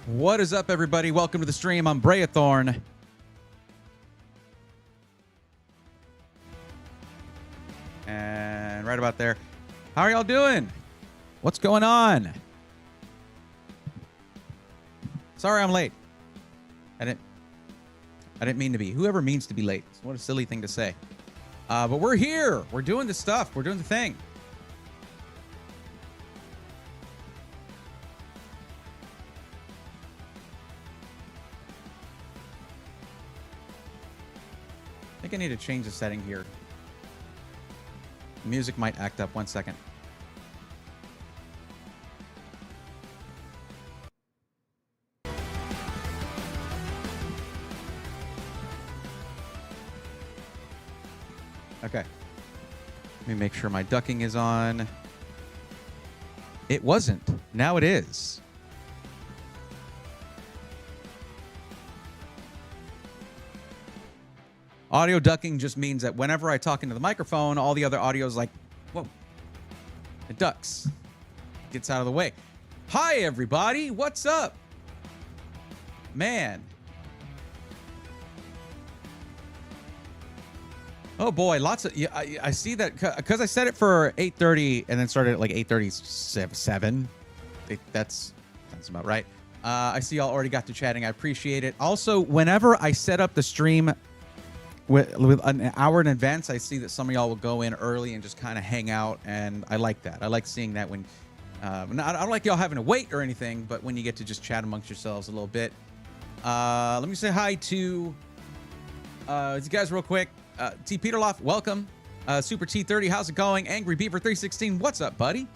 What is up, everybody? Welcome to the stream. I'm Brayathorn. And right about there. How are y'all doing? What's going on? Sorry I'm late. I didn't mean to be. Whoever means to be late. What a silly thing to say. But we're here. We're doing the stuff. We're doing the thing. I think I need to change the setting here. The music might act up. 1 second. Okay. Let me make sure my ducking is on. It wasn't. Now it is. Audio ducking just means that whenever I talk into the microphone, all the other audio is like, whoa, it ducks. Gets out of the way. Hi, everybody. What's up? Man. Oh, boy. Lots of... Yeah, I see that because I set it for 8:30 and then started at like 8:37. That's about right. I see y'all already got to chatting. I appreciate it. Also, whenever I set up the stream... With an hour in advance, I see that some of y'all will go in early and just kind of hang out, and I like that. I like seeing that when I don't like y'all having to wait or anything, but when you get to just chat amongst yourselves a little bit. Let me say hi to you guys real quick. T. Peterloff, welcome. Super T30, how's it going? Angry Beaver 316, what's up, buddy?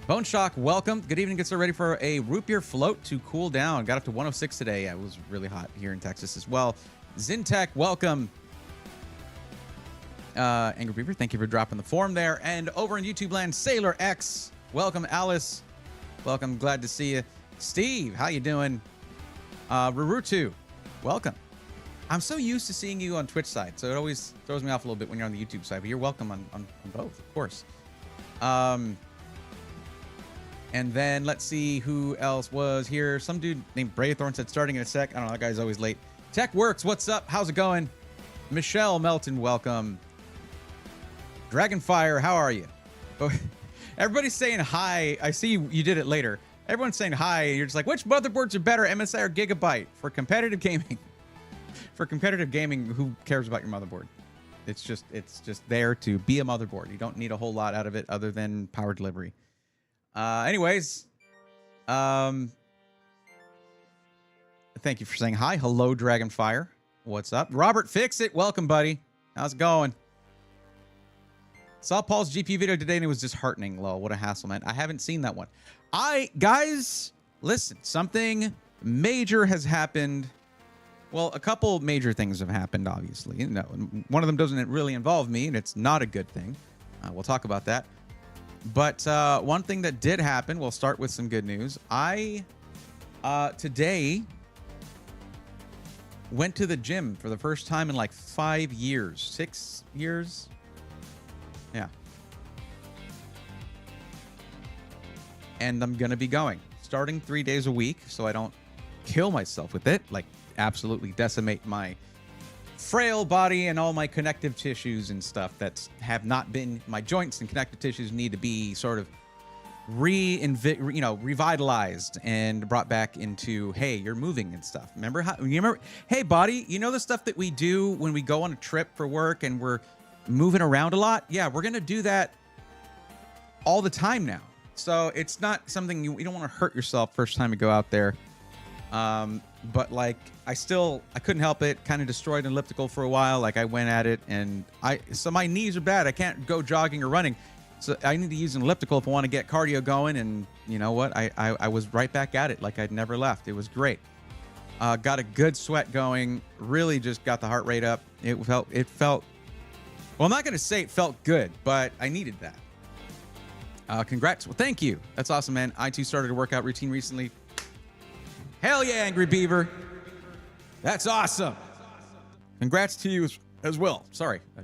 Bone Shock, welcome. Good evening. Get ready for a root beer float to cool down. Got up to 106 today. Yeah, it was really hot here in Texas as well. Zintech, welcome. Angry Beaver, thank you for dropping the form there. And over in YouTube land, Sailor X, welcome. Alice, welcome. Glad to see you. Steve, how you doing? Rurutu, welcome. I'm so used to seeing you on Twitch side, so it always throws me off a little bit when you're on the YouTube side, but you're welcome on both, of course. And then let's see who else was here. Some dude named Brayathorn said starting in a sec. I don't know, that guy's always late. Tech Works, what's up? How's it going? Michelle Melton, welcome. Dragonfire, how are you? Everybody's saying hi. I see you did it later. Everyone's saying hi. And you're just like, which motherboards are better, MSI or Gigabyte? For competitive gaming. For competitive gaming, who cares about your motherboard? It's just there to be a motherboard. You don't need a whole lot out of it other than power delivery. Anyways, thank you for saying hi. Hello, Dragonfire. What's up? Robert Fixit, welcome, buddy. How's it going? Saw Paul's GPU video today and it was disheartening. Lol, what a hassle, man. I haven't seen that one. Guys, listen, something major has happened. Well, a couple major things have happened, obviously. You know, one of them doesn't really involve me, and it's not a good thing. We'll talk about that. But one thing that did happen, we'll start with some good news. I today went to the gym for the first time in like 5 years, 6 years. Yeah. And I'm going to be going starting 3 days a week so I don't kill myself with it, like absolutely decimate my frail body and all my connective tissues and stuff that have not been, my joints and connective tissues need to be sort of revitalized and brought back into, hey, you're moving and stuff. Remember how, hey, body, you know the stuff that we do when we go on a trip for work and we're moving around a lot? Yeah, we're going to do that all the time now. So it's not something you don't want to hurt yourself first time you go out there. But like, I couldn't help it. Kind of destroyed an elliptical for a while. Like I went at it and so my knees are bad. I can't go jogging or running. So I need to use an elliptical if I want to get cardio going. And you know what? I was right back at it. Like I'd never left. It was great. Got a good sweat going. Really just got the heart rate up. It felt, well, I'm not going to say it felt good, but I needed that. Congrats. Well, thank you. That's awesome, man. I too started a workout routine recently. Hell yeah, Angry Beaver. That's awesome. Congrats to you as well. Sorry. I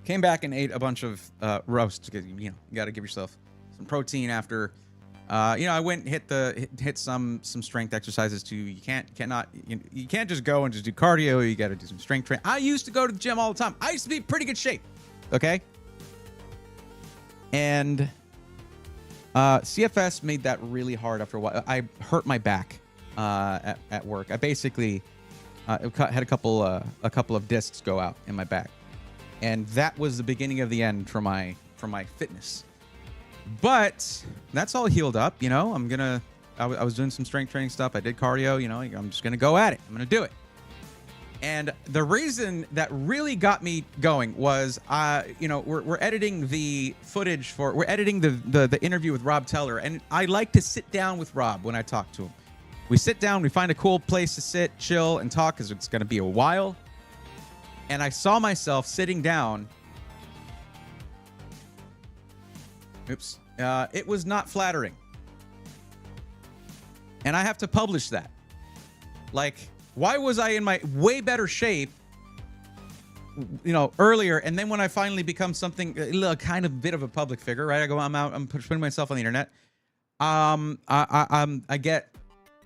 came back and ate a bunch of roast because, you got to give yourself some protein after I went and hit some strength exercises too. You can't just go and just do cardio. You got to do some strength training. I used to go to the gym all the time. I used to be in pretty good shape. Okay. And CFS made that really hard after a while. I hurt my back at work. I basically had a couple of discs go out in my back, and that was the beginning of the end for my fitness. But that's all healed up. I was doing some strength training stuff. I did cardio. I'm just gonna go at it. I'm gonna do it. And the reason that really got me going was, we're editing the footage we're editing the interview with Rob Teller, and I like to sit down with Rob when I talk to him. We sit down, we find a cool place to sit, chill, and talk, because it's going to be a while. And I saw myself sitting down. Oops. It was not flattering. And I have to publish that. Like, why was I in my way better shape, earlier, and then when I finally become something, kind of bit of a public figure, right? I'm putting myself on the internet. I get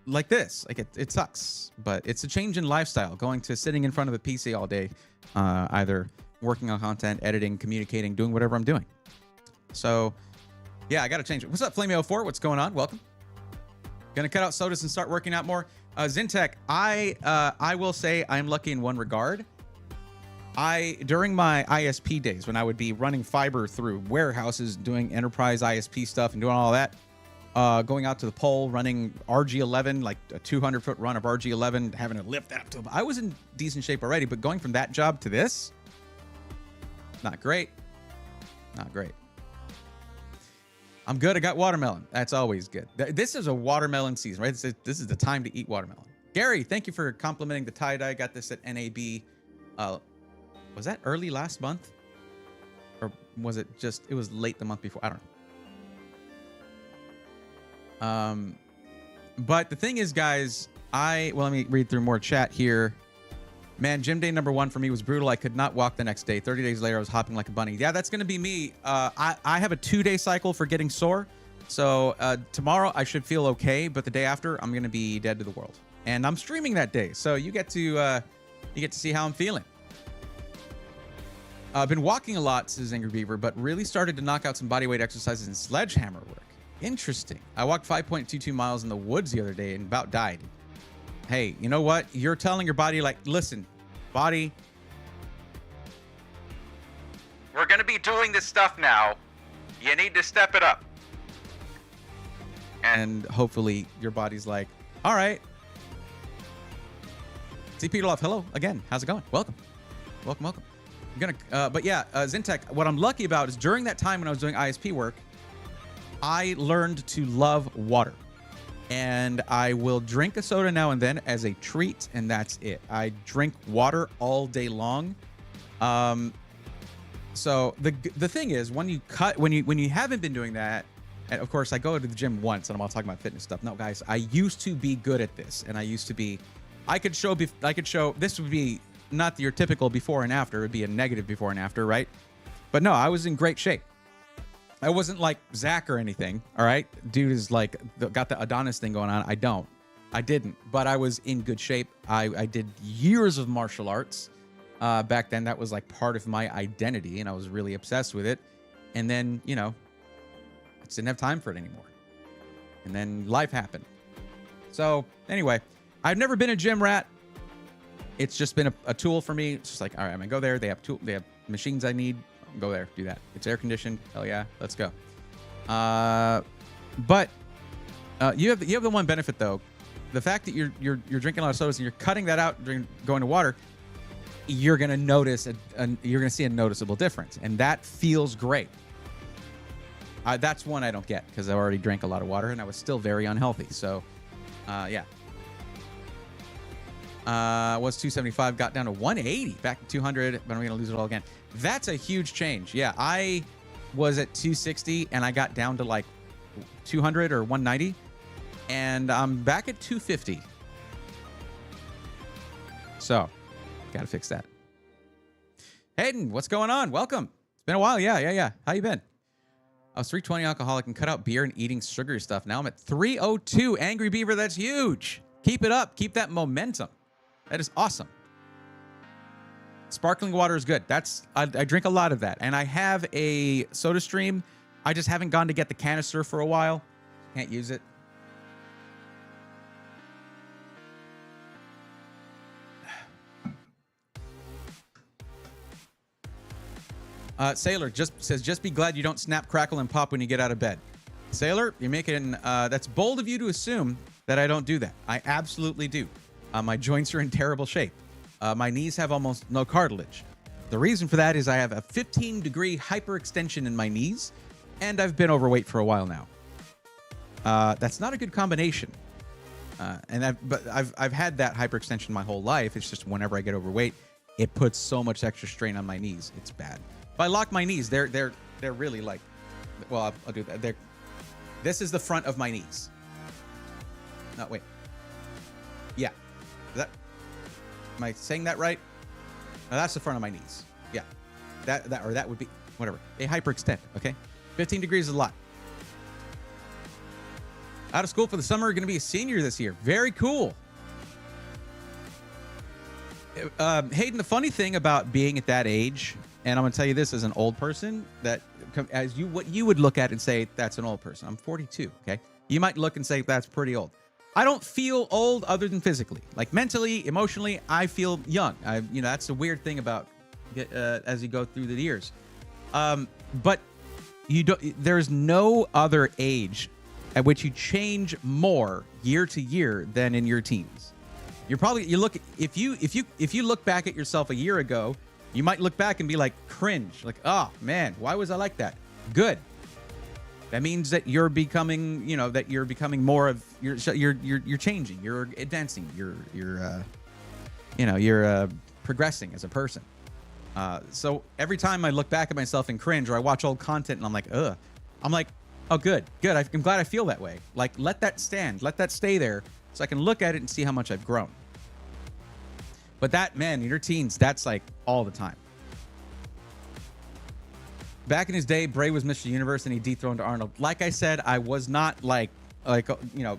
like this. Like it sucks, but it's a change in lifestyle. Going to sitting in front of a PC all day, either working on content, editing, communicating, doing whatever I'm doing. So, yeah, I got to change it. What's up, Flame04? What's going on? Welcome. Gonna cut out sodas and start working out more. Zintech, I will say I'm lucky in one regard. During my ISP days, when I would be running fiber through warehouses, doing enterprise ISP stuff and doing all that, going out to the pole, running RG11, like a 200-foot run of RG11, having to lift that up to, I was in decent shape already, but going from that job to this, not great. Not great. I'm good. I got watermelon. That's always good. This is a watermelon season, right? This is the time to eat watermelon. Gary, thank you for complimenting the tie-dye. Got this at NAB. Was that early last month? Or was it it was late the month before? I don't know. But the thing is, guys, let me read through more chat here. Man, gym day number 1 for me was brutal. I could not walk the next day. 30 days later, I was hopping like a bunny. Yeah, that's going to be me. I have a 2-day cycle for getting sore. So tomorrow I should feel okay, but the day after I'm going to be dead to the world. And I'm streaming that day, so you get to see how I'm feeling. I've been walking a lot, says Angry Beaver, but really started to knock out some bodyweight exercises and sledgehammer work. Interesting. I walked 5.22 miles in the woods the other day and about died. Hey, you know what? You're telling your body, like, listen, body, we're going to be doing this stuff now. You need to step it up. And hopefully your body's like, all right. See Peter Love, hello again. How's it going? Welcome. Welcome. I'm gonna, but yeah, Zintech, what I'm lucky about is during that time when I was doing ISP work, I learned to love water. And I will drink a soda now and then as a treat, and that's it. I drink water all day long. So the thing is, when you haven't been doing that, and of course I go to the gym once, and I'm all talking about fitness stuff. No, guys, I used to be good at this, and I could show this would be not your typical before and after. It'd be a negative before and after, right? But no, I was in great shape. I wasn't like Zach or anything, all right? Dude is like, got the Adonis thing going on. I didn't, but I was in good shape. I did years of martial arts. Back then, that was like part of my identity, and I was really obsessed with it. And then, I just didn't have time for it anymore. And then life happened. So anyway, I've never been a gym rat. It's just been a tool for me. It's just like, all right, I'm gonna go there. They have machines I need. Go there, do that. It's air conditioned. Hell yeah, let's go. But you have the one benefit though, the fact that you're drinking a lot of sodas and you're cutting that out during going to water. You're gonna notice you're gonna see a noticeable difference, and that feels great. That's one I don't get because I already drank a lot of water and I was still very unhealthy. So, yeah. Was 275, got down to 180, back to 200, but I'm gonna lose it all again. That's a huge change. Yeah, I was at 260 and I got down to like 200 or 190, and I'm back at 250. So, gotta fix that. Hayden, what's going on? Welcome. It's been a while. Yeah. How you been? I was 320 alcoholic and cut out beer and eating sugary stuff. Now I'm at 302. Angry Beaver, that's huge. Keep it up. Keep that momentum. That is awesome. Sparkling water is good. I drink a lot of that. And I have a soda stream. I just haven't gone to get the canister for a while. Can't use it. Sailor just be glad you don't snap, crackle, and pop when you get out of bed. Sailor, you're making, that's bold of you to assume that I don't do that. I absolutely do. My joints are in terrible shape. My knees have almost no cartilage. The reason for that is I have a 15-degree hyperextension in my knees, and I've been overweight for a while now. That's not a good combination. But I've had that hyperextension my whole life. It's just whenever I get overweight, it puts so much extra strain on my knees. It's bad. If I lock my knees, they're really like, well, I'll do that. This is the front of my knees. No, wait. Yeah. Am I saying that right? No, that's the front of my knees. Yeah. That would be, whatever. They hyperextend, okay? 15 degrees is a lot. Out of school for the summer, going to be a senior this year. Very cool. Hayden, the funny thing about being at that age, and I'm going to tell you this as an old person, that what you would look at and say, that's an old person. I'm 42, okay? You might look and say, that's pretty old. I don't feel old other than physically. Like mentally, emotionally, I feel young. That's the weird thing about as you go through the years. But there's no other age at which you change more year to year than in your teens. If you look back at yourself a year ago, you might look back and be like, cringe, like, oh man, why was I like that? Good. That means that you're becoming, more of you're changing, you're advancing, you're progressing as a person. So every time I look back at myself and cringe, or I watch old content and I'm like, ugh, I'm like, oh, good. I'm glad I feel that way. Like, let that stand, let that stay there, so I can look at it and see how much I've grown. But that, man, in your teens, that's like all the time. Back in his day, Bray was Mr. Universe and he dethroned Arnold. Like I said, I was not like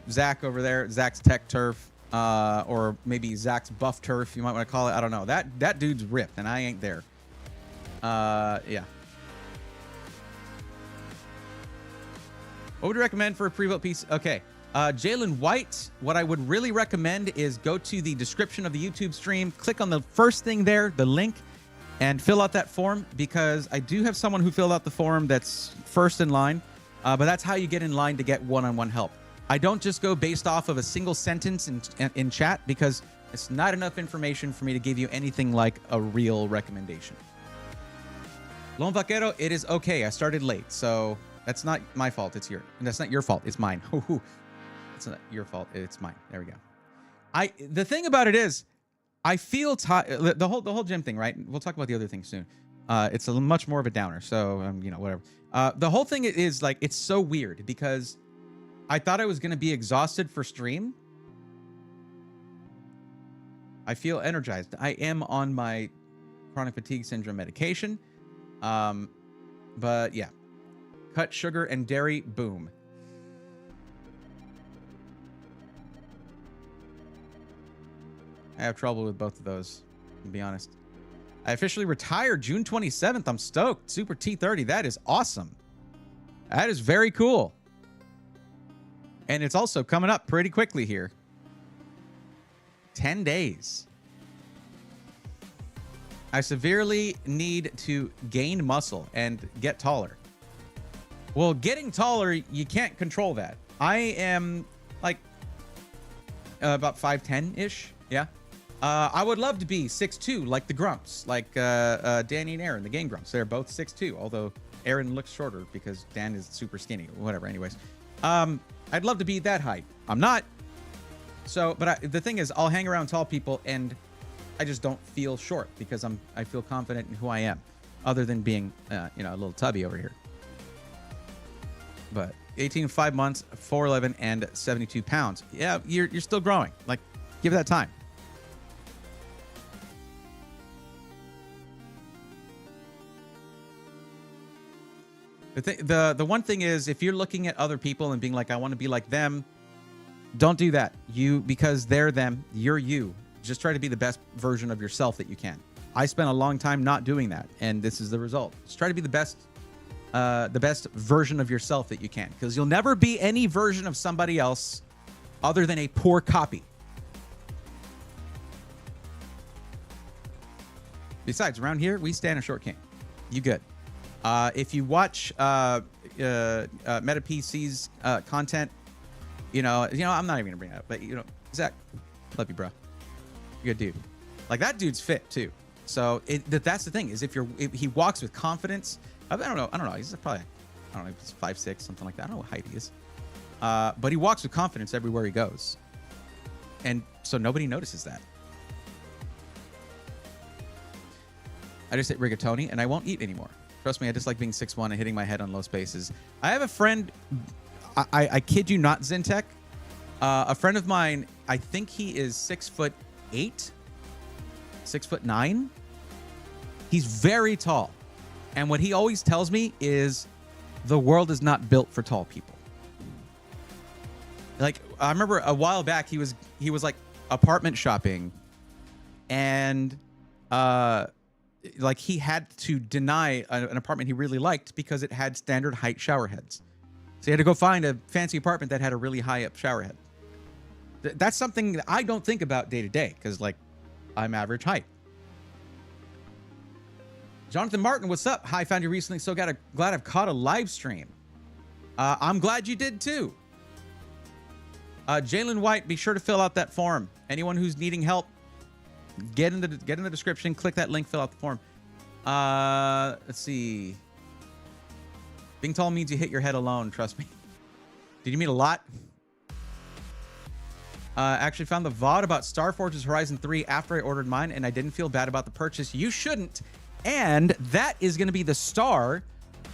Zach over there, Zach's tech turf, or maybe Zach's buff turf, you might want to call it. I don't know. That dude's ripped and I ain't there. Yeah. What would you recommend for a pre-built piece? Okay. Jalen White, what I would really recommend is go to the description of the YouTube stream, click on the first thing there, the link, and fill out that form, because I do have someone who filled out the form that's first in line, but that's how you get in line to get one-on-one help. I don't just go based off of a single sentence in chat, because it's not enough information for me to give you anything like a real recommendation. Lone Vaquero, it is okay. I started late, so that's not my fault. That's not your fault. It's mine. It's not your fault. It's mine. There we go. The thing about it is, I feel tired. The whole gym thing, right? We'll talk about the other thing soon. It's much more of a downer. So whatever. The whole thing is like, it's so weird because I thought I was gonna be exhausted for stream. I feel energized. I am on my chronic fatigue syndrome medication. But yeah, cut sugar and dairy. Boom. I have trouble with both of those, to be honest. I officially retired June 27th. I'm stoked. Super T30. That is awesome. That is very cool. And it's also coming up pretty quickly here. 10 days. I severely need to gain muscle and get taller. Well, getting taller, you can't control that. I am like about 5'10"-ish. Yeah. I would love to be 6'2", like the Grumps, like Danny and Aaron, the Game Grumps. They're both 6'2", although Aaron looks shorter because Dan is super skinny. Whatever, anyways. I'd love to be that height. I'm not. So, but the thing is, I'll hang around tall people, and I just don't feel short because I feel confident in who I am, other than being, a little tubby over here. But 18, 5 months, 4'11", and 72 pounds. Yeah, you're still growing. Like, give it that time. The one thing is, if you're looking at other people and being like, I want to be like them, don't do that. Because they're them, you're you. Just try to be the best version of yourself that you can. I spent a long time not doing that, and this is the result. Just try to be the best version of yourself that you can, because you'll never be any version of somebody else other than a poor copy. Besides, around here, we stand a short king. You good. If you watch Meta PC's content, I'm not even gonna bring it up, but Zach, love you, bro. You're a good dude. Like, that dude's fit too. So that's the thing, is if he walks with confidence. I don't know. He's probably, he's 5'6", something like that. I don't know what height he is. But he walks with confidence everywhere he goes. And so nobody notices that. I just hit rigatoni and I won't eat anymore. Trust me, I just like being 6'1" and hitting my head on low spaces. I have a friend, I kid you not, Zentech. A friend of mine, I think he is 6'8", 6'9". He's very tall. And what he always tells me is the world is not built for tall people. Like, I remember a while back, he was like apartment shopping, and like, he had to deny an apartment he really liked because it had standard height shower heads. So he had to go find a fancy apartment that had a really high up shower head. That's something that I don't think about day to day, because, like, I'm average height. Jonathan Martin, what's up? Hi, found you recently, so glad I've caught a live stream. I'm glad you did too. Jalen White, be sure to fill out that form. Anyone who's needing help, get in the description, click that link, fill out the form. Let's see. Being tall means you hit your head alone, trust me. Did you meet a lot? Actually found the VOD about Star Forges Horizon 3 after I ordered mine, and I didn't feel bad about the purchase. You shouldn't. And that is going to be the star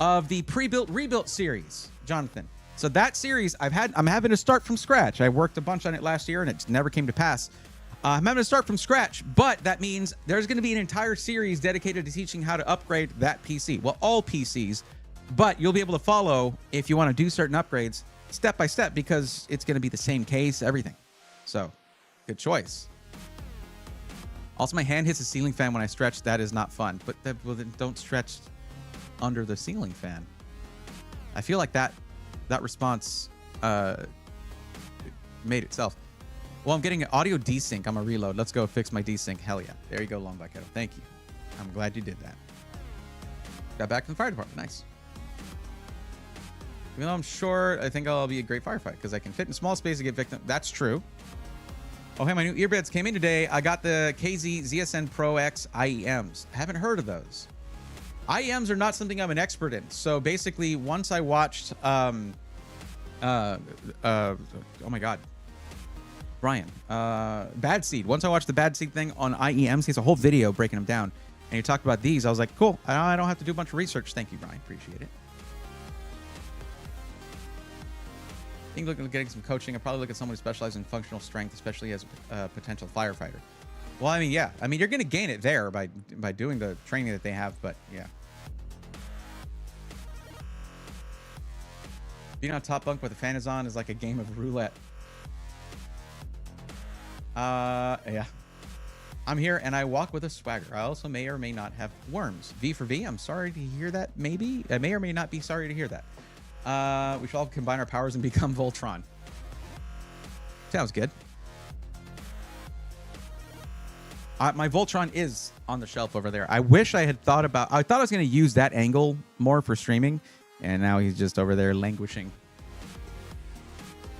of the pre-built rebuilt series, Jonathan. So that series, I'm having to start from scratch. I worked a bunch on it last year and it never came to pass. I'm having to start from scratch, but that means there's going to be an entire series dedicated to teaching how to upgrade that PC. Well, all PCs, but you'll be able to follow, if you want to do certain upgrades, step by step, because it's going to be the same case, everything. So, good choice. Also, my hand hits the ceiling fan when I stretch. That is not fun. But well, then don't stretch under the ceiling fan. I feel like that response made itself. Well, I'm getting an audio desync. I'm a reload. Let's go fix my desync. Hell yeah. There you go, Long Black Kettle. Thank you. I'm glad you did that. Got back from the fire department. Nice. Even though I'm short, I think I'll be a great firefighter because I can fit in small space to get victim. That's true. Oh, hey, my new earbuds came in today. I got the KZ ZSN Pro X IEMs. I haven't heard of those. IEMs are not something I'm an expert in. So basically, once I watched, oh my God, Brian, Bad Seed. Once I watched the Bad Seed thing on IEMs, he has a whole video breaking them down. And he talked about these. I was like, cool. I don't have to do a bunch of research. Thank you, Brian. Appreciate it. I think looking at getting some coaching. I'd probably look at someone who specializes in functional strength, especially as a potential firefighter. Well, I mean, yeah. I mean, you're going to gain it there by doing the training that they have, but yeah. Being on top bunk with the fan is on is like a game of roulette. Yeah. I'm here and I walk with a swagger. I also may or may not have worms. V for V. I'm sorry to hear that. Maybe I may or may not be sorry to hear that. We should all combine our powers and become Voltron. Sounds good. My Voltron is on the shelf over there. I wish I had thought about... I thought I was going to use that angle more for streaming, and now he's just over there languishing.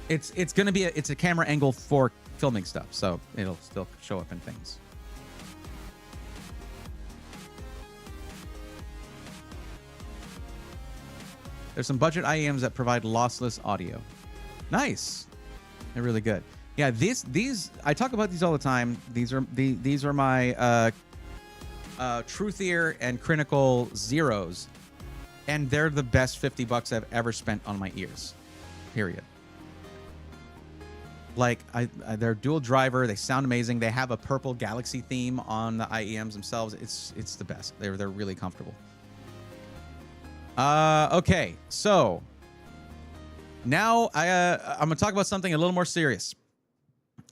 It's going to be it's a camera angle for filming stuff, so it'll still show up in things. There's some budget IEMs that provide lossless audio. Nice. They're really good. Yeah, these I talk about these all the time. These are my Truthier and Critical Zeros, and they're the best $50 I've ever spent on my ears. Period. Like they're dual driver. They sound amazing. They have a purple galaxy theme on the IEMs themselves. It's the best. They're really comfortable. Okay, so now I'm gonna talk about something a little more serious,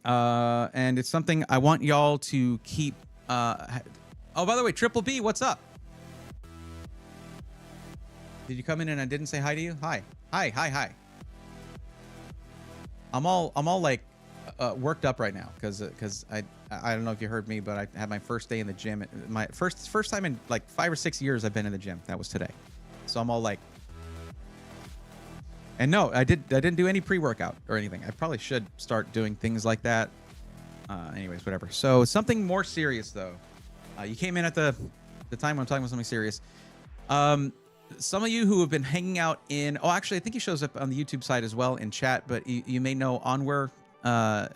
and it's something I want y'all to keep. Oh, by the way, Triple B, what's up? Did you come in and I didn't say hi to you? Hi, hi, hi, hi. I'm all like worked up right now because I don't know if you heard me, but I had my first day in the gym. My first time in like 5 or 6 years I've been in the gym. That was today. So I'm all like, and no, I didn't do any pre-workout or anything. I probably should start doing things like that. Anyways, whatever. So something more serious though. You came in at the time when I'm talking about something serious. Some of you who have been hanging out in, oh, actually, I think he shows up on the YouTube side as well in chat, but you may know Onware.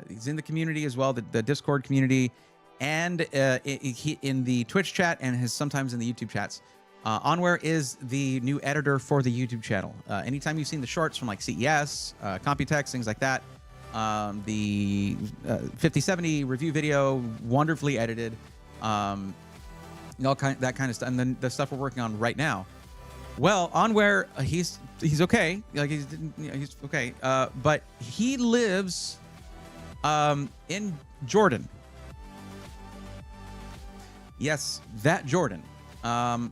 He's in the community as well, the Discord community, and in the Twitch chat, and sometimes in the YouTube chats. Onware is the new editor for the YouTube channel. Anytime you've seen the shorts from like CES, Computex, things like that, the 5070 review video, wonderfully edited, that kind of stuff, and then the stuff we're working on right now. Well, Onware, he's okay, like he's okay, but he lives in Jordan. Yes, that Jordan. The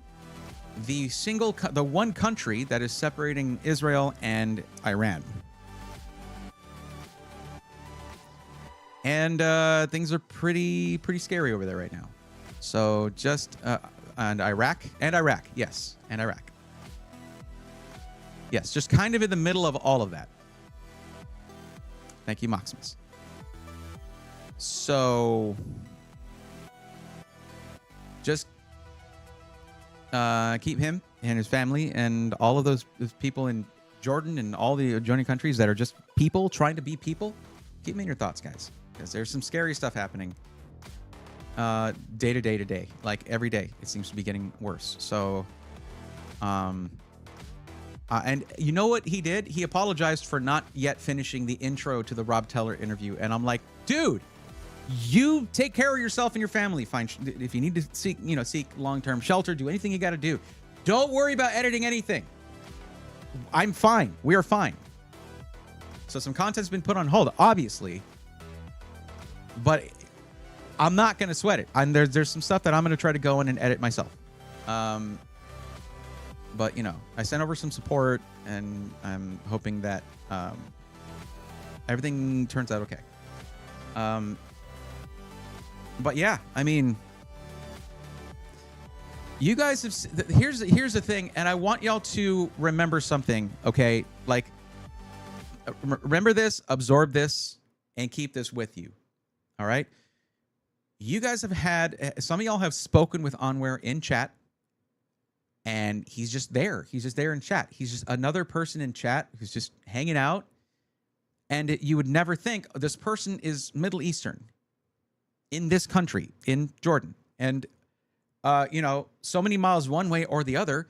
one country that is separating Israel and Iran. And things are pretty scary over there right now. So just and Iraq, yes, and Iraq. Yes, just kind of in the middle of all of that. Thank you, Maximus. So just keep him and his family and all of those people in Jordan and all the adjoining countries that are just people trying to be people. Keep them in your thoughts, guys, because there's some scary stuff happening day to day. Like every day, it seems to be getting worse. So, and you know what he did? He apologized for not yet finishing the intro to the Rob Teller interview. And I'm like, dude, you take care of yourself and your family. Fine. If you need to seek long-term shelter, do anything you got to do. Don't worry about editing anything. I'm fine. We are fine. So some content's been put on hold, obviously, but I'm not going to sweat it. There's some stuff that I'm going to try to go in and edit myself. But, I sent over some support, and I'm hoping that everything turns out okay. But yeah, I mean, you guys have. Here's the thing, and I want y'all to remember something, okay? Like, remember this, absorb this, and keep this with you. All right? You guys have had, some of y'all have spoken with Onware in chat. And he's just there. He's just there in chat. He's just another person in chat who's just hanging out. And you would never think this person is Middle Eastern in this country, in Jordan. And, so many miles one way or the other,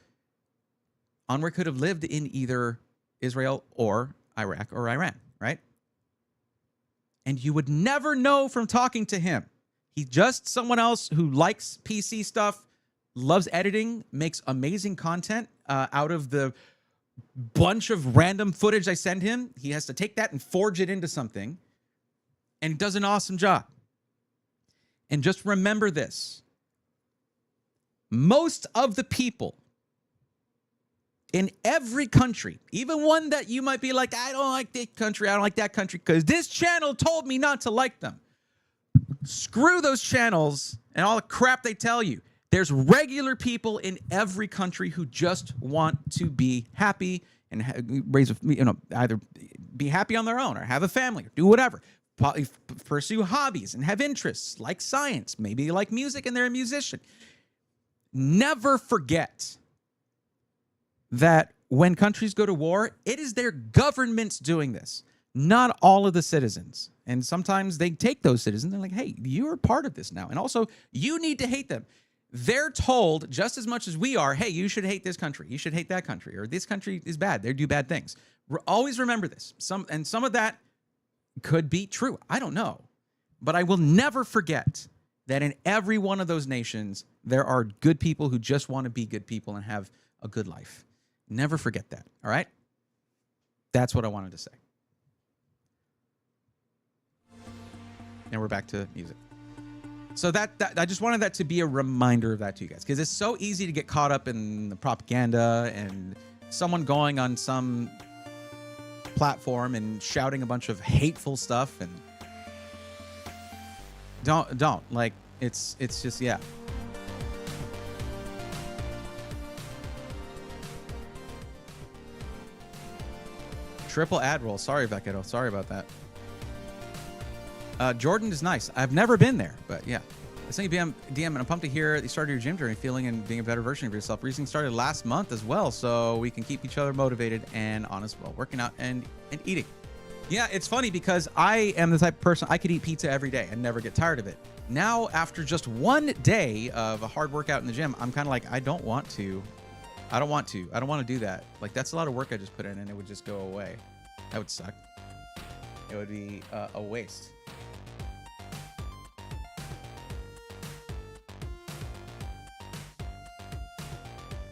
Onware could have lived in either Israel or Iraq or Iran, right? And you would never know from talking to him. He's just someone else who likes PC stuff, loves editing, makes amazing content out of the bunch of random footage I send him. He has to take that and forge it into something, and he does an awesome job. And just remember this. Most of the people in every country, even one that you might be like, I don't like this country, I don't like that country, because this channel told me not to like them. Screw those channels and all the crap they tell you. There's regular people in every country who just want to be happy and raise, either be happy on their own or have a family or do whatever. Pursue hobbies and have interests like science, maybe like music, and they're a musician. Never forget that when countries go to war, it is their governments doing this, not all of the citizens. And sometimes they take those citizens and they're like, hey, you're part of this now. And also, you need to hate them. They're told just as much as we are, hey, you should hate this country, you should hate that country, or this country is bad, they do bad things. Always remember this. Some of that could be true. I don't know. But I will never forget that in every one of those nations, there are good people who just want to be good people and have a good life. Never forget that. All right. That's what I wanted to say. And we're back to music. So that I just wanted that to be a reminder of that to you guys, because it's so easy to get caught up in the propaganda and someone going on some platform and shouting a bunch of hateful stuff, and don't like it's just, yeah. Triple Admiral. Sorry, Becketo. Sorry about that. Jordan is nice. I've never been there, but yeah. I sent you DM, and I'm pumped to hear that you started your gym journey feeling and being a better version of yourself. Recently started last month as well, so we can keep each other motivated and honest while working out and eating. Yeah, it's funny because I am the type of person, I could eat pizza every day and never get tired of it. Now, after just one day of a hard workout in the gym, I'm kind of like, I don't want to do that. Like, that's a lot of work I just put in, and it would just go away. That would suck. It would be a waste.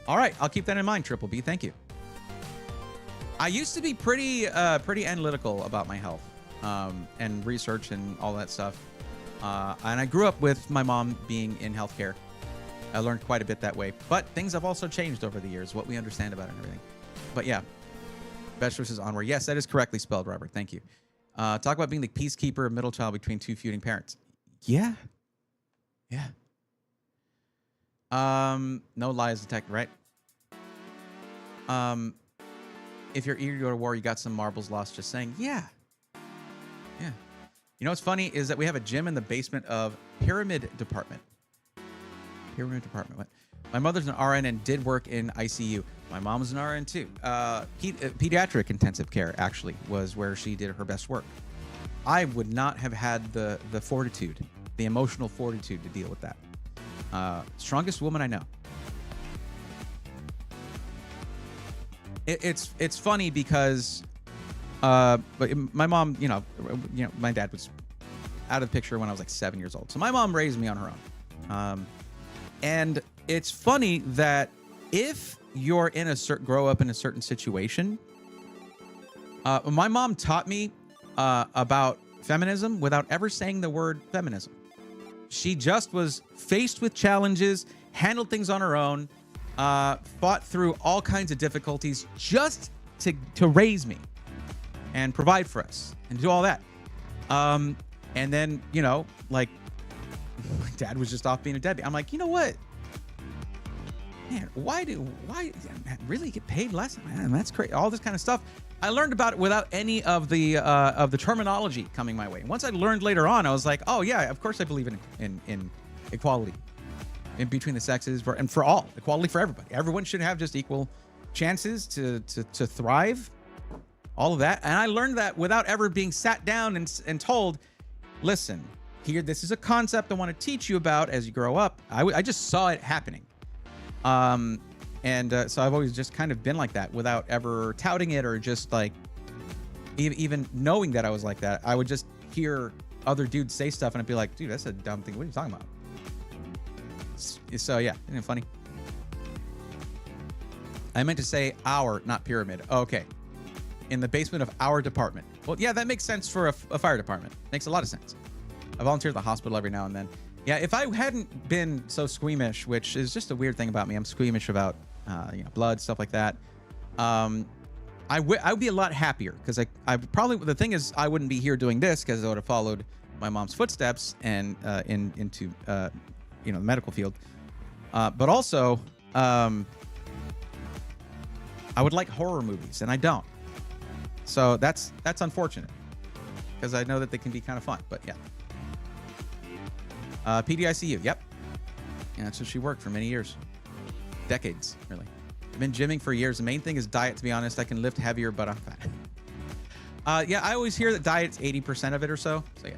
All right, I'll keep that in mind, Triple B. Thank you. I used to be pretty analytical about my health and research and all that stuff. And I grew up with my mom being in healthcare. I learned quite a bit that way. But things have also changed over the years, what we understand about it and everything. But yeah, best wishes onward. Yes, that is correctly spelled, Robert. Thank you. Talk about being the peacekeeper, middle child between two feuding parents. Yeah. Yeah. No lies detected, right? If you're eager to go to war, you got some marbles lost. Just saying. Yeah. Yeah. You know what's funny is that we have a gym in the basement of Pyramid Department. Pyramid Department. What? My mother's an RN and did work in ICU. My mom's an RN too. Pediatric intensive care actually was where she did her best work. I would not have had the fortitude, the emotional fortitude to deal with that. Strongest woman I know. It's funny because but my mom, you know, my dad was out of the picture when I was like 7 years old. So my mom raised me on her own. And it's funny that if you're in grow up in a certain situation, my mom taught me about feminism without ever saying the word feminism. She just was faced with challenges, handled things on her own, fought through all kinds of difficulties just to raise me and provide for us and do all that. And then, you know, like, my dad was just off being a deadbeat. I'm like, you know what? Man, why really get paid less? Man, that's crazy. All this kind of stuff. I learned about it without any of the terminology coming my way. Once I learned later on, I was like, oh yeah, of course I believe in equality in between the sexes and for all, equality for everybody. Everyone should have just equal chances to thrive. All of that. And I learned that without ever being sat down and told, listen, here, this is a concept I want to teach you about as you grow up. I just saw it happening. So I've always just kind of been like that without ever touting it or just like even knowing that I was like that. I would just hear other dudes say stuff and I'd be like, dude, that's a dumb thing. What are you talking about? So yeah, isn't it funny? I meant to say our, not pyramid. Okay. In the basement of our department. Well, yeah, that makes sense for a fire department. Makes a lot of sense. I volunteer at the hospital every now and then. Yeah, if I hadn't been so squeamish, which is just a weird thing about me, I'm squeamish about blood, stuff like that. I would be a lot happier because I probably, the thing is, I wouldn't be here doing this because I would have followed my mom's footsteps and into the medical field. But also, I would like horror movies, and I don't. So that's unfortunate because I know that they can be kind of fun. But yeah. PDICU, yep. Yeah, that's what she worked for many years. Decades, really. I've been gymming for years. The main thing is diet, to be honest. I can lift heavier, but I'm fat. Yeah, I always hear that diet's 80% of it or so. So yeah.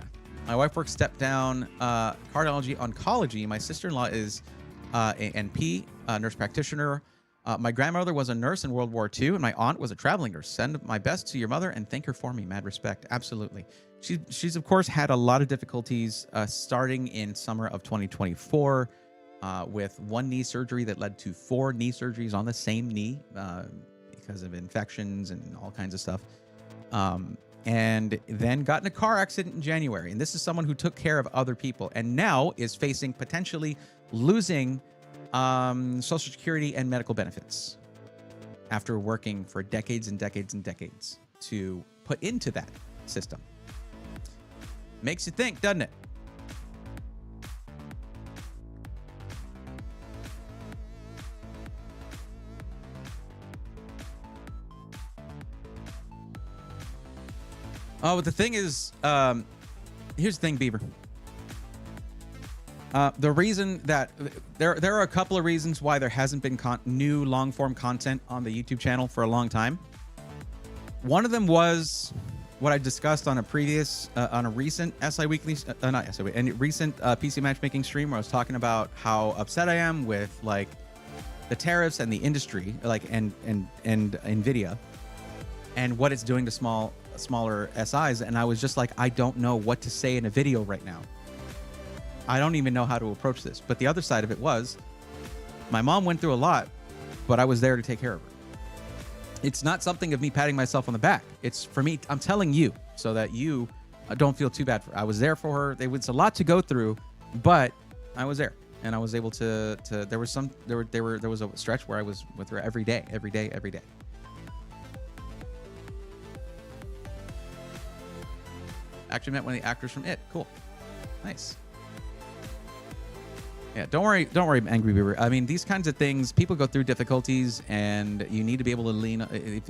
My wife works step down cardiology oncology. My sister-in-law is a NP, nurse practitioner. My grandmother was a nurse in World War II, and my aunt was a traveling nurse. Send my best to your mother and thank her for me. Mad respect. Absolutely. She's of course had a lot of difficulties starting in summer of 2024 with one knee surgery that led to 4 knee surgeries on the same knee because of infections and all kinds of stuff. And then got in a car accident in January. And this is someone who took care of other people and now is facing potentially losing Social Security and medical benefits after working for decades and decades and decades to put into that system. Makes you think, doesn't it? Oh, but the thing is, here's the thing, Beaver. The reason that there are a couple of reasons why there hasn't been new long form content on the YouTube channel for a long time. One of them was what I discussed on a previous, on a recent SI Weekly, not SI Weekly, and recent PC Matchmaking stream where I was talking about how upset I am with like the tariffs and the industry, like and Nvidia, and what it's doing to smaller SIs. And I was just like, I don't know what to say in a video right now. I don't even know how to approach this. But the other side of it was, my mom went through a lot, but I was there to take care of her. It's not something of me patting myself on the back. It's for me, I'm telling you so that you don't feel too bad for her. I was there for her. It's a lot to go through, but I was there. And I was able to there was a stretch where I was with her every day. Actually met one of the actors from It. Cool. Nice. Yeah, don't worry, Angry Beaver. I mean, these kinds of things, people go through difficulties, and you need to be able to lean. It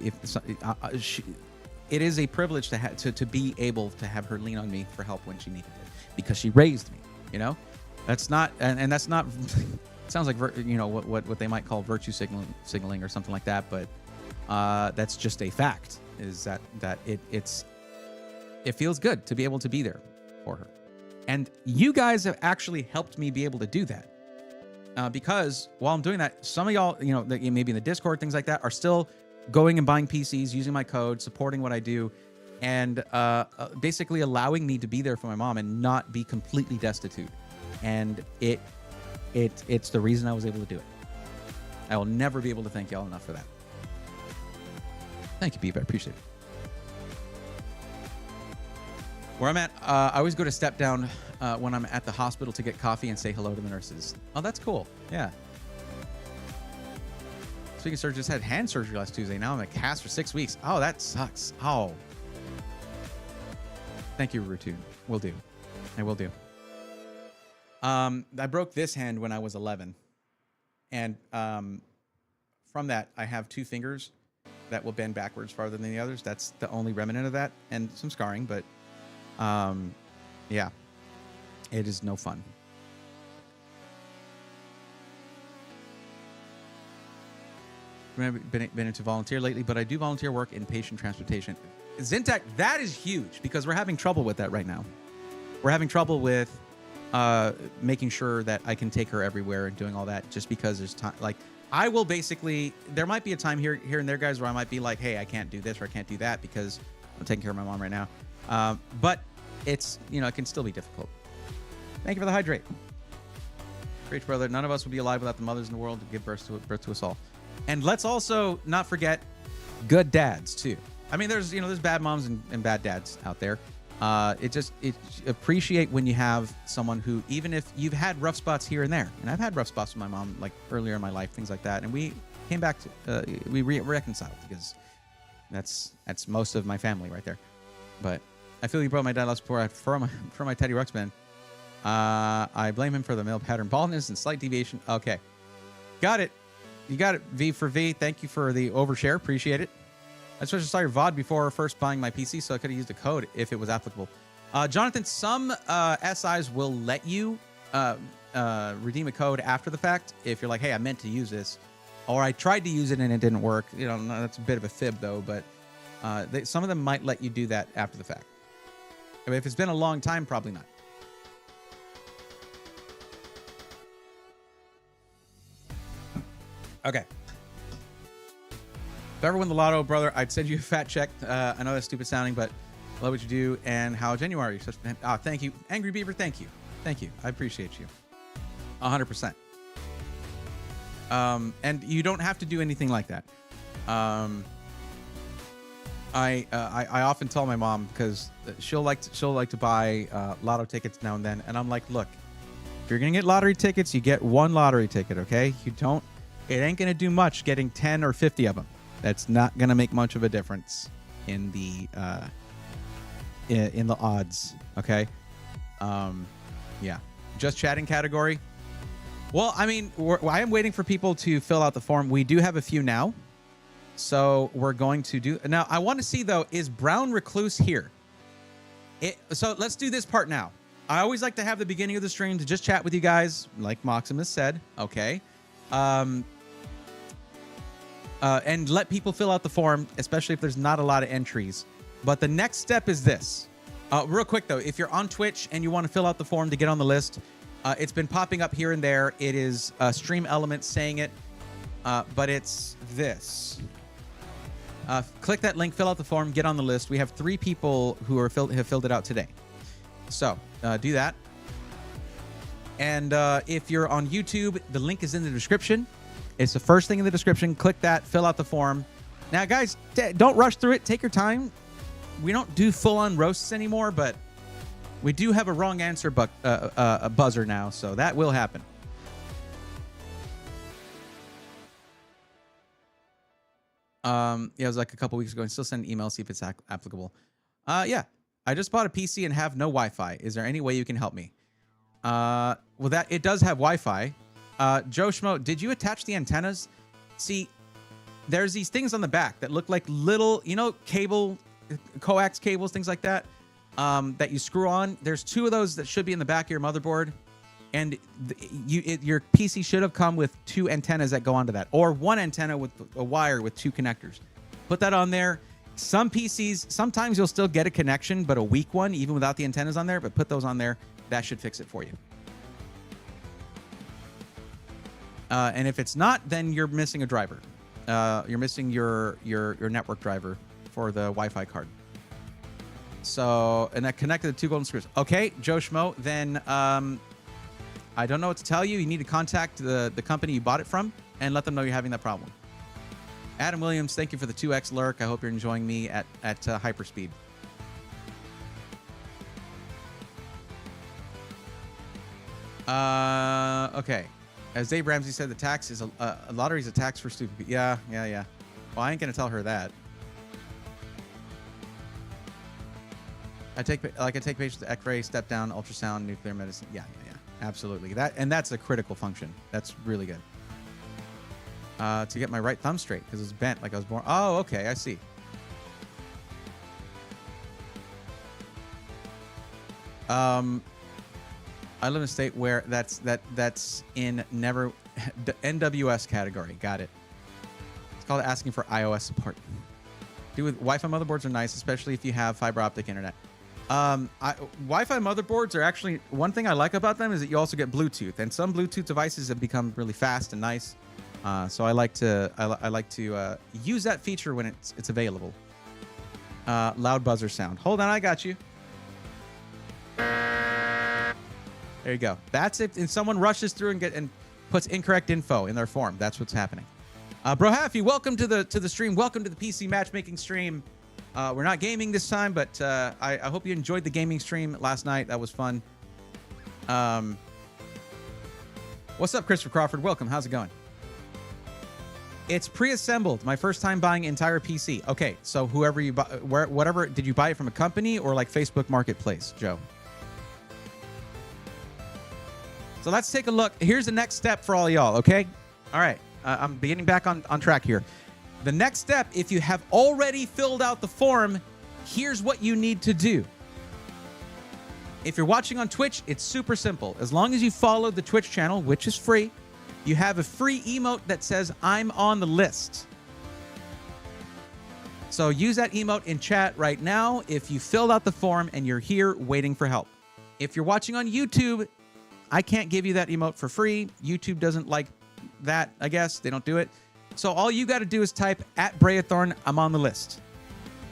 is a privilege to be able to have her lean on me for help when she needed it, because she raised me. You know, that's not, and that's not. It sounds like what they might call virtue signaling or something like that, but that's just a fact. Is that it feels good to be able to be there for her. And you guys have actually helped me be able to do that. Because while I'm doing that, some of y'all, maybe in the Discord, things like that, are still going and buying PCs, using my code, supporting what I do, and basically allowing me to be there for my mom and not be completely destitute. And it's the reason I was able to do it. I will never be able to thank y'all enough for that. Thank you, Beep. I appreciate it. Where I'm at, I always go to step down when I'm at the hospital to get coffee and say hello to the nurses. Oh, that's cool. Yeah. Speaking of surgery, just had hand surgery last Tuesday. Now I'm in a cast for 6 weeks. Oh, that sucks. Oh. Thank you, Rutune. Will do. I will do. I broke this hand when I was 11. And from that, I have 2 fingers that will bend backwards farther than the others. That's the only remnant of that. And some scarring, but yeah, it is no fun. I haven't been into volunteer lately, but I do volunteer work in patient transportation. Zintac, that is huge because we're having trouble with that right now. We're having trouble with making sure that I can take her everywhere and doing all that, just because there's time. Like, I will basically, there might be a time here and there, guys, where I might be like, hey, I can't do this or I can't do that because I'm taking care of my mom right now. But it's, it can still be difficult. Thank you for the hydrate. Great, brother. None of us would be alive without the mothers in the world to give birth to us all. And let's also not forget good dads too. I mean, there's bad moms and bad dads out there. It appreciate when you have someone who, even if you've had rough spots here and there, and I've had rough spots with my mom, like earlier in my life, things like that, and we came back to we reconciled because that's most of my family right there. But I feel you brought my dad last before for my Teddy Ruxpin. I blame him for the male pattern baldness and slight deviation. Okay, got it. You got it. V for V. Thank you for the overshare. Appreciate it. I just saw your VOD before first buying my PC, so I could have used a code if it was applicable. Jonathan, some SIs will let you redeem a code after the fact if you're like, hey, I meant to use this, or I tried to use it and it didn't work. That's a bit of a fib though, but some of them might let you do that after the fact. I mean, if it's been a long time, probably not. Okay. If I ever win the lotto, brother, I'd send you a fat check. I know that's stupid sounding, but I love what you do and how genuine are you. Thank you. Angry Beaver, thank you. Thank you. I appreciate you. 100%. And you don't have to do anything like that. I often tell my mom, because she'll like to buy lotto tickets now and then, and I'm like, look, if you're gonna get lottery tickets, you get one lottery ticket, okay? It ain't gonna do much getting 10 or 50 of them. That's not gonna make much of a difference in the odds, okay? Yeah, just chatting category. Well, I mean, I am waiting for people to fill out the form. We do have a few now. So we're going to do... Now, I want to see, though, is Brown Recluse here? So let's do this part now. I always like to have the beginning of the stream to just chat with you guys, like Maximus said, okay? And let people fill out the form, especially if there's not a lot of entries. But the next step is this. Real quick, though, if you're on Twitch and you want to fill out the form to get on the list, it's been popping up here and there. It is Stream Elements saying it, but it's this. Click that link, fill out the form, get on the list. We have 3 people who have filled it out today. So do that. And if you're on YouTube, the link is in the description. It's the first thing in the description. Click that, fill out the form. Now, guys, don't rush through it. Take your time. We don't do full-on roasts anymore, but we do have a wrong answer a buzzer now, so that will happen. Yeah, it was like a couple weeks ago. And still send an email, see if it's applicable. Yeah, I just bought a PC and have no Wi-Fi. Is there any way you can help me? Well, it does have Wi-Fi. Joe Schmo, did you attach the antennas? See, there's these things on the back that look like little, coax cables, things like that, that you screw on. There's 2 of those that should be in the back of your motherboard. And your PC should have come with 2 antennas that go onto that, or 1 antenna with a wire with 2 connectors. Put that on there. Some PCs, sometimes you'll still get a connection, but a weak one, even without the antennas on there. But put those on there. That should fix it for you. And if it's not, then you're missing a driver. You're missing your network driver for the Wi-Fi card. So, and that connected the 2 golden screws. Okay, Joe Schmo, then I don't know what to tell you. You need to contact the company you bought it from and let them know you're having that problem. Adam Williams, thank you for the 2x lurk. I hope you're enjoying me at hyperspeed. Okay. As Dave Ramsey said, the tax is a lottery is a tax for stupid people. Yeah. Well, I ain't gonna tell her that. I take patients to X-ray, step down, ultrasound, nuclear medicine. Yeah. Absolutely. That's a critical function. That's really good. To get my right thumb straight because it's bent like I was born. Oh, okay. I see. I live in a state where that's in never the NWS category. Got it. It's called asking for iOS support. Wi-Fi motherboards are nice, especially if you have fiber optic internet. Wi-Fi motherboards are actually, one thing I like about them is that you also get Bluetooth, and some Bluetooth devices have become really fast and nice. So I like to use that feature when it's available. Loud buzzer sound. Hold on, I got you. There you go. That's it. And someone rushes through and puts incorrect info in their form. That's what's happening. Bro Haffy, welcome to the stream. Welcome to the PC matchmaking stream. We're not gaming this time, but I hope you enjoyed the gaming stream last night. That was fun. What's up, Christopher Crawford? Welcome. How's it going? It's pre-assembled. My first time buying entire PC. Okay, so whoever you buy, whatever, did you buy it from a company or like Facebook Marketplace, Joe? So let's take a look. Here's the next step for all y'all, okay? All right, I'm beginning back on track here. The next step, if you have already filled out the form, here's what you need to do. If you're watching on Twitch, it's super simple. As long as you follow the Twitch channel, which is free, you have a free emote that says, I'm on the list. So use that emote in chat right now if you filled out the form and you're here waiting for help. If you're watching on YouTube, I can't give you that emote for free. YouTube doesn't like that, I guess. They don't do it. So all you got to do is type @Brayathorn, I'm on the list.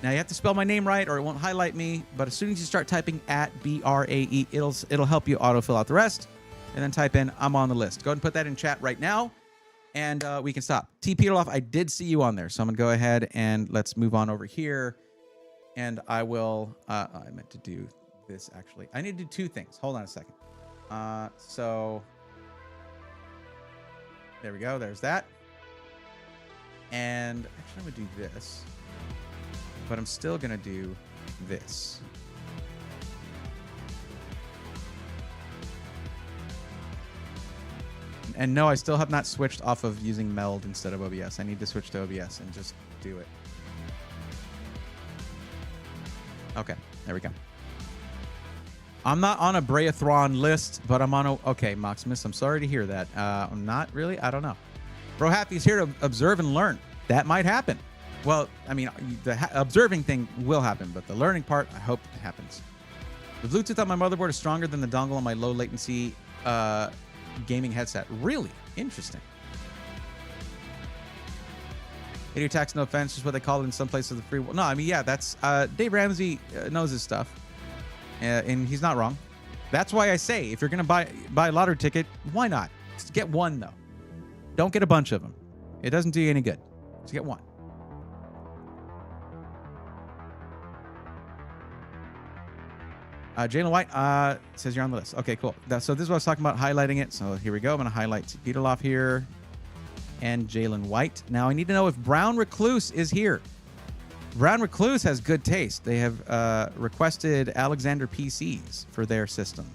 Now you have to spell my name right or it won't highlight me, but as soon as you start typing @BRAE, it'll help you auto fill out the rest. And then type in, I'm on the list. Go ahead and put that in chat right now. and we can stop. T. Peterloff, I did see you on there, so I'm gonna go ahead and let's move on over here. And I will. I meant to do this actually. I need to do two things. Hold on a second. So there we go. There's that. And actually, I'm gonna do this, but I'm still gonna do this. And no, I still have not switched off of using Meld instead of OBS. I need to switch to OBS and just do it. Okay, there we go. I'm not on a Braethron list, but I'm on a... Okay, Maximus, I'm sorry to hear that. I'm not really... I don't know. Bro Happy's here to observe and learn. That might happen. Well, I mean, the observing thing will happen, but the learning part, I hope it happens. The Bluetooth on my motherboard is stronger than the dongle on my low latency gaming headset. Really? Interesting. Idiot tax, no offense, just what they call it in some places, the free... No, I mean, yeah, that's... Dave Ramsey knows his stuff. And he's not wrong. That's why I say, if you're going to buy a lottery ticket, why not? Just get one, though. Don't get a bunch of them. It doesn't do you any good. Just get one. Jalen White says you're on the list. Okay, cool. So this is what I was talking about, highlighting it. So here we go. I'm going to highlight Peterloff here and Jalen White. Now I need to know if Brown Recluse is here. Brown Recluse has good taste. They have requested Alexander PCs for their system.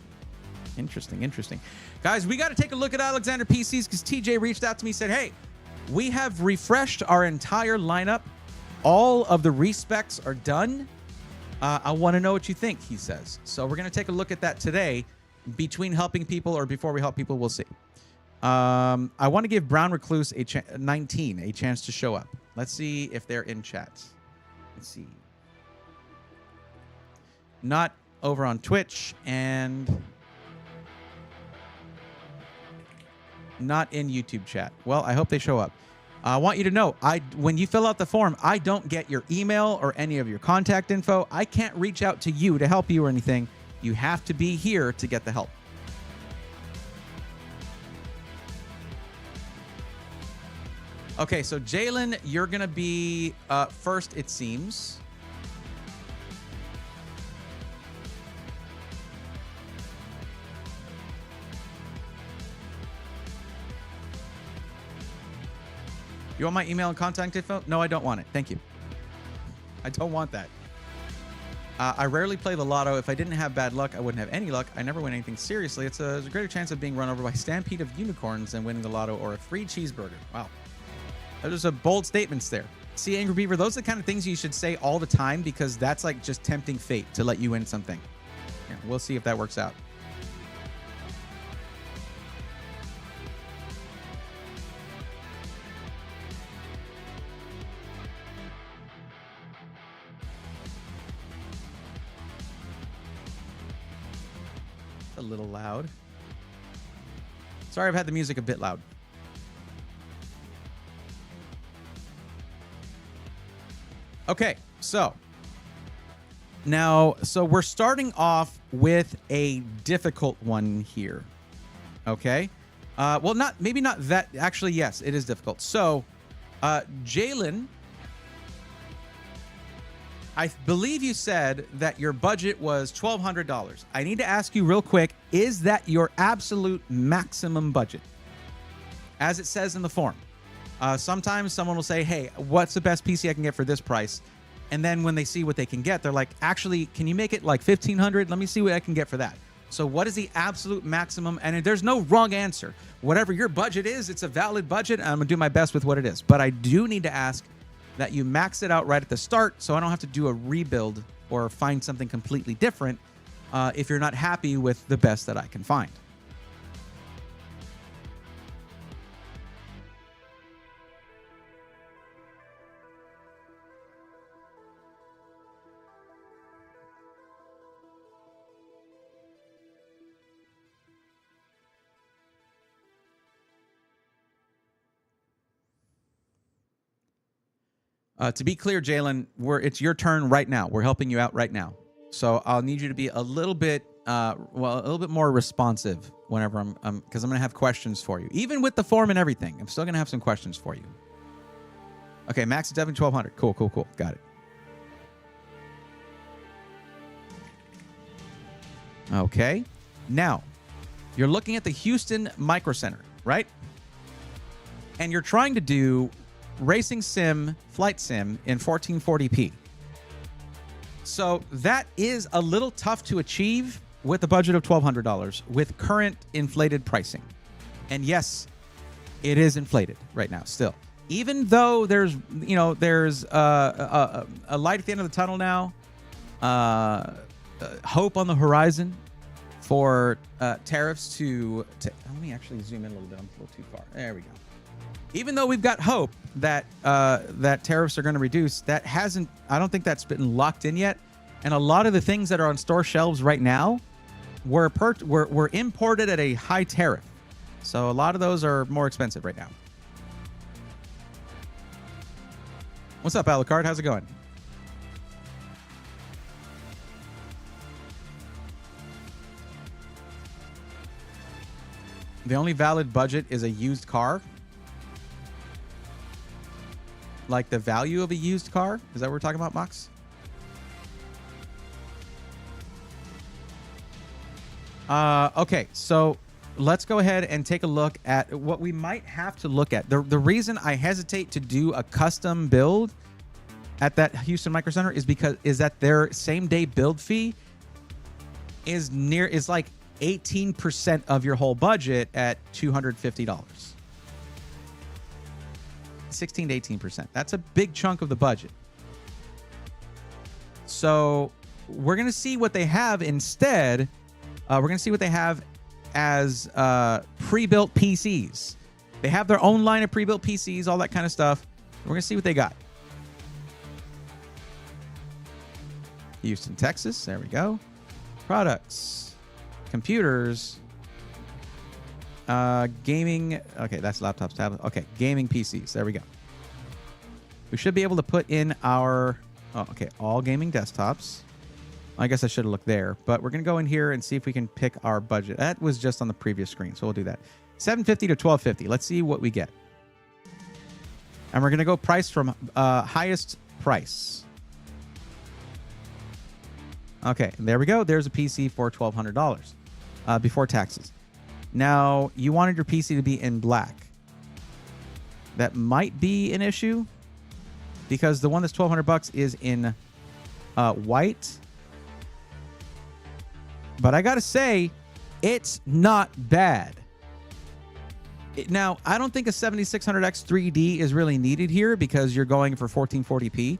Interesting, interesting. Guys, we got to take a look at Alexander PCs because TJ reached out to me and said, hey, we have refreshed our entire lineup. All of the respecs are done. I want to know what you think, he says. So we're going to take a look at that today. Between helping people or before we help people, we'll see. I want to give Brown Recluse 19 a chance to show up. Let's see if they're in chat. Let's see. Not over on Twitch and not in YouTube chat. Well, I hope they show up. I want you to know, when you fill out the form, I don't get your email or any of your contact info. I can't reach out to you to help you or anything. You have to be here to get the help. Okay, so Jalen, you're going to be first, it seems. You want my email and contact info? No, I don't want it. Thank you. I don't want that. I rarely play the lotto. If I didn't have bad luck, I wouldn't have any luck. I never win anything seriously. There's a greater chance of being run over by a stampede of unicorns than winning the lotto or a free cheeseburger. Wow. Those are bold statements there. See, Angry Beaver, those are the kind of things you should say all the time because that's like just tempting fate to let you win something. Here, we'll see if that works out. A little loud. Sorry, I've had the music a bit loud. Okay, so we're starting off with a difficult one here. Okay, well, maybe not that. Actually, yes, it is difficult. So, Jalen, I believe you said that your budget was $1,200. I need to ask you real quick, is that your absolute maximum budget? As it says in the form. Sometimes someone will say, hey, what's the best PC I can get for this price? And then when they see what they can get, they're like, actually, can you make it like $1,500? Let me see what I can get for that. So what is the absolute maximum? And there's no wrong answer. Whatever your budget is, it's a valid budget. I'm going to do my best with what it is. But I do need to ask that you max it out right at the start so I don't have to do a rebuild or find something completely different if you're not happy with the best that I can find. To be clear, Jalen, it's your turn right now. We're helping you out right now. So I'll need you to be a little bit more responsive whenever I'm because I'm going to have questions for you. Even with the form and everything, I'm still going to have some questions for you. Okay, max is definitely 1200. Cool, cool, cool. Got it. Okay. Now, you're looking at the Houston Micro Center, right? And you're trying to do racing sim, flight sim in 1440p. So that is a little tough to achieve with a budget of $1,200 with current inflated pricing. And yes, it is inflated right now still. Even though there's, you know, there's a light at the end of the tunnel now, hope on the horizon for tariffs to let me actually zoom in a little bit. I'm a little too far. There we go. Even though we've got hope that that tariffs are going to reduce, that hasn't. I don't think that's been locked in yet. And a lot of the things that are on store shelves right now were imported at a high tariff. So a lot of those are more expensive right now. What's up, Alucard? How's it going? The only valid budget is a used car. Like the value of a used car? Is that what we're talking about, Mox? Okay, so let's go ahead and take a look at what we might have to look at. The reason I hesitate to do a custom build at that Houston Micro Center is that their same day build fee is like 18% of your whole budget at $250. 16 to 18%. That's a big chunk of the budget. So we're going to see what they have instead. We're going to see what they have as pre-built PCs. They have their own line of pre-built PCs, all that kind of stuff. We're going to see what they got. Houston, Texas. There we go. Products. Computers. Gaming. Okay, that's laptops, tablets. Okay, gaming PCs. There we go. We should be able to put in our... Oh, okay, all gaming desktops. I guess I should have looked there, but we're going to go in here and see if we can pick our budget. That was just on the previous screen, so we'll do that. $750 to $1,250. Let's see what we get. And we're going to go price from highest price. Okay, there we go. There's a PC for $1,200 before taxes. Now, you wanted your PC to be in black. That might be an issue because the one that's $1,200 is in white. But I got to say, it's not bad. Now, I don't think a 7600X 3D is really needed here because you're going for 1440p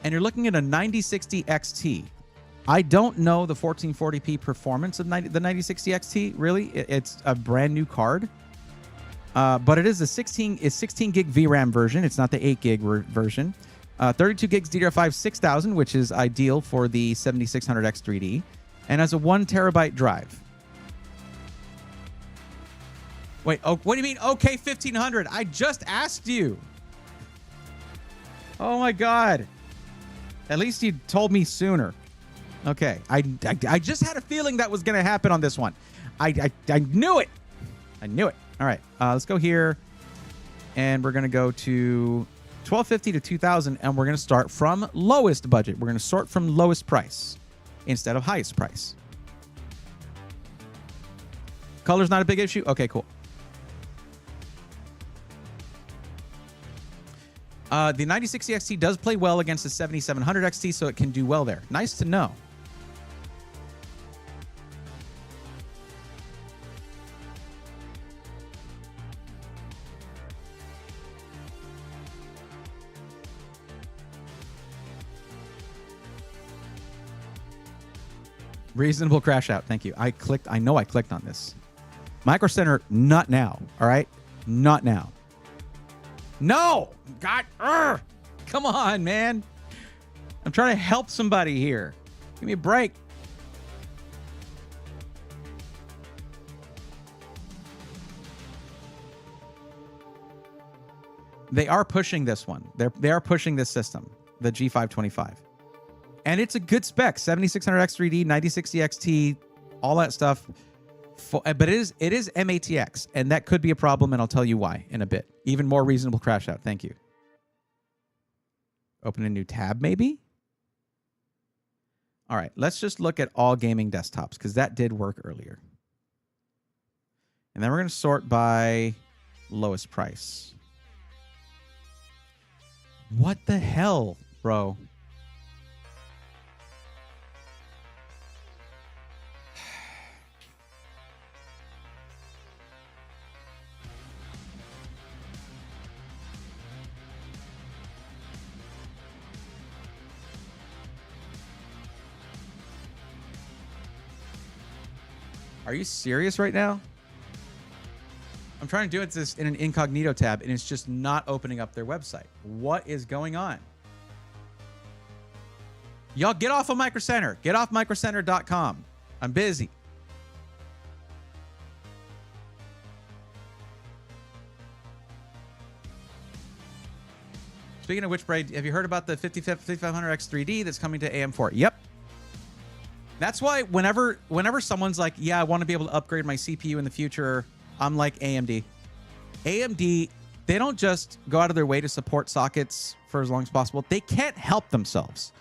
and you're looking at a 9060 XT. I don't know the 1440p performance of the 9060 XT, really. It's a brand new card. But it is a 16 gig VRAM version. It's not the 8 gig version. 32 gigs DDR5 6000, which is ideal for the 7600X 3D. And has a 1 terabyte drive. Wait, oh, what do you mean? Okay, 1500. I just asked you. Oh my God. At least you told me sooner. Okay, I just had a feeling that was going to happen on this one. I knew it. I knew it. All right, let's go here. And we're going to go to $1,250 to $2,000. And we're going to start from lowest budget. We're going to sort from lowest price instead of highest price. Color's not a big issue? Okay, cool. The 9060 XT does play well against the 7700 XT, so it can do well there. Nice to know. Reasonable crash out. Thank you. I know I clicked on this. Micro Center, not now. All right? Not now. No! God. Come on, man. I'm trying to help somebody here. Give me a break. They are pushing this one. They are pushing this system, the G525. And it's a good spec. 7600X 3D, 9060 XT, all that stuff. But it is MATX, and that could be a problem, and I'll tell you why in a bit. Even more reasonable crash out. Thank you. Open a new tab, maybe? All right, let's just look at all gaming desktops, because that did work earlier. And then we're going to sort by lowest price. What the hell, bro? Are you serious right now? I'm trying to do it in an incognito tab, and it's just not opening up their website. What is going on? Y'all get off of Micro Center. Get off microcenter.com. I'm busy. Speaking of which, Braid, have you heard about the 5500X 3D that's coming to AM4? Yep. That's why whenever someone's like, yeah, I want to be able to upgrade my CPU in the future, I'm like AMD. AMD, they don't just go out of their way to support sockets for as long as possible. They can't help themselves.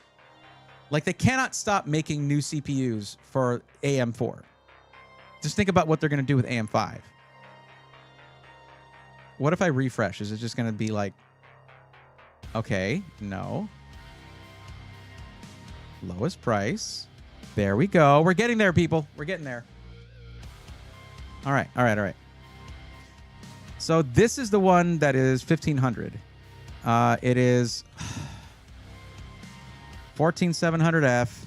Like, they cannot stop making new CPUs for AM4. Just think about what they're going to do with AM5. What if I refresh? Is it just going to be like, okay, no. Lowest price. There we go. We're getting there, people. We're getting there. All right. So this is the one that is 1500. It is 14700F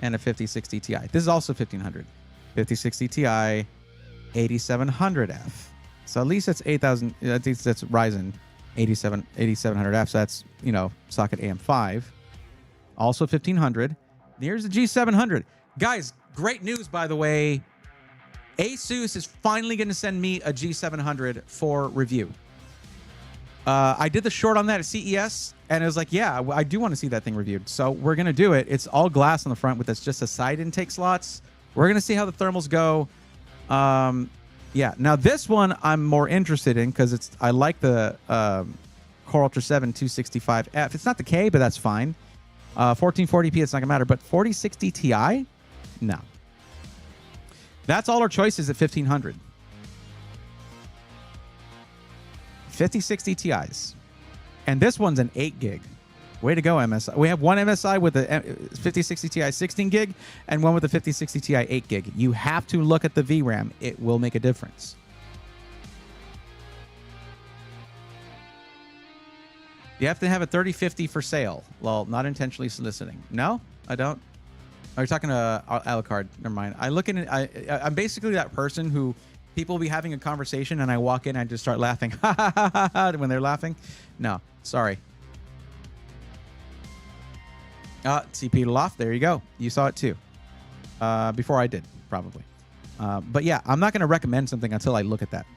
and a 5060 Ti. This is also 1500. 5060 Ti, 8700F. So at least that's 8000. At least that's Ryzen 8700F. So that's, socket AM5. Also 1500. Here's the G700. Guys, great news, by the way. Asus is finally going to send me a G700 for review. I did the short on that at CES, and it was like, yeah, I do want to see that thing reviewed. So we're going to do it. It's all glass on the front with just a side intake slots. We're going to see how the thermals go. Yeah. Now, this one I'm more interested in because I like the Core Ultra 7 265F. It's not the K, but that's fine. 1440p, it's not gonna matter, but 4060 Ti, no. That's all our choices at 1500. 5060 Ti's, and this one's an 8 gig. Way to go, MSI. We have one MSI with the 5060 Ti 16 gig and one with the 5060 Ti 8 gig. You have to look at the VRAM. It will make a difference. You have to have a 3050 for sale. Well, not intentionally soliciting. No, I don't. Oh, you're talking to Alucard. Never mind. I'm basically that person who people will be having a conversation and I walk in and I just start laughing when they're laughing. No, sorry. CPU Loft. There you go. You saw it too. Before I did, probably. But yeah, I'm not going to recommend something until I look at that.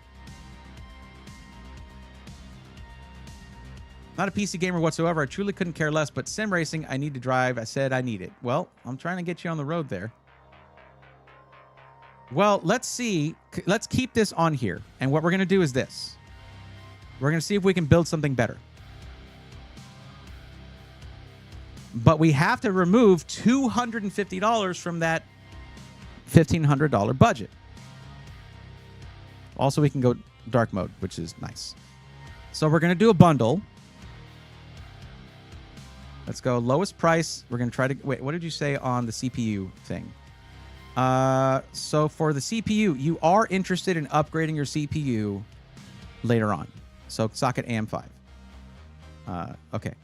Not a PC gamer whatsoever. I truly couldn't care less, but sim racing, I need to drive. I said I need it. Well, I'm trying to get you on the road there. Well, let's see. Let's keep this on here. And what we're going to do is this. We're going to see if we can build something better. But we have to remove $250 from that $1,500 budget. Also, we can go dark mode, which is nice. So we're going to do a bundle. Let's go lowest price. We're going to try to... Wait, what did you say on the CPU thing? So for the CPU, you are interested in upgrading your CPU later on. So socket AM5. Okay.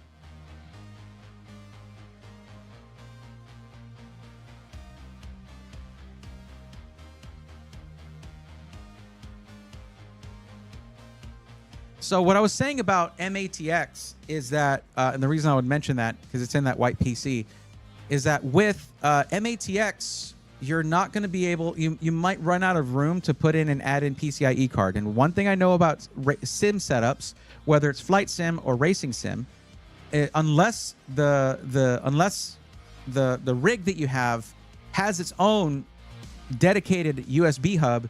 So what I was saying about MATX is that, and the reason I would mention that, because it's in that white PC, is that with MATX, you're not going to be able, you might run out of room to put in and add in PCIe card. And one thing I know about sim setups, whether it's flight sim or racing sim, unless the rig that you have has its own dedicated USB hub,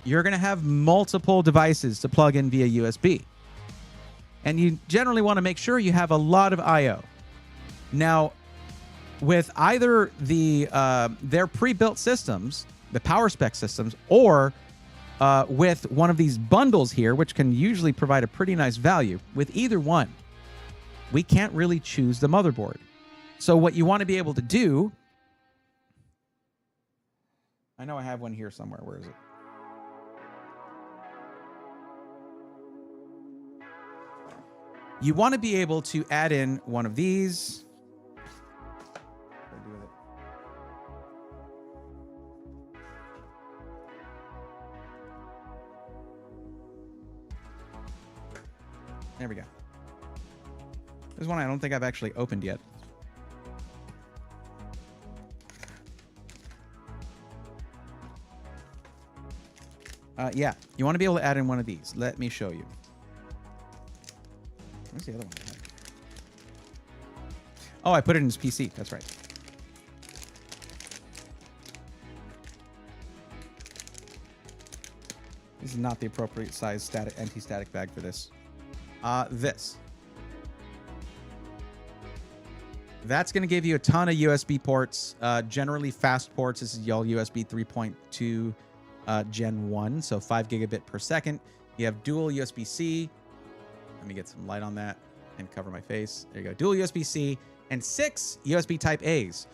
you're going to have multiple devices to plug in via USB. And you generally want to make sure you have a lot of I/O. Now, with either their pre-built systems, the power spec systems, or with one of these bundles here, which can usually provide a pretty nice value, with either one, we can't really choose the motherboard. So what you want to be able to do, I know I have one here somewhere. Where is it? You want to be able to add in one of these. What do I do with it? There we go. There's one I don't think I've actually opened yet. Yeah, you want to be able to add in one of these. Let me show you. Where's the other one? Oh, I put it in his PC. That's right. This is not the appropriate size anti-static bag for this. This. That's going to give you a ton of USB ports, generally fast ports. This is y'all USB 3.2 Gen 1, so 5 gigabit per second. You have dual USB-C. Let me get some light on that and cover my face. There you go. Dual USB-C and 6 USB Type A's,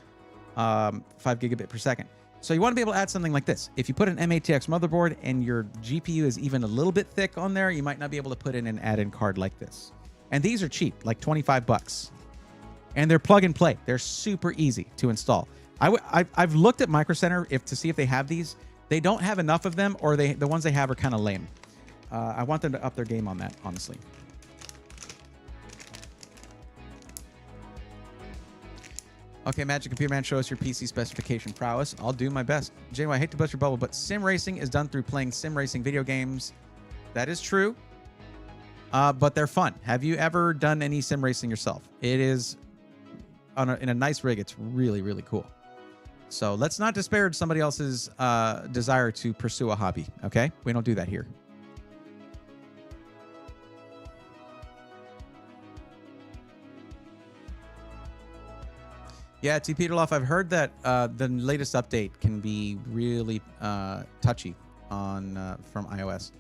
5 gigabit per second. So you want to be able to add something like this. If you put an M-ATX motherboard and your GPU is even a little bit thick on there, you might not be able to put in an add-in card like this. And these are cheap, like 25 bucks. And they're plug and play. They're super easy to install. I've looked at Micro Center to see if they have these. They don't have enough of them, or the ones they have are kind of lame. I want them to up their game on that, honestly. Okay, Magic Computer Man, show us your PC specification prowess. I'll do my best. Janeway, I hate to bust your bubble, but sim racing is done through playing sim racing video games. That is true, but they're fun. Have you ever done any sim racing yourself? It is, in a nice rig, it's really, really cool. So let's not disparage somebody else's desire to pursue a hobby, okay? We don't do that here. Yeah, T. Peterloff, I've heard that the latest update can be really touchy on from iOS.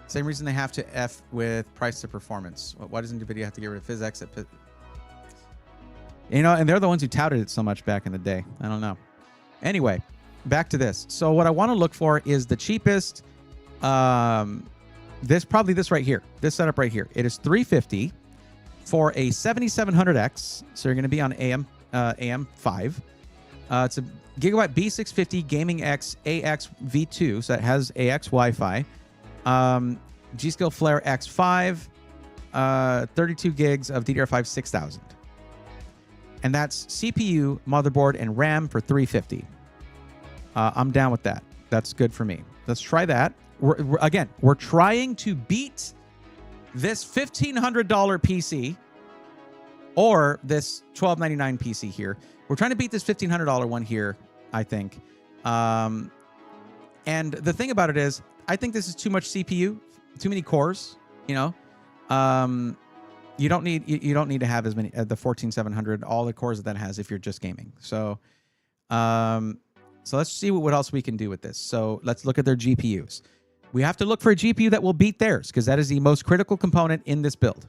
Same reason they have to F with price to performance. Why doesn't NVIDIA have to get rid of physics? You know, and they're the ones who touted it so much back in the day. I don't know. Anyway, back to this. So what I want to look for is the cheapest. This right here. This setup right here. It is $350 for a 7700X. So you're going to be on AM5. It's a Gigabyte B650 Gaming X AX V2. So that has AX Wi-Fi. G-Skill Flare X5. 32 gigs of DDR5 6000. And that's CPU, motherboard, and RAM for $350. I'm down with that. That's good for me. Let's try that. We're trying to beat this $1,500 PC or this $1,299 PC here. We're trying to beat this $1,500 one here, I think. And the thing about it is, I think this is too much CPU, too many cores, you know. You don't need to have as many the 14700, all the cores that has if you're just gaming. So so let's see what else we can do with this. So let's look at their GPUs. We have to look for a GPU that will beat theirs because that is the most critical component in this build.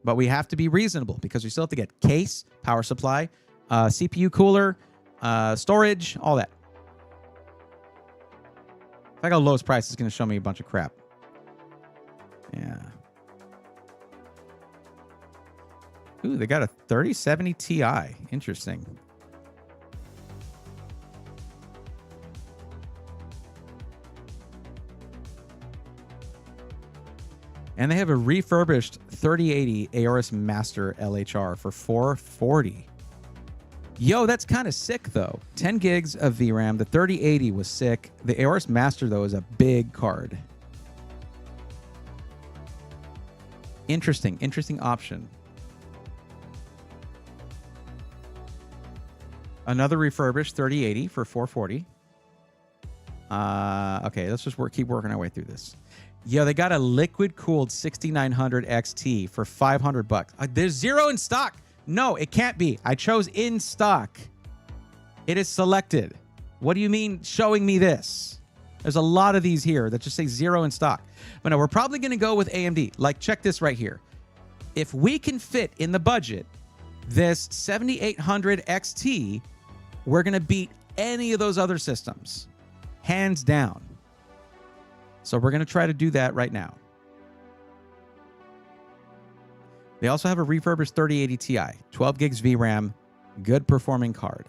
But we have to be reasonable because we still have to get case, power supply, CPU cooler, storage, all that. If I got lowest price, it's going to show me a bunch of crap. Yeah. Ooh, they got a 3070 Ti. Interesting. And they have a refurbished 3080 Aorus Master LHR for $440. Yo, that's kind of sick, though. 10 gigs of VRAM. The 3080 was sick. The Aorus Master, though, is a big card. Interesting option. Another refurbished 3080 for 440. Okay, let's just keep working our way through this. Yo, they got a liquid-cooled 6900 XT for $500. There's zero in stock. No, it can't be. I chose in stock. It is selected. What do you mean showing me this? There's a lot of these here that just say zero in stock. But no, we're probably going to go with AMD. Like, check this right here. If we can fit in the budget this 7800 XT, we're going to beat any of those other systems. Hands down. So we're going to try to do that right now. They also have a refurbished 3080 Ti, 12 gigs VRAM, good performing card.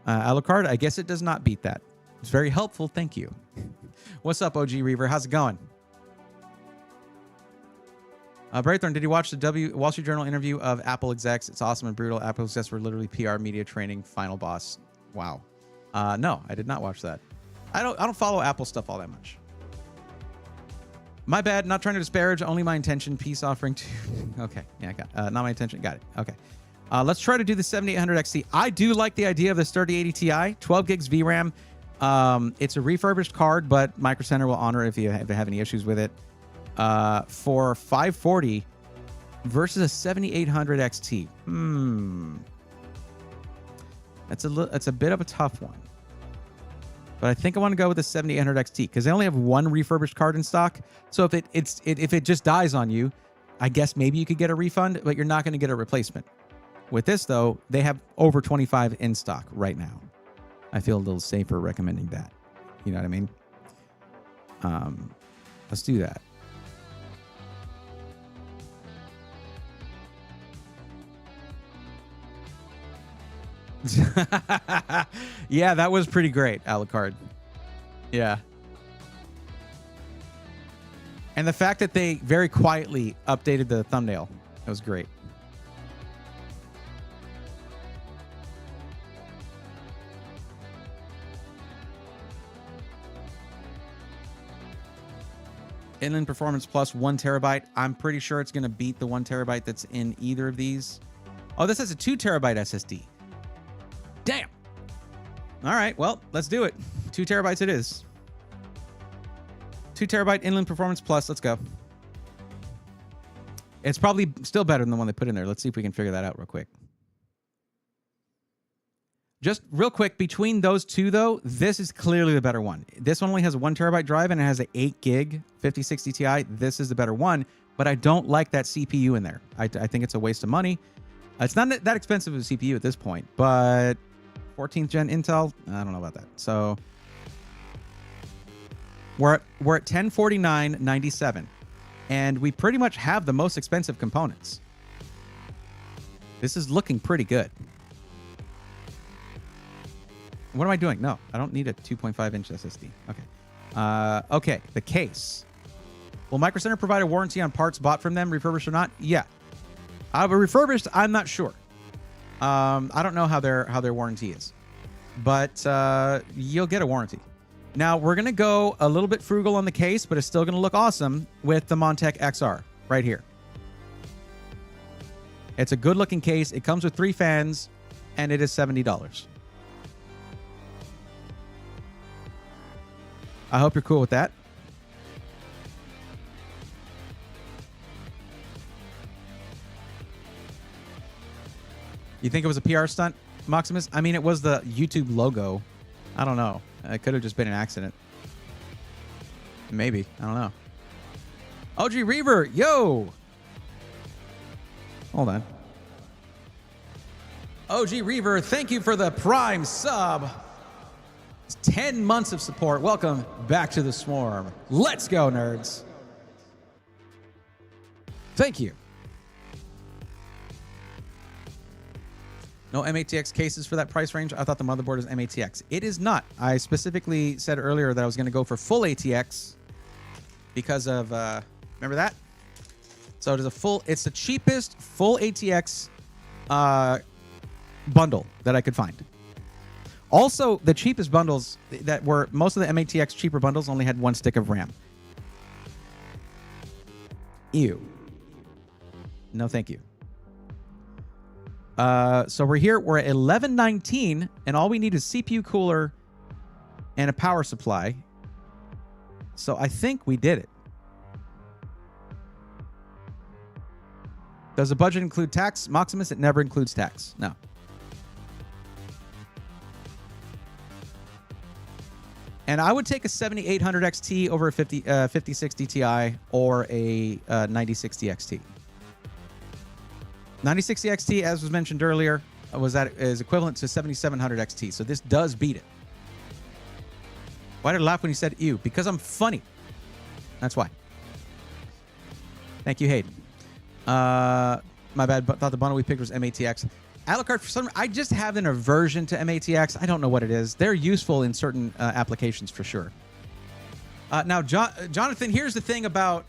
Alucard, I guess it does not beat that. It's very helpful. Thank you. What's up, OG Reaver? How's it going? Braythorn, did you watch the Wall Street Journal interview of Apple execs? It's awesome and brutal. Apple execs were literally PR media training final boss. Wow. No, I did not watch that. I don't follow Apple stuff all that much. My bad. Not trying to disparage. Only my intention. Peace offering to. Okay. Yeah, I got it. Not my intention. Got it. Okay. Let's try to do the 7800 XT. I do like the idea of this 3080 Ti, 12 gigs VRAM. It's a refurbished card, but Micro Center will honor it if you have any issues with it. For 540 versus a 7800 XT. That's a bit of a tough one. But I think I want to go with the 7800 XT because they only have one refurbished card in stock. So if it just dies on you, I guess maybe you could get a refund, but you're not going to get a replacement. With this, though, they have over 25 in stock right now. I feel a little safer recommending that. You know what I mean? Let's do that. Yeah, that was pretty great, Alucard. Yeah. And the fact that they very quietly updated the thumbnail, that was great. Inland Performance Plus 1 terabyte. I'm pretty sure it's going to beat the 1 terabyte that's in either of these. Oh, this has a 2 terabyte SSD. Damn. All right, well, let's do it. 2 terabytes it is. 2 terabyte Inland Performance Plus. Let's go. It's probably still better than the one they put in there. Let's see if we can figure that out real quick. Just real quick, between those two, though, this is clearly the better one. This one only has a 1 terabyte drive, and it has an 8 gig 5060 Ti. This is the better one, but I don't like that CPU in there. I think it's a waste of money. It's not that expensive of a CPU at this point, but 14th gen Intel, I don't know about that. So we're at 1049.97, and we pretty much have the most expensive components. This is looking pretty good. What am I doing? No, I don't need a 2.5-inch SSD. Okay. Okay, the case. Will Micro Center provide a warranty on parts bought from them, refurbished or not? Yeah. But refurbished, I'm not sure. I don't know how their warranty is. But you'll get a warranty. Now, we're going to go a little bit frugal on the case, but it's still going to look awesome with the Montech XR right here. It's a good-looking case. It comes with 3 fans, and it is $70. I hope you're cool with that. You think it was a PR stunt, Maximus? I mean, it was the YouTube logo. I don't know. It could have just been an accident. Maybe. I don't know. OG Reaver, yo! Hold on. OG Reaver, thank you for the Prime sub. It's 10 months of support. Welcome back to the Swarm. Let's go, nerds. Thank you. No M-ATX cases for that price range. I thought the motherboard is M-ATX. It is not. I specifically said earlier that I was going to go for full ATX because of, remember that? So it is it's the cheapest full ATX bundle that I could find. Also, the cheapest bundles that were, most of the M-ATX cheaper bundles only had 1 stick of RAM. Ew. No, thank you. So we're here. We're at 1119, and all we need is CPU cooler and a power supply. So I think we did it. Does the budget include tax? Maximus, it never includes tax. No. And I would take a 7800 XT over a 5060 Ti or a 9060 XT. 9060 XT, as was mentioned earlier, is equivalent to 7700 XT. So this does beat it. Why did I laugh when you said ew? Because I'm funny. That's why. Thank you, Hayden. My bad. Thought the bundle we picked was MATX. Alucard, for some, I just have an aversion to MATX. I don't know what it is. They're useful in certain applications for sure. Now, Jonathan, here's the thing about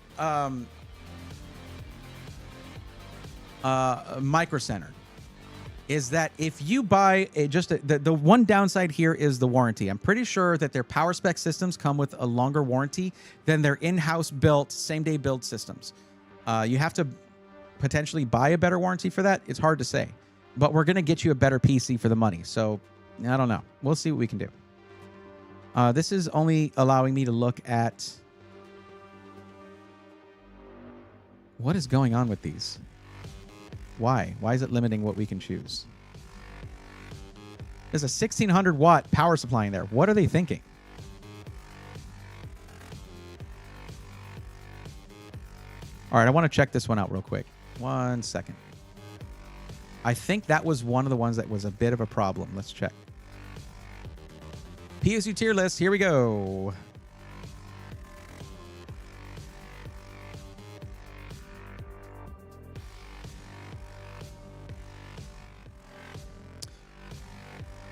Micro Center, is that if you buy the one downside here is the warranty. I'm pretty sure that their power spec systems come with a longer warranty than their in-house built same-day build systems. You have to potentially buy a better warranty for that. It's hard to say. But we're going to get you a better PC for the money. So, I don't know. We'll see what we can do. This is only allowing me to look at... What is going on with these? Why? Why is it limiting what we can choose? There's a 1600 watt power supply in there. What are they thinking? All right, I want to check this one out real quick. 1 second. I think that was one of the ones that was a bit of a problem. Let's check. PSU tier list. Here we go.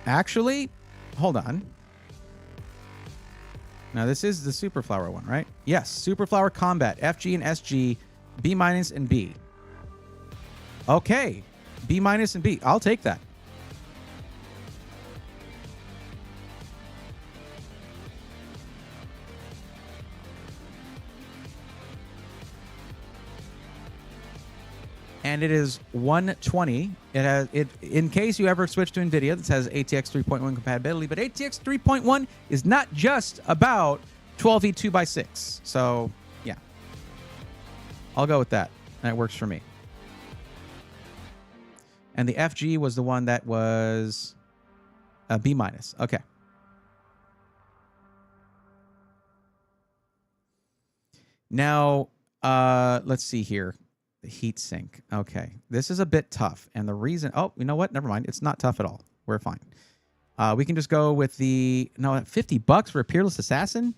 Actually, hold on. Now, this is the Superflower one, right? Yes, Superflower Combat, FG and SG, B- and B. Okay. B- and B. I'll take that. And it is 120. It has it in case you ever switch to NVIDIA, this has ATX 3.1 compatibility, but ATX 3.1 is not just about 12E 2x6. So, yeah. I'll go with that. That works for me. And the FG was the one that was a B-. Okay. Now, let's see here. The heat sink. Okay. This is a bit tough. And the reason... Oh, you know what? Never mind. It's not tough at all. We're fine. We can just go with the... No, $50 for a Peerless Assassin?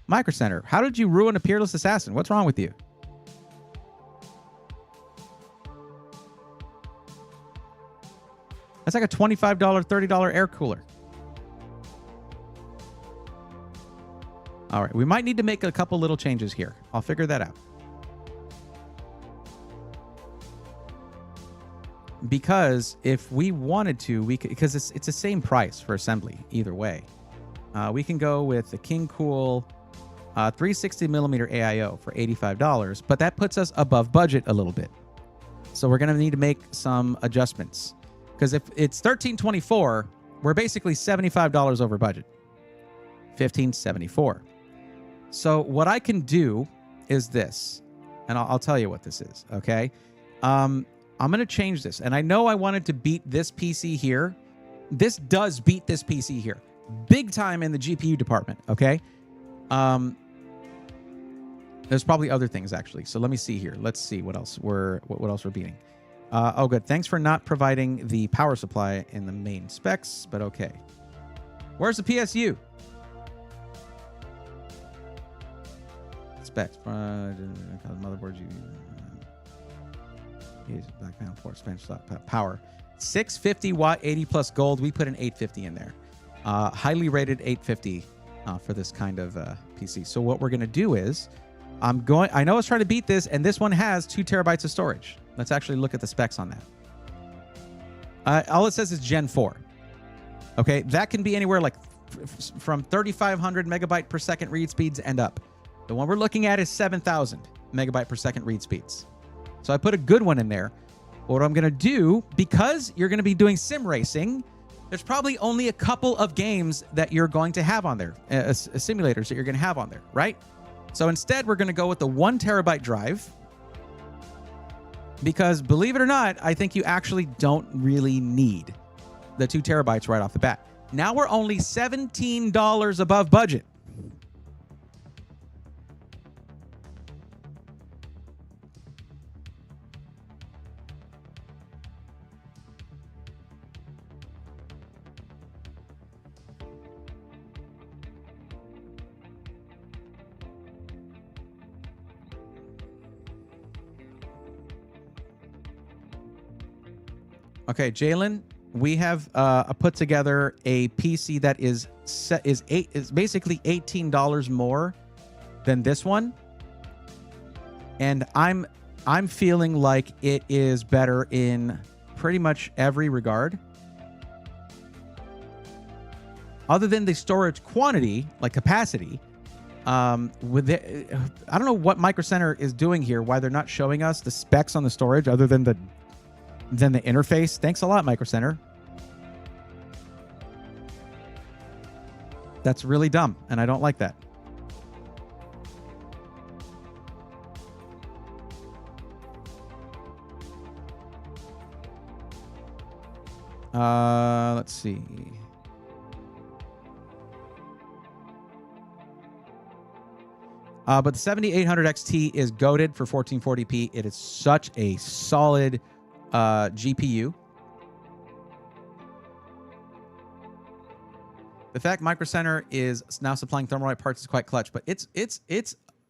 Micro Center. How did you ruin a Peerless Assassin? What's wrong with you? That's like a $25, $30 air cooler. All right. We might need to make a couple little changes here. I'll figure that out. Because if we wanted to, we could, because it's the same price for assembly either way. We can go with the King Cool 360 millimeter AIO for $85, but that puts us above budget a little bit. So we're going to need to make some adjustments. Because if it's $1324, we're basically $75 over budget. $1574. So what I can do is this, and I'll tell you what this is, okay? I'm going to change this, and I know I wanted to beat this PC here. This does beat this PC here. Big time in the GPU department, okay? There's probably other things, actually. So let me see here. Let's see what else we're beating. Oh, good. Thanks for not providing the power supply in the main specs, but okay. Where's the PSU? Specs. Motherboard. Black panel port, Spanish power. 650 watt, 80 plus gold. We put an 850 in there. Highly rated 850 for this kind of PC. So what we're going to do is, I know I was trying to beat this, and this one has 2 terabytes of storage. Let's actually look at the specs on that. All it says is Gen 4. Okay, that can be anywhere like from 3,500 megabyte per second read speeds and up. The one we're looking at is 7,000 megabyte per second read speeds. So I put a good one in there. What I'm going to do, because you're going to be doing sim racing, there's probably only a couple of games that you're going to have on there, simulators that you're going to have on there, right? So instead, we're going to go with the 1 terabyte drive, because believe it or not, I think you actually don't really need the 2 terabytes right off the bat. Now we're only $17 above budget. Okay, Jalen, we have put together a PC that is basically $18 more than this one, and I'm feeling like it is better in pretty much every regard, other than the storage quantity, like capacity. I don't know what Micro Center is doing here, why they're not showing us the specs on the storage other than the interface. Thanks a lot, Micro Center. That's really dumb, and I don't like that. Let's see. But the 7800 XT is goated for 1440p. It is such a solid GPU. The fact Micro Center is now supplying Thermalright parts is quite clutch, but it's a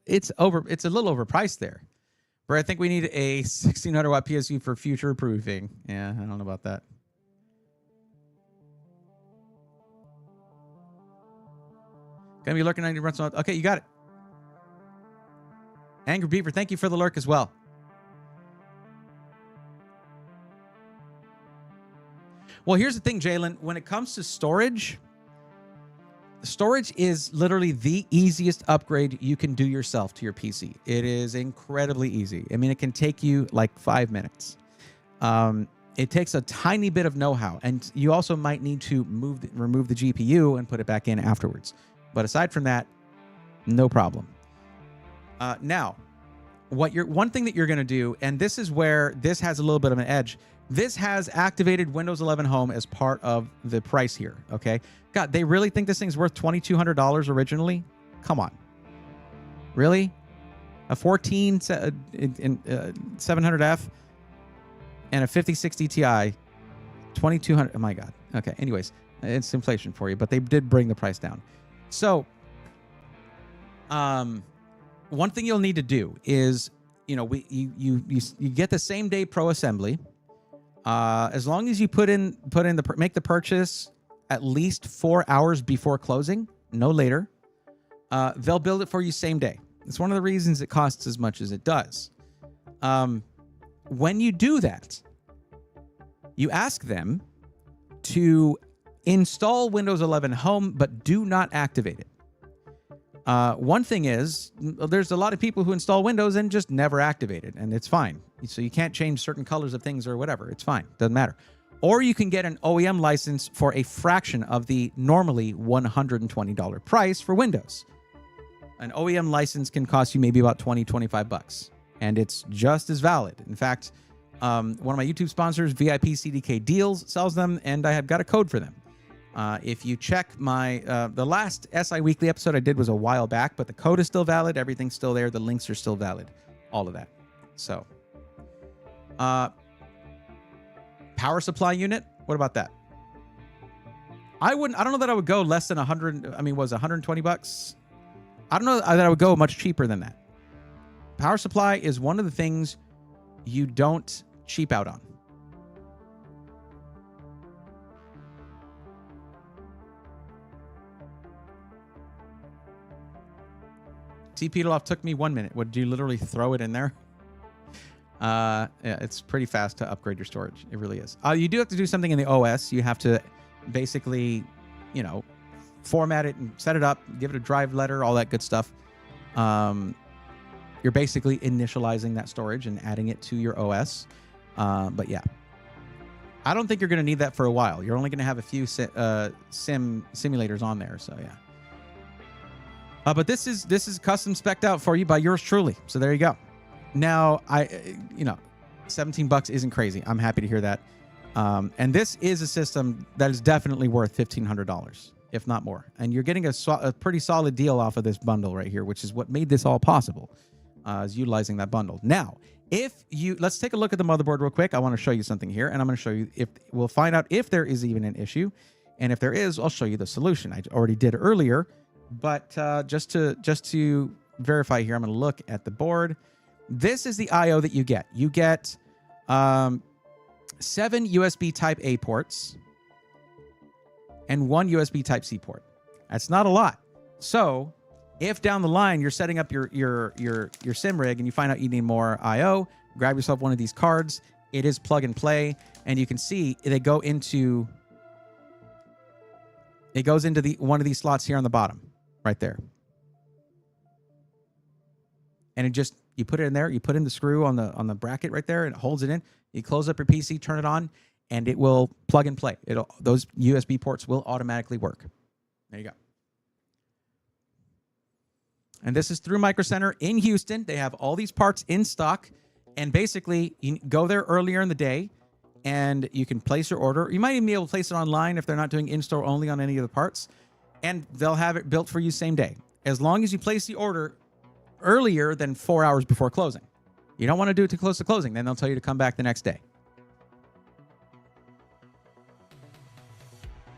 little overpriced there. Where I think we need a 1600 watt PSU for future proofing. Yeah, I don't know about that. Gonna be lurking on your runs. Okay, you got it. Angry Beaver, thank you for the lurk as well. Well, here's the thing, Jalen. When it comes to storage is literally the easiest upgrade you can do yourself to your PC. It is incredibly easy. I mean, it can take you like 5 minutes. It takes a tiny bit of know-how, and you also might need to remove the GPU and put it back in afterwards. But aside from that, no problem. Now, one thing that you're going to do, and this is where this has a little bit of an edge. This has activated Windows 11 Home as part of the price here, okay? God, they really think this thing's worth $2,200 originally? Come on. Really? A 700F and a 5060 Ti, $2,200. Oh my God. Okay, anyways, it's inflation for you, but they did bring the price down. So, one thing you'll need to do is, you get the same day Pro Assembly. As long as you make the purchase at least 4 hours before closing, no later, they'll build it for you same day. It's one of the reasons it costs as much as it does. When you do that, you ask them to install Windows 11 Home, but do not activate it. One thing is, there's a lot of people who install Windows and just never activate it, and it's fine. So you can't change certain colors of things or whatever. It's fine. Doesn't matter. Or you can get an OEM license for a fraction of the normally $120 price for Windows. An OEM license can cost you maybe about $20, $25, and it's just as valid. In fact, one of my YouTube sponsors, VIP CDK Deals, sells them, and I have got a code for them. If you check my the last SI Weekly episode I did was a while back, but the code is still valid. Everything's still there. The links are still valid. All of that. So, power supply unit. What about that? I don't know that I would go less than 100. I mean, was $120? I don't know that I would go much cheaper than that. Power supply is one of the things you don't cheap out on. TP it off took me 1 minute. Would you literally throw it in there? Yeah, it's pretty fast to upgrade your storage. It really is. You do have to do something in the OS. You have to basically, format it and set it up, give it a drive letter, all that good stuff. You're basically initializing that storage and adding it to your OS. But yeah, I don't think you're going to need that for a while. You're only going to have a few simulators on there. So yeah. But this is custom spec'd out for you by yours truly. So there you go. Now, $17 isn't crazy. I'm happy to hear that. And this is a system that is definitely worth $1,500, if not more. And you're getting a pretty solid deal off of this bundle right here, which is what made this all possible, is utilizing that bundle. Now, let's take a look at the motherboard real quick. I want to show you something here, and I'm going to show you we'll find out if there is even an issue. And if there is, I'll show you the solution. I already did earlier. But just to verify here, I'm going to look at the board. This is the I/O that you get. You get 7 USB Type A ports and 1 USB Type C port. That's not a lot. So if down the line you're setting up your sim rig and you find out you need more I/O, grab yourself one of these cards. It is plug and play, and you can see it goes into one of these slots here on the bottom. Right there. And you put it in there, you put in the screw on the bracket right there, and it holds it in. You close up your PC, turn it on, and it will plug and play. Those USB ports will automatically work. There you go. And this is through Micro Center in Houston. They have all these parts in stock, and basically you go there earlier in the day and you can place your order. You might even be able to place it online if they're not doing in-store only on any of the parts. And they'll have it built for you same day, as long as you place the order earlier than 4 hours before closing. You don't want to do it too close to closing. Then they'll tell you to come back the next day.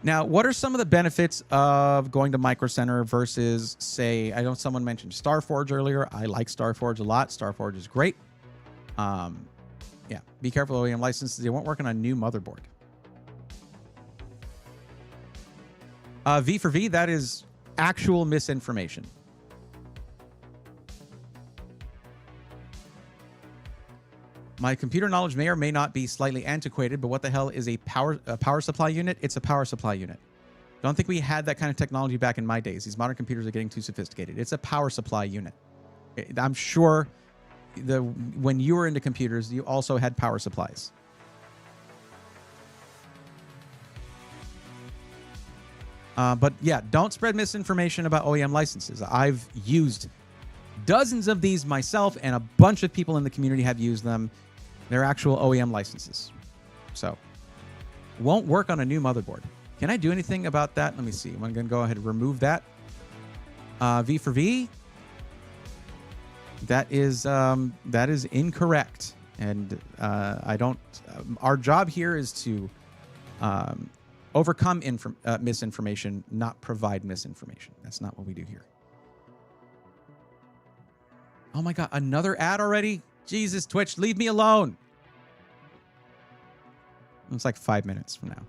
Now, what are some of the benefits of going to Micro Center versus, say, I know someone mentioned StarForge earlier. I like StarForge a lot. StarForge is great. Yeah, be careful of OEM licenses. They won't work on a new motherboard. V for V, that is actual misinformation. My computer knowledge may or may not be slightly antiquated, but what the hell is a power supply unit? It's a power supply unit. Don't think we had that kind of technology back in my days. These modern computers are getting too sophisticated. It's a power supply unit. I'm sure when you were into computers, you also had power supplies. But yeah, don't spread misinformation about OEM licenses. I've used dozens of these myself, and a bunch of people in the community have used them. They're actual OEM licenses. So, won't work on a new motherboard. Can I do anything about that? Let me see. I'm going to go ahead and remove that. V for V. That is incorrect. And I don't... our job here is to... overcome misinformation, not provide misinformation. That's not what we do here. Oh my God, another ad already? Jesus, Twitch, leave me alone. It's like 5 minutes from now.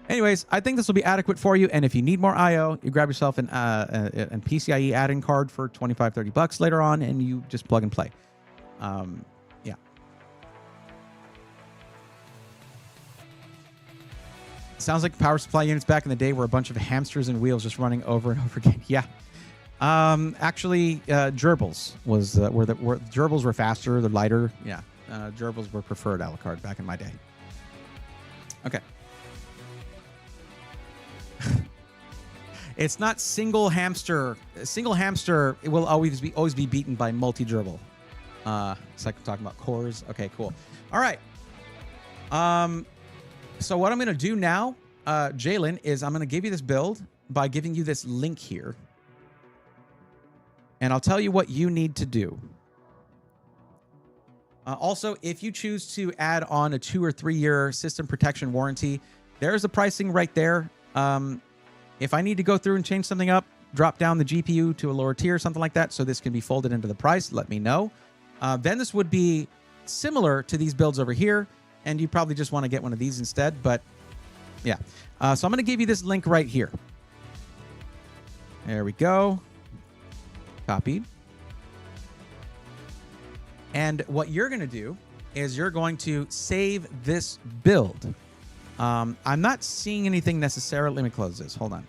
Anyways, I think this will be adequate for you. And if you need more I/O, you grab yourself an PCIe add-in card for $25-30 later on, and you just plug and play. Yeah. Sounds like power supply units back in the day were a bunch of hamsters and wheels just running over and over again. Yeah. Actually, gerbils gerbils were faster, they're lighter. Yeah. Gerbils were preferred a la carte back in my day. Okay. It's not single hamster. Single hamster, it will always be beaten by multi-gerbil. It's like we're talking about cores. Okay, cool. All right. So what I'm going to do now, Jalen, is I'm going to give you this build by giving you this link here. And I'll tell you what you need to do. Also, if you choose to add on a 2 or 3 year system protection warranty, there's the pricing right there. If I need to go through and change something up, drop down the GPU to a lower tier, something like that, so this can be folded into the price, let me know. Then this would be similar to these builds over here, and you probably just want to get one of these instead, but yeah. So I'm going to give you this link right here. There we go. Copied. And what you're going to do is you're going to save this build. I'm not seeing anything necessarily. Let me close this. Hold on.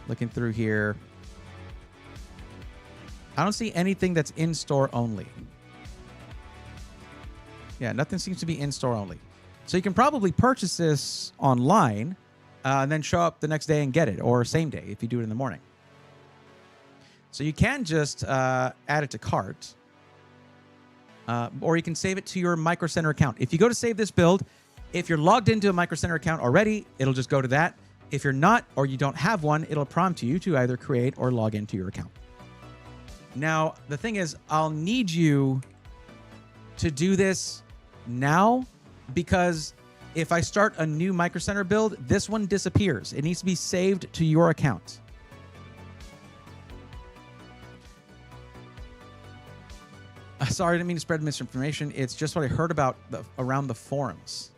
Looking through here. I don't see anything that's in-store only. Yeah, nothing seems to be in-store only. So you can probably purchase this online and then show up the next day and get it, or same day if you do it in the morning. So you can just add it to cart, or you can save it to your Micro Center account. If you go to save this build, if you're logged into a Micro Center account already, it'll just go to that. If you're not, or you don't have one, it'll prompt you to either create or log into your account. Now, the thing is, I'll need you to do this now, because if I start a new Micro Center build, this one disappears. It needs to be saved to your account. Sorry, I didn't mean to spread misinformation. It's just what I heard about around the forums.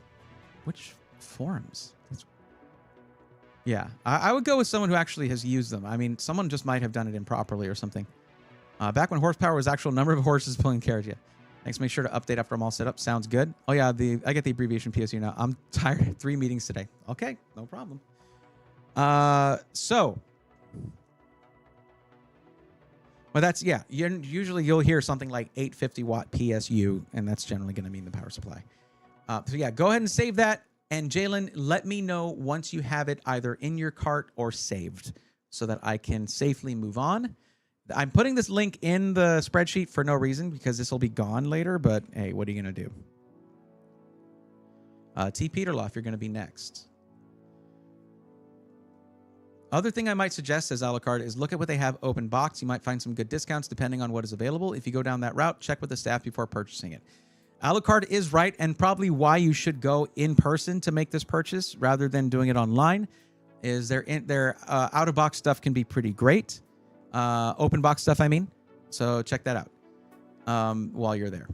Which forums? Yeah, I would go with someone who actually has used them. I mean, someone just might have done it improperly or something. Back when horsepower was actual number of horses pulling carriage. Yeah. Thanks. Make sure to update after I'm all set up. Sounds good. Oh yeah, I get the abbreviation PSU now. I'm tired of 3 meetings today. Okay, no problem. Well, that's, yeah. Usually you'll hear something like 850 watt PSU, and that's generally going to mean the power supply. So yeah, go ahead and save that. And Jalen, let me know once you have it either in your cart or saved so that I can safely move on. I'm putting this link in the spreadsheet for no reason because this will be gone later, but hey, what are you going to do? T. Peterloff, you're going to be next. Other thing I might suggest as a la carte is look at what they have open box. You might find some good discounts depending on what is available. If you go down that route, check with the staff before purchasing it. A la carte is right, and probably why you should go in person to make this purchase rather than doing it online is their out-of-box stuff can be pretty great. Open box stuff, I mean. So check that out while you're there.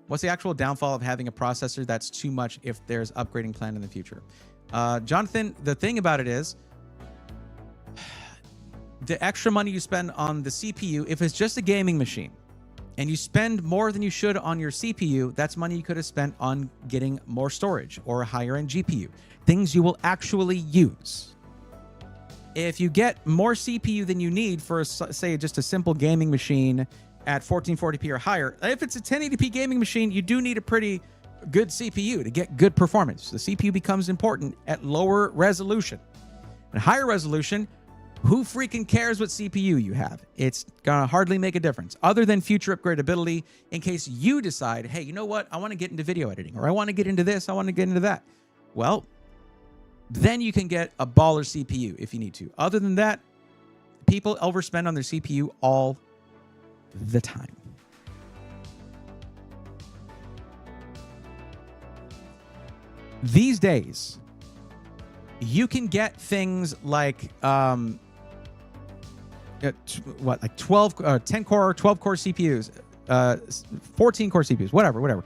What's the actual downfall of having a processor that's too much if there's upgrading plan in the future? Jonathan, the thing about it is the extra money you spend on the CPU, if it's just a gaming machine and you spend more than you should on your CPU, that's money you could have spent on getting more storage or a higher end GPU, things you will actually use. If you get more CPU than you need for, say, just a simple gaming machine at 1440p or higher, if it's a 1080p gaming machine, you do need a pretty good CPU to get good performance. The CPU becomes important at lower resolution. And higher resolution, who freaking cares what CPU you have? It's gonna hardly make a difference other than future upgradability in case you decide, hey, you know what? I want to get into video editing, or I want to get into this, I want to get into that. Well, then you can get a baller CPU if you need to. Other than that, people overspend on their CPU all the time. These days, you can get things like like 10 core, 12 core CPUs, 14 core CPUs, whatever.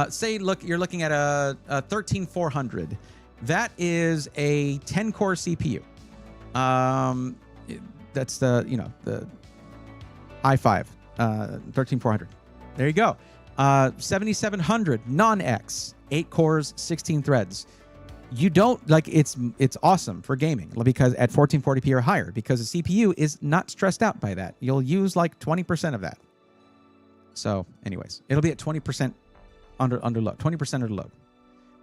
Say, look, you're looking at a 13400. That is a 10 core CPU. That's the the i5 13400. There you go. 7700 non-X, 8 cores, 16 threads. You don't like it's awesome for gaming because at 1440p or higher, because the CPU is not stressed out by that. You'll use like 20% of that. So anyways, it'll be at 20% under load, 20% under load.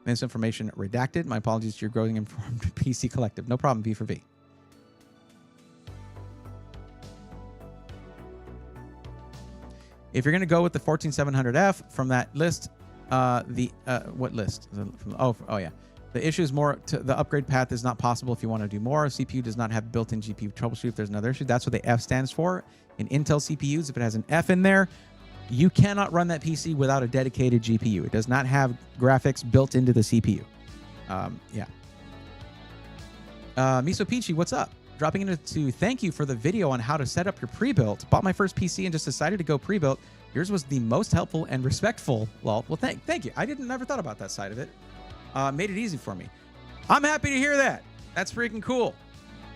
This information redacted. My apologies to your growing informed PC collective. No problem, V for V. If you're going to go with the 14700F from that list, what list? Oh yeah. The issue is more to the upgrade path is not possible if you want to do more. CPU does not have built-in GPU troubleshoot if there's another issue. That's what the F stands for. In Intel CPUs, if it has an F in there, you cannot run that PC without a dedicated GPU. It does not have graphics built into the CPU. Yeah. Miso Peachy, what's up? Dropping in to thank you for the video on how to set up your pre-built. Bought my first PC and just decided to go pre-built. Yours was the most helpful and respectful. Well, thank you. I never thought about that side of it. Made it easy for me. I'm happy to hear that. That's freaking cool.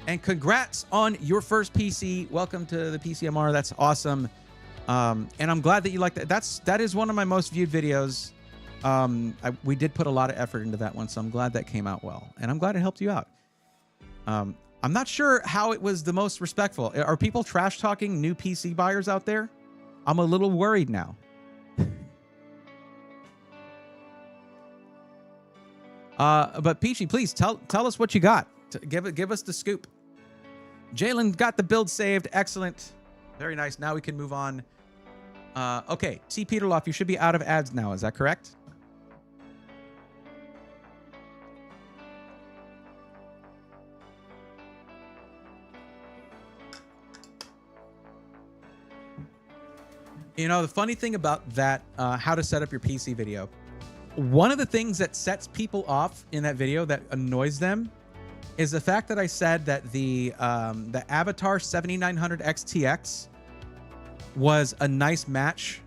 And congrats on your first PC. Welcome to the PCMR. That's awesome. And I'm glad that you like that. That is one of my most viewed videos. We did put a lot of effort into that one, so I'm glad that came out well. And I'm glad it helped you out. I'm not sure how it was the most respectful. Are people trash talking new PC buyers out there? I'm a little worried now. But Peachy, please tell us what you got. Give us the scoop. Jalen got the build saved. Excellent. Very nice. Now we can move on. Okay, T. Peterloff, you should be out of ads now. Is that correct? You know, the funny thing about that, how to set up your PC video, one of the things that sets people off in that video that annoys them is the fact that I said that the Avatar 7900 XTX was a nice match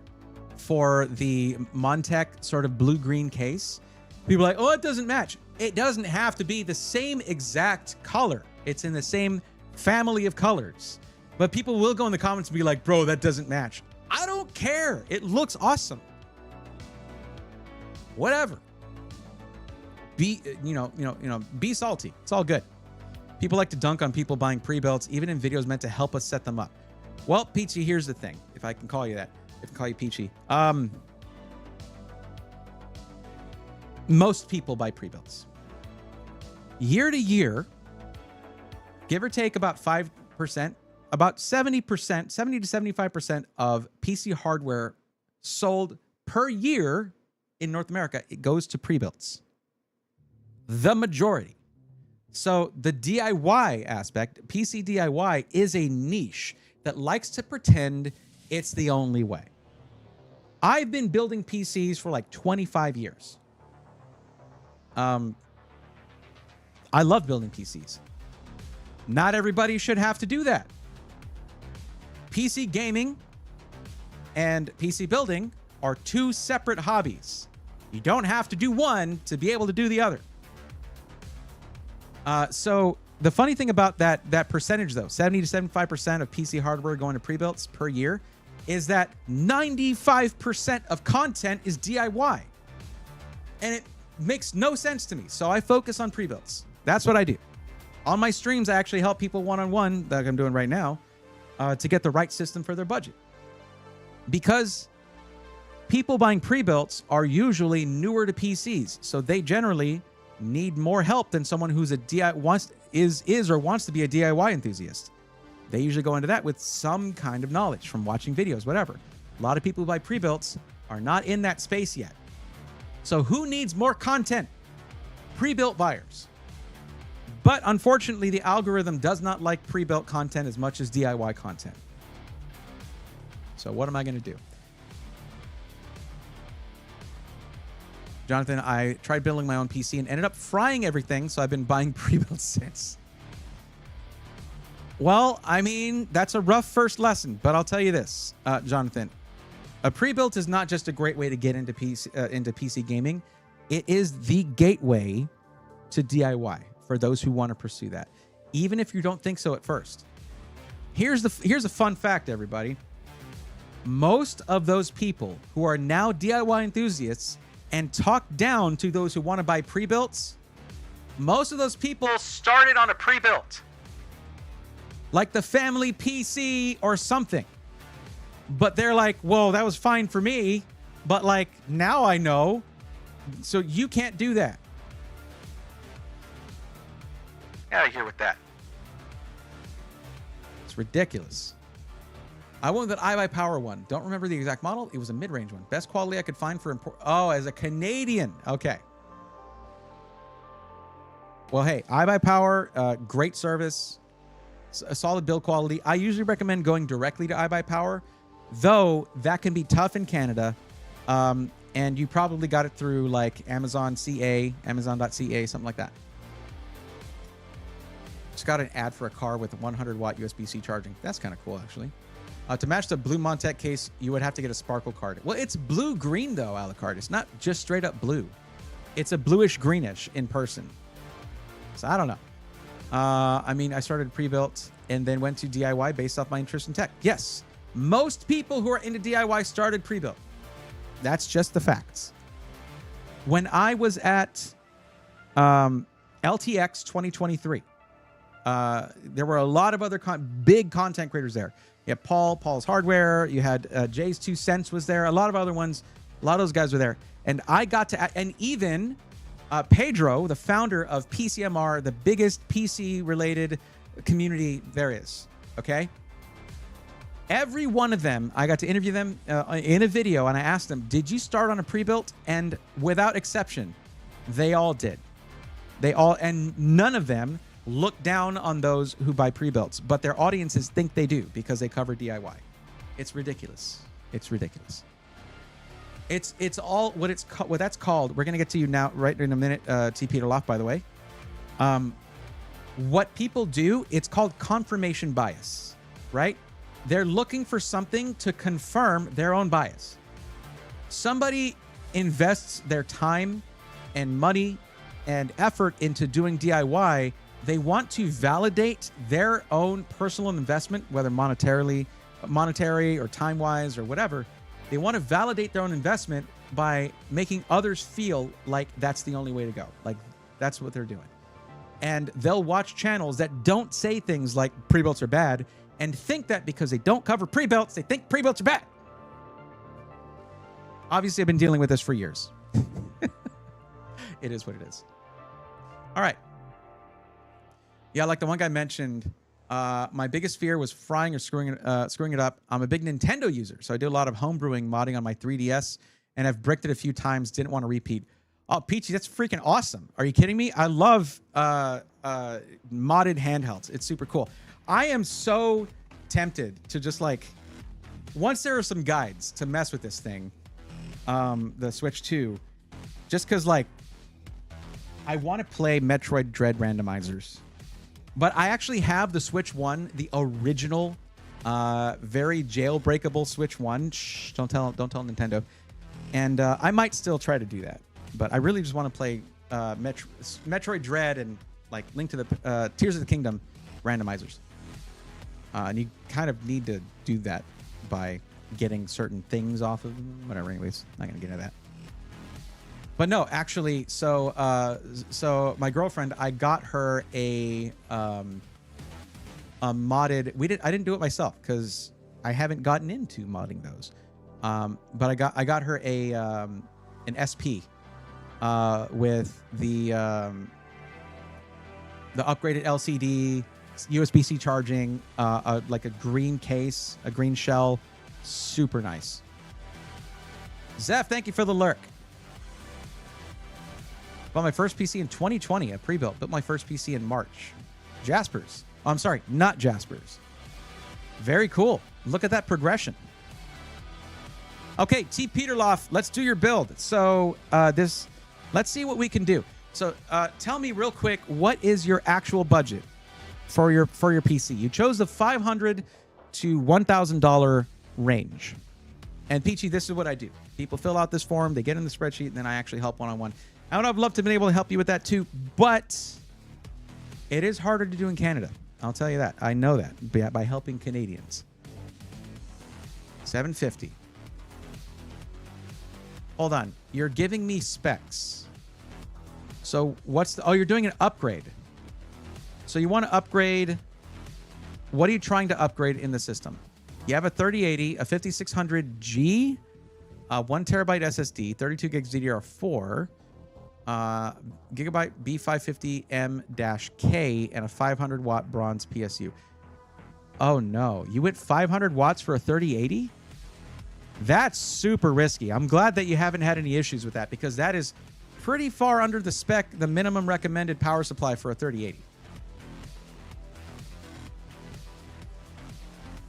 for the Montech sort of blue-green case. People are like, oh, it doesn't match. It doesn't have to be the same exact color. It's in the same family of colors. But people will go in the comments and be like, bro, that doesn't match. I don't care. It looks awesome. Whatever. Be salty. It's all good. People like to dunk on people buying pre-builts, even in videos meant to help us set them up. Well, Peachy, here's the thing. If I can call you that. If I can call you Peachy. Most people buy pre-builts. Year to year, give or take about 5%, about 70%, 70 to 75% of PC hardware sold per year in North America, it goes to pre-builts. The majority. So the DIY aspect, PC DIY, is a niche that likes to pretend it's the only way. I've been building PCs for like 25 years. I love building PCs. Not everybody should have to do that. PC gaming and PC building are two separate hobbies. You don't have to do one to be able to do the other. So the funny thing about that percentage, though, 70 to 75% of PC hardware going to pre-builts per year, is that 95% of content is DIY. And it makes no sense to me. So I focus on pre-builts. That's what I do. On my streams, I actually help people one-on-one, like I'm doing right now, to get the right system for their budget. Because people buying pre-builts are usually newer to PCs, so they generally need more help than someone who's a wants to be a DIY enthusiast. They usually go into that with some kind of knowledge from watching videos, whatever. A lot of people who buy pre-builts are not in that space yet. So who needs more content? Pre-built buyers. But unfortunately, the algorithm does not like pre-built content as much as DIY content. So what am I going to do? Jonathan, I tried building my own PC and ended up frying everything, so I've been buying pre-built since. Well, I mean, that's a rough first lesson, but I'll tell you this, Jonathan. A pre-built is not just a great way to get into PC gaming. It is the gateway to DIY for those who want to pursue that, even if you don't think so at first. Here's a fun fact, everybody. Most of those people who are now DIY enthusiasts and talk down to those who want to buy pre-builts, most of those people started on a pre-built, like the family PC or something. But they're like, whoa, that was fine for me, but like now I know, so you can't do that. Get out of here with that. It's ridiculous. I wanted that iBuyPower one. Don't remember the exact model. It was a mid-range one. Best quality I could find for import. Oh, as a Canadian. Okay. Well, hey, iBuyPower, great service, a solid build quality. I usually recommend going directly to iBuyPower, though that can be tough in Canada. And you probably got it through like Amazon.ca, something like that. Just got an ad for a car with 100-watt USB-C charging. That's kind of cool, actually. To match the blue Montech case, you would have to get a sparkle card. Well, it's blue-green, though, Alucard. It's not just straight-up blue. It's a bluish-greenish in person. So I don't know. I mean, I started pre-built and then went to DIY based off my interest in tech. Yes, most people who are into DIY started pre-built. That's just the facts. When I was at LTX 2023, there were a lot of other big content creators there. You had Paul's Hardware. You had Jay's 2 Cents was there. A lot of other ones. A lot of those guys were there. And I got to, and even Pedro, the founder of PCMR, the biggest PC-related community there is, okay? Every one of them, I got to interview them in a video, and I asked them, did you start on a pre-built? And without exception, they all did. And none of them look down on those who buy pre-builts, but their audiences think they do because they cover DIY. It's ridiculous. It's ridiculous. It's all what that's called. We're gonna get to you now, right in a minute. T. Peter Loft, by the way. What people do, it's called confirmation bias, right? They're looking for something to confirm their own bias. Somebody invests their time and money and effort into doing DIY. They want to validate their own personal investment, whether monetary or time-wise or whatever. They want to validate their own investment by making others feel like that's the only way to go. Like that's what they're doing. And they'll watch channels that don't say things like pre-builts are bad and think that because they don't cover pre-builts, they think pre-builts are bad. Obviously, I've been dealing with this for years. It is what it is. All right. Yeah, like the one guy mentioned, my biggest fear was frying or screwing it up. I'm a big Nintendo user, so I do a lot of homebrewing modding on my 3DS, and I've bricked it a few times, didn't want to repeat. Oh, Peachy, that's freaking awesome. Are you kidding me? I love modded handhelds. It's super cool. I am so tempted to just like, once there are some guides to mess with this thing, the Switch 2, just because like, I want to play Metroid Dread randomizers. But I actually have the Switch 1, the original, very jailbreakable Switch 1. Shh, don't tell Nintendo. And I might still try to do that. But I really just want to play Metroid Dread and like Link to the Tears of the Kingdom randomizers. And you kind of need to do that by getting certain things off of them. Whatever, anyways. Not going to get into that. But no, actually, so my girlfriend, I got her a modded. I didn't do it myself because I haven't gotten into modding those. But I got her an SP with the upgraded LCD, USB-C charging, like a green case, a green shell, super nice. Zeph, thank you for the lurk. Bought my first PC in 2020, a pre-built. Built my first PC in March. Jaspers. Oh, I'm sorry, not Jaspers. Very cool. Look at that progression. Okay, T. Peterloff, let's do your build. So let's see what we can do. So tell me real quick, what is your actual budget for your PC? You chose the $500 to $1,000 range. And Peachy, this is what I do. People fill out this form, they get in the spreadsheet, and then I actually help one-on-one. I would have loved to have been able to help you with that too, but it is harder to do in Canada. I'll tell you that. I know that by helping Canadians. $750. Hold on. You're giving me specs. So you're doing an upgrade. So you want to upgrade. What are you trying to upgrade in the system? You have a 3080, a 5600G, a 1 terabyte SSD, 32 gigs DDR4, gigabyte B550M-K, and a 500 watt bronze PSU. Oh no, you went 500 watts for a 3080? That's super risky. I'm glad that you haven't had any issues with that because that is pretty far under the spec, the minimum recommended power supply for a 3080.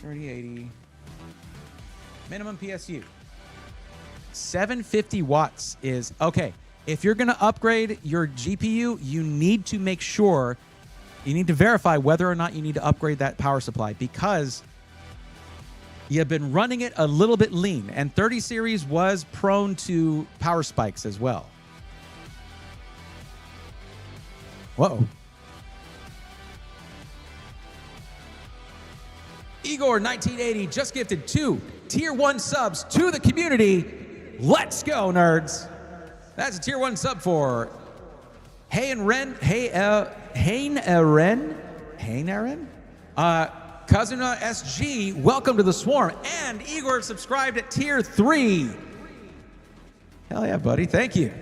3080 minimum PSU. 750 watts is okay. If you're going to upgrade your GPU, you need to make sure, you need to verify whether or not you need to upgrade that power supply because you've been running it a little bit lean, and 30 series was prone to power spikes as well. Whoa. Igor 1980 just gifted 2 tier 1 subs to the community. Let's go, nerds. That's a tier 1 sub for Hain Aren. Kazuna SG, welcome to the swarm. And Igor subscribed at tier 3. Hell yeah, buddy. Thank you.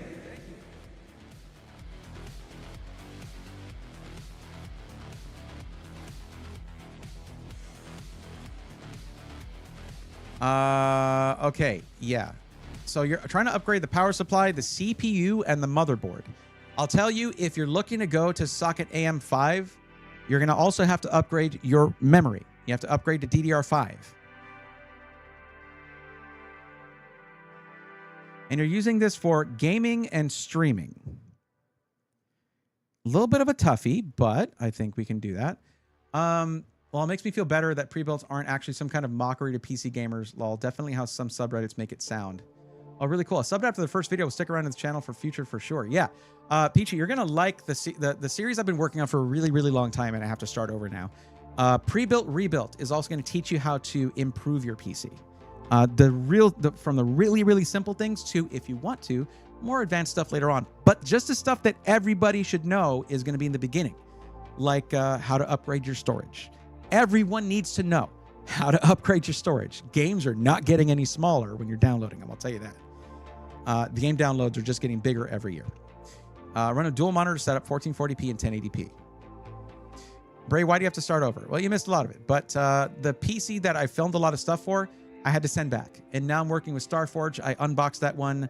Okay, yeah. So you're trying to upgrade the power supply, the CPU, and the motherboard. I'll tell you, if you're looking to go to socket AM5, you're going to also have to upgrade your memory. You have to upgrade to DDR5. And you're using this for gaming and streaming. A little bit of a toughie, but I think we can do that. Well, it makes me feel better that pre-builts aren't actually some kind of mockery to PC gamers. Lol, definitely how some subreddits make it sound. Oh, really cool. A sub after the first video will stick around to the channel for future for sure. Yeah. Peachy, you're going to like the series I've been working on for a really, really long time, and I have to start over now. Pre-built rebuilt is also going to teach you how to improve your PC. From the really, really simple things to, if you want to, more advanced stuff later on. But just the stuff that everybody should know is going to be in the beginning, like how to upgrade your storage. Everyone needs to know how to upgrade your storage. Games are not getting any smaller when you're downloading them, I'll tell you that. The game downloads are just getting bigger every year. Run a dual monitor setup, 1440p and 1080p. Bray, why do you have to start over? Well, you missed a lot of it. But the PC that I filmed a lot of stuff for, I had to send back. And now I'm working with Starforge. I unboxed that one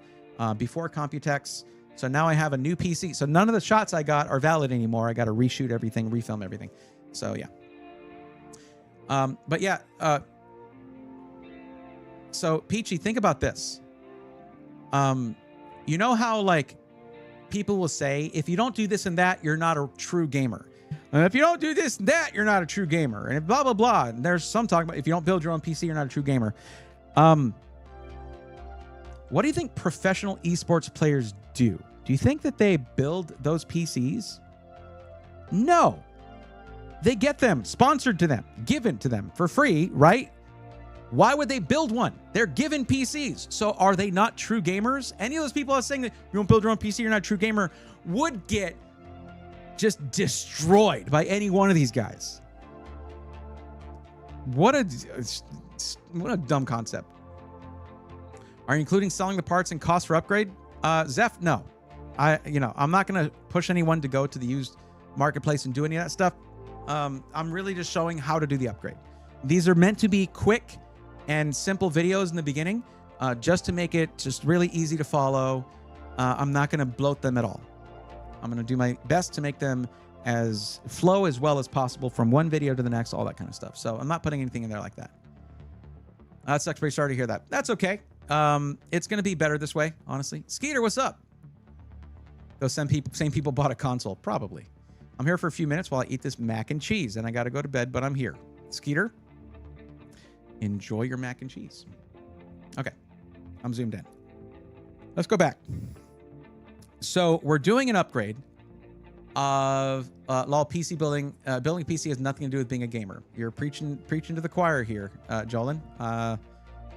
before Computex. So now I have a new PC. So none of the shots I got are valid anymore. I got to reshoot everything, refilm everything. So yeah. But yeah. So Peachy, think about this. You know how like people will say, if you don't do this and that, you're not a true gamer. And if you don't do this and that, you're not a true gamer. And blah, blah, blah. And there's some talk about if you don't build your own PC, you're not a true gamer. What do you think professional esports players do? Do you think that they build those PCs? No. They get them sponsored to them, given to them for free, right? Why would they build one? They're given PCs. So are they not true gamers? Any of those people are saying that you don't build your own PC, you're not a true gamer, would get just destroyed by any one of these guys. What a dumb concept. Are you including selling the parts and cost for upgrade? Zeph, no. I'm not going to push anyone to go to the used marketplace and do any of that stuff. I'm really just showing how to do the upgrade. These are meant to be quick and simple videos in the beginning, just to make it just really easy to follow. I'm not going to bloat them at all. I'm going to do my best to make them as flow as well as possible from one video to the next, all that kind of stuff. So I'm not putting anything in there like that. That sucks. Pretty sorry to hear that. That's okay. It's going to be better this way, honestly. Skeeter, what's up? Those same people bought a console. Probably. I'm here for a few minutes while I eat this mac and cheese, and I got to go to bed, but I'm here. Skeeter, enjoy your mac and cheese. Okay. I'm zoomed in. Let's go back. So we're doing an upgrade of LOL PC building. Building a PC has nothing to do with being a gamer. You're preaching to the choir here, Jolin.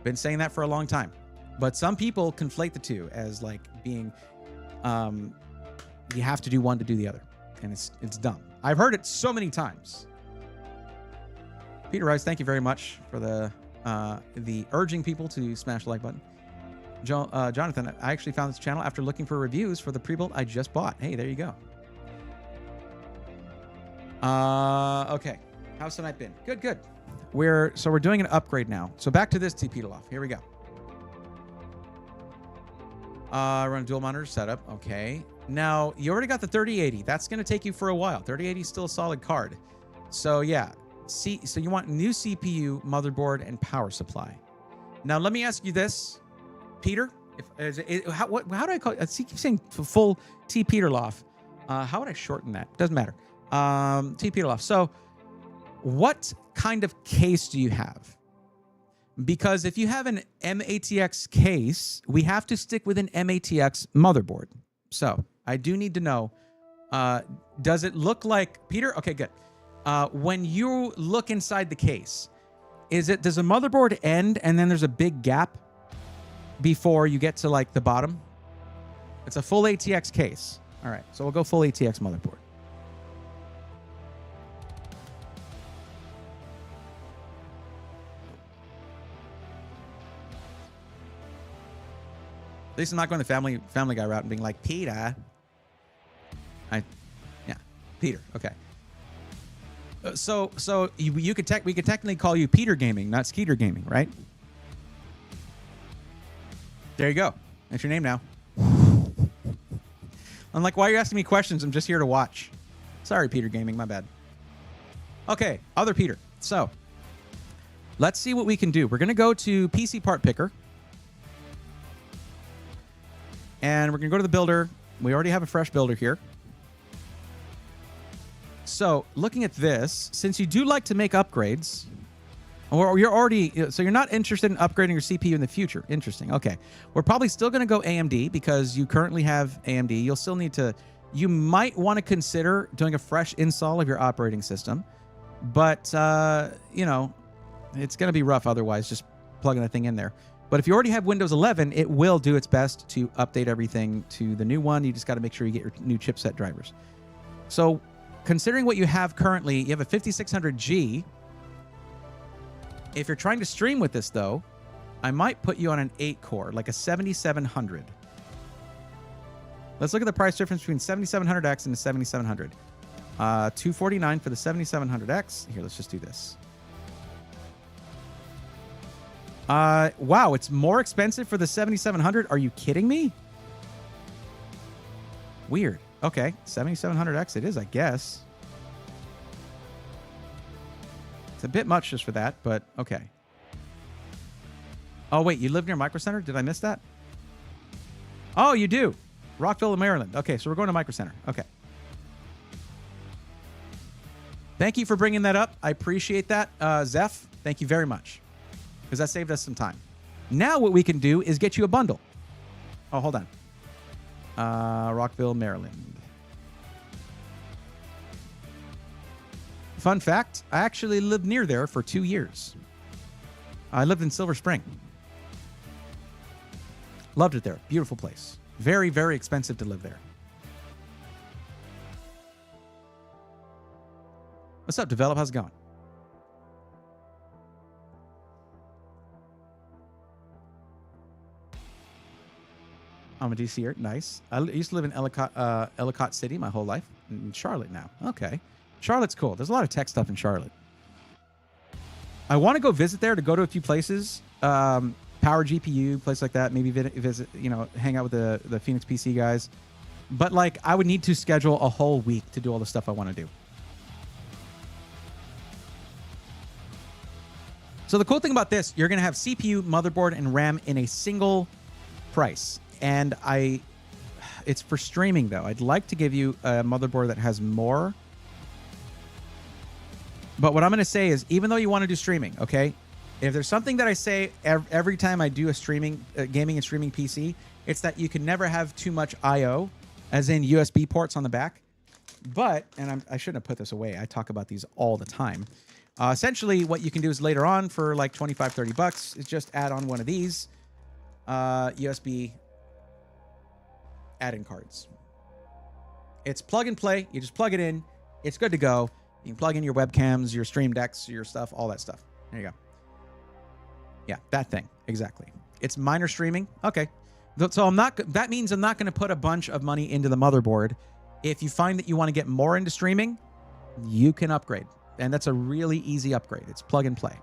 Been saying that for a long time. But some people conflate the two as like being, you have to do one to do the other. And it's dumb. I've heard it so many times. Peter Rice, thank you very much for the urging people to smash the like button. Jonathan, I actually found this channel after looking for reviews for the pre-built I just bought. Hey, there you go. Okay. How's tonight been? Good. We're doing an upgrade now. So back to this TP to loft. Here we go. Run a dual monitor setup. Okay. Now, you already got the 3080. That's going to take you for a while. 3080 is still a solid card. So yeah. So you want new CPU, motherboard, and power supply. Now, let me ask you this. Peter, how do I call it? I keep saying full T Peterloff. How would I shorten that? Doesn't matter. T Peterloff. So what kind of case do you have? Because if you have an MATX case, we have to stick with an MATX motherboard. So I do need to know, does it look like, Peter? Okay, good. When you look inside the case, does a motherboard end and then there's a big gap before you get to like the bottom? It's a full ATX case. All right, so we'll go full ATX motherboard. At least I'm not going the Family Guy route and being like, Peter. Peter. Okay. So we could technically call you Peter Gaming, not Skeeter Gaming, right? There you go. That's your name now. I'm like, why are you asking me questions? I'm just here to watch. Sorry, Peter Gaming. My bad. Okay, other Peter. So, let's see what we can do. We're going to go to PC Part Picker. And we're going to go to the builder. We already have a fresh builder here. So, looking at this, since you do like to make upgrades, or you're already, so you're not interested in upgrading your CPU in the future. Interesting. Okay. We're probably still going to go AMD because you currently have AMD. You'll still need to, you might want to consider doing a fresh install of your operating system. But, you know, it's going to be rough otherwise, just plugging that thing in there. But if you already have Windows 11, it will do its best to update everything to the new one. You just got to make sure you get your new chipset drivers. So, considering what you have currently, you have a 5600G. If you're trying to stream with this, though, I might put you on an 8-core, like a 7700. Let's look at the price difference between 7700X and the 7700. $249 for the 7700X. Here, let's just do this. Wow, it's more expensive for the 7700. Are you kidding me? Weird. Okay, 7700X it is, I guess. It's a bit much just for that, but okay. Oh, wait, you live near Micro Center? Did I miss that? Oh, you do. Rockville, Maryland. Okay, so we're going to Micro Center. Okay. Thank you for bringing that up. I appreciate that, Zeph. Thank you very much, because that saved us some time. Now what we can do is get you a bundle. Oh, hold on. Rockville, Maryland. Fun fact, I actually lived near there for 2 years. I lived in Silver Spring. Loved it there. Beautiful place. Very, very expensive to live there. What's up, Develop? How's it going? I'm a DCer. Nice. I used to live in Ellicott City my whole life. In Charlotte now. Okay. Charlotte's cool. There's a lot of tech stuff in Charlotte. I want to go visit there, to go to a few places. Power GPU, place like that. Maybe visit, you know, hang out with the Phoenix PC guys. But, like, I would need to schedule a whole week to do all the stuff I want to do. So the cool thing about this, you're going to have CPU, motherboard, and RAM in a single price. And it's for streaming, though. I'd like to give you a motherboard that has more. But what I'm going to say is, even though you want to do streaming, okay, if there's something that I say every time I do a streaming, gaming and streaming PC, it's that you can never have too much I/O, as in USB ports on the back. But, and I shouldn't have put this away. I talk about these all the time. Essentially, what you can do is later on for like 25, 30 bucks is just add on one of these USB add-in cards. It's plug and play. You just plug it in. It's good to go. You can plug in your webcams, your stream decks, your stuff, all that stuff. There you go. Yeah, that thing. Exactly. It's minor streaming. Okay. So that means I'm not going to put a bunch of money into the motherboard. If you find that you want to get more into streaming, you can upgrade. And that's a really easy upgrade. It's plug and play.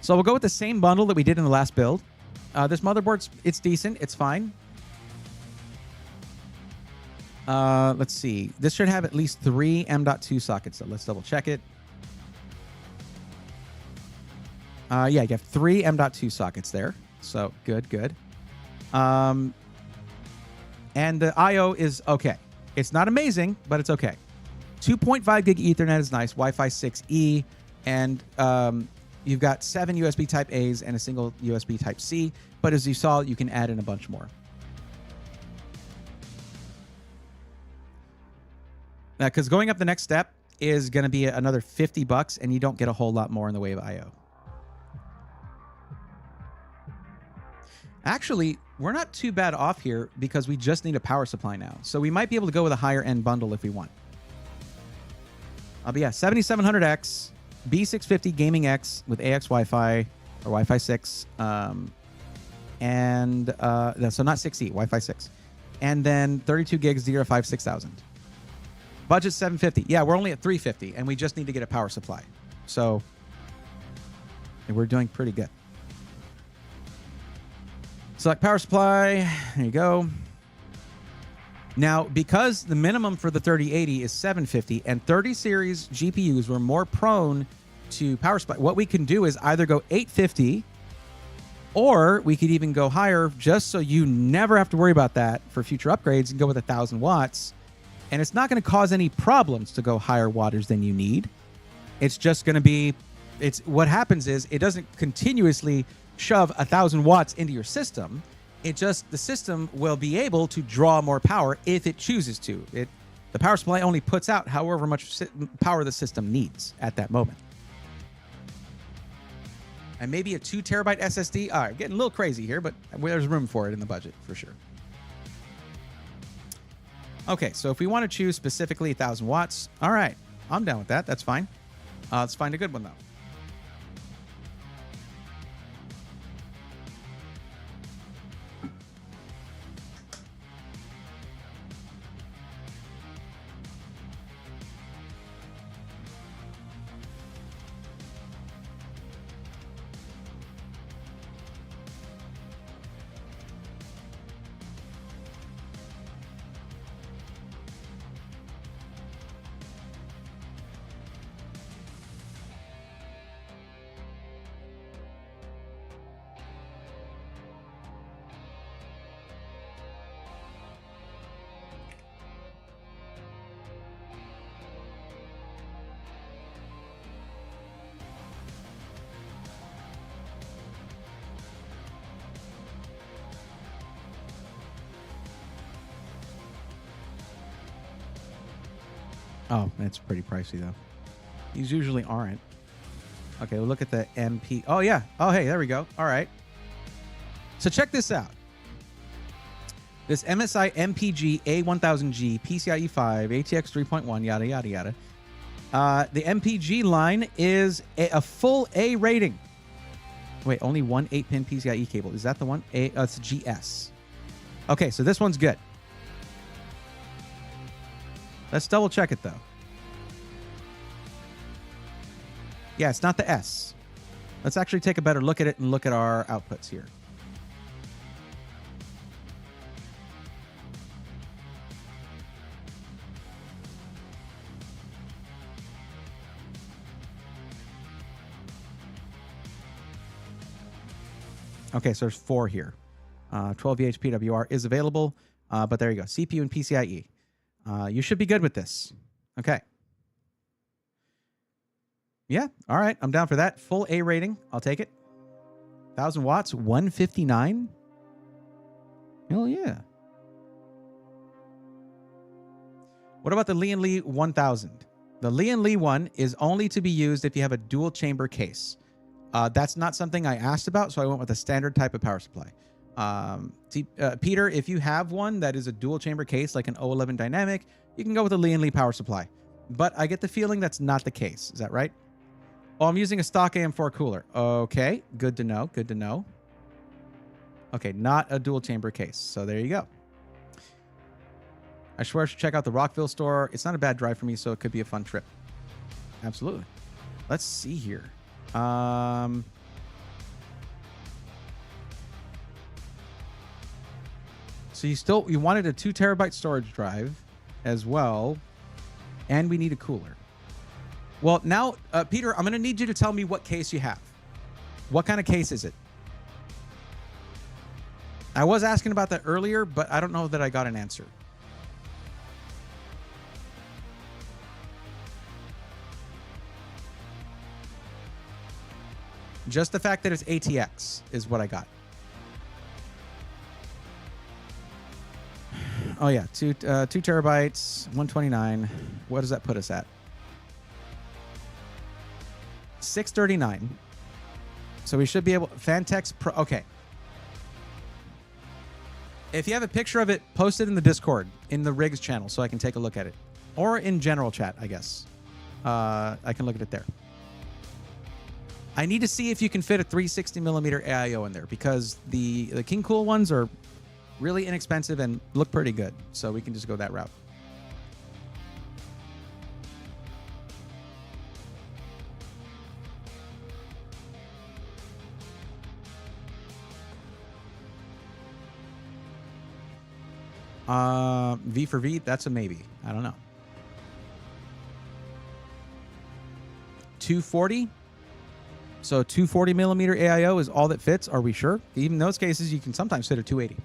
So we'll go with the same bundle that we did in the last build. This motherboard, it's decent. It's fine. Let's see. This should have at least 3 M.2 sockets. So let's double check it. Yeah, you have 3 M.2 sockets there. So good. And the I/O is okay. It's not amazing, but it's okay. 2.5 gig Ethernet is nice. Wi-Fi 6E. And you've got 7 USB Type A's and a single USB Type C. But as you saw, you can add in a bunch more. Now, because going up the next step is going to be another 50 bucks, and you don't get a whole lot more in the way of I/O. Actually, we're not too bad off here because we just need a power supply now. So we might be able to go with a higher end bundle if we want. But yeah, 7700X, B650 Gaming X with AX Wi-Fi or Wi-Fi 6. So not 6E, Wi-Fi 6. and then 32 gigs DDR5 6000. Budget 750. Yeah, we're only at 350, and we just need to get a power supply. So we're doing pretty good. Select power supply. There you go. Now, because the minimum for the 3080 is 750 and 30 series GPUs were more prone to power supply, what we can do is either go 850 or we could even go higher, just so you never have to worry about that for future upgrades, and go with 1,000 watts. And it's not going to cause any problems to go higher wattage than you need. It's just going to be, what happens is it doesn't continuously shove 1,000 watts into your system. It just, the system will be able to draw more power if it chooses to. The power supply only puts out however much power the system needs at that moment. And maybe a 2 terabyte SSD. All right, getting a little crazy here, but there's room for it in the budget for sure. Okay, so if we want to choose specifically 1,000 watts, all right, I'm down with that. That's fine. Let's find a good one though. Oh, it's pretty pricey though. These usually aren't. Okay, we'll look at the MP. Oh yeah. Oh hey, there we go. All right. So check this out. This MSI MPG A1000G PCIe 5 ATX 3.1 yada yada yada. The MPG line is a full A rating. Wait, only one 8-pin PCIe cable. Is that the one? It's GS. Okay, so this one's good. Let's double check it though. Yeah, it's not the S. Let's actually take a better look at it and look at our outputs here. Okay, so there's 4 here. 12VH PWR is available, but there you go. CPU and PCIe. You should be good with this. Okay. Yeah, all right. I'm down for that. Full A rating. I'll take it. 1,000 watts, 159. Hell yeah. What about the Lee & Lee 1000? The Lee & Lee one is only to be used if you have a dual chamber case. That's not something I asked about, so I went with a standard type of power supply. Peter, if you have one that is a dual chamber case, like an O11 Dynamic, you can go with a Lee & Lee power supply. But I get the feeling that's not the case. Is that right? Oh, I'm using a stock AM4 cooler. Okay, good to know. Good to know. Okay, not a dual chamber case. So there you go. I swear I should check out the Rockville store. It's not a bad drive for me, so it could be a fun trip. Absolutely. Let's see here. So you wanted a 2 terabyte storage drive as well, and we need a cooler. Well, now, Peter, I'm going to need you to tell me what case you have. What kind of case is it? I was asking about that earlier, but I don't know that I got an answer. Just the fact that it's ATX is what I got. Oh yeah, 2 terabytes, 129. What does that put us at? 639. So we should be able. Fantex Pro. Okay. If you have a picture of it, post it in the Discord in the Rigs channel so I can take a look at it, or in general chat, I guess. I can look at it there. I need to see if you can fit a 360 millimeter AIO in there, because the King Cool ones are really inexpensive and look pretty good. So we can just go that route. V for V, that's a maybe. I don't know. 240. So 240 millimeter AIO is all that fits. Are we sure? Even in those cases, you can sometimes fit a 280.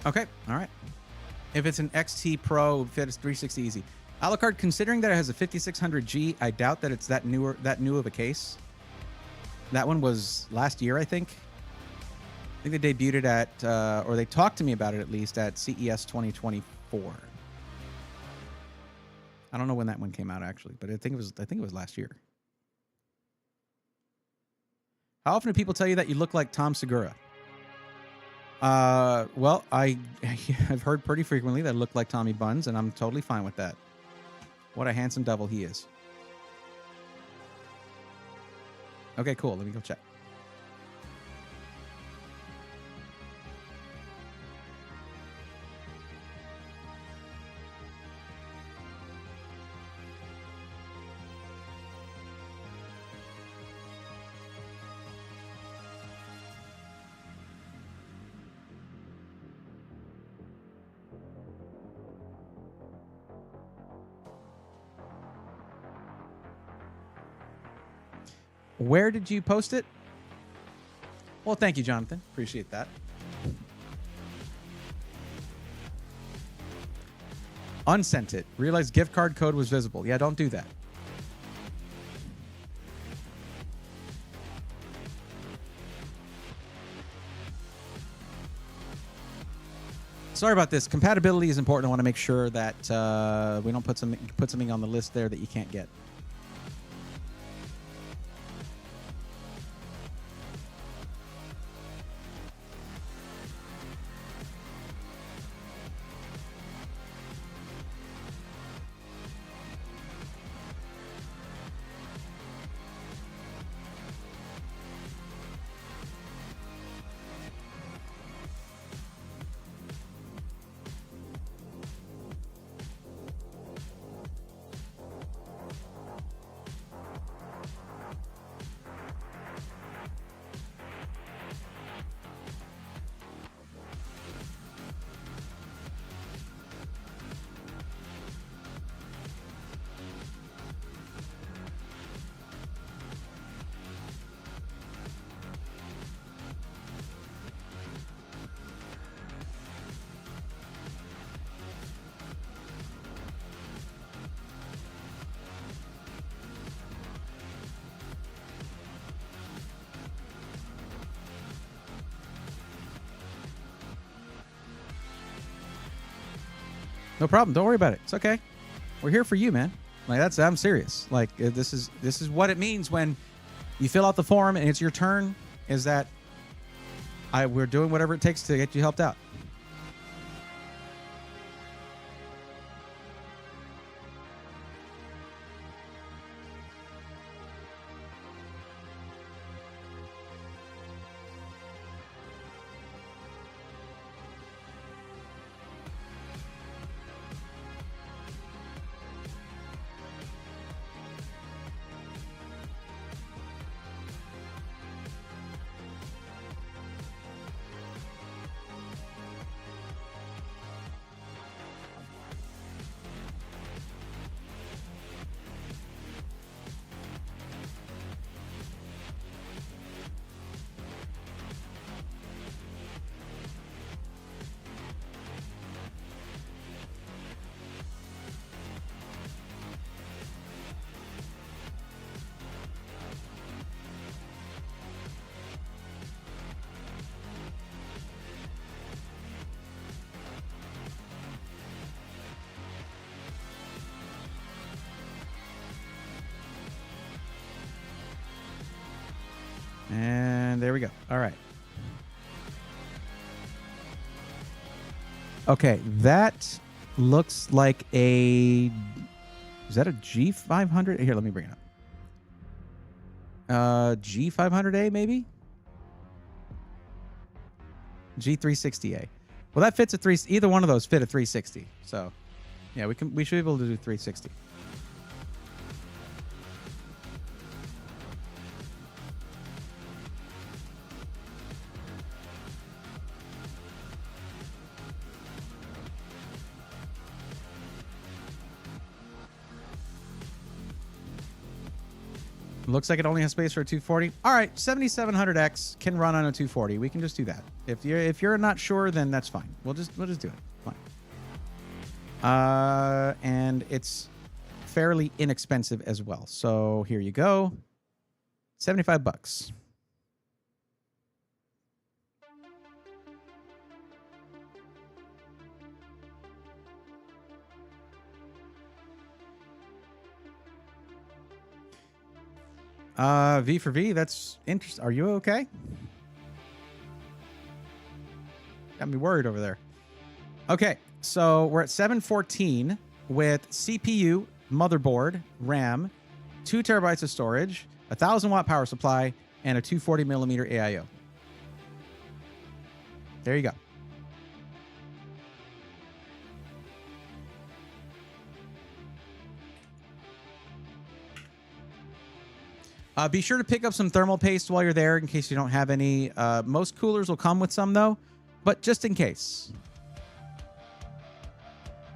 Okay, all right. If it's an XT Pro, fit is 360 easy. Alucard, considering that it has a 5600G, I doubt that it's that new of a case. That one was last year, I think. I think they debuted it at, or they talked to me about it at least at CES 2024. I don't know when that one came out actually, but I think it was last year. How often do people tell you that you look like Tom Segura? Well, I've heard pretty frequently that I look like Tommy Buns, and I'm totally fine with that. What a handsome devil he is. Okay, cool. Let me go check. Where did you post it? Well, thank you, Jonathan. Appreciate that. Unsent it. Realized gift card code was visible. Yeah, don't do that. Sorry about this. Compatibility is important. I want to make sure that we don't put something on the list there that you can't get. No problem. Don't worry about it. It's okay. We're here for you, man. Like I'm serious. Like this is what it means when you fill out the form and it's your turn. Is that we're doing whatever it takes to get you helped out. there we go. All right. Okay, that looks like a... Is that a G500? Here, let me bring it up. G500A, maybe? G360A. Well, that fits a 3... Either one of those fit a 360. So, yeah, we should be able to do 360. Looks like it only has space for a 240. All right, 7700X can run on a 240. We can just do that. If you're not sure, then that's fine. We'll just do it. Fine. And it's fairly inexpensive as well. So here you go. $75. V for V, that's interesting. Are you okay? Got me worried over there. Okay, so we're at 714 with CPU, motherboard, RAM, 2 terabytes of storage, 1,000-watt power supply, and a 240 millimeter AIO. There you go. Be sure to pick up some thermal paste while you're there in case you don't have any. Most coolers will come with some, though, but just in case.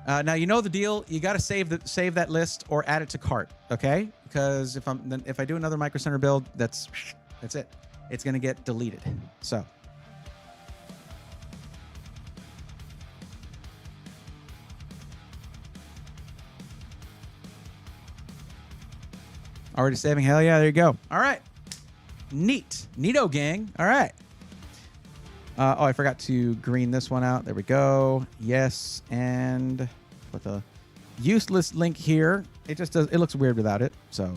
Now, you know the deal. You got to save that list or add it to cart, okay? Because if I do another Micro Center build, that's it. It's going to get deleted. So. Already saving? Hell yeah, there you go. All right. Neat. Neato, gang. All right. Oh, I forgot to green this one out. There we go. Yes, and with a useless link here. It just does. It looks weird without it, so.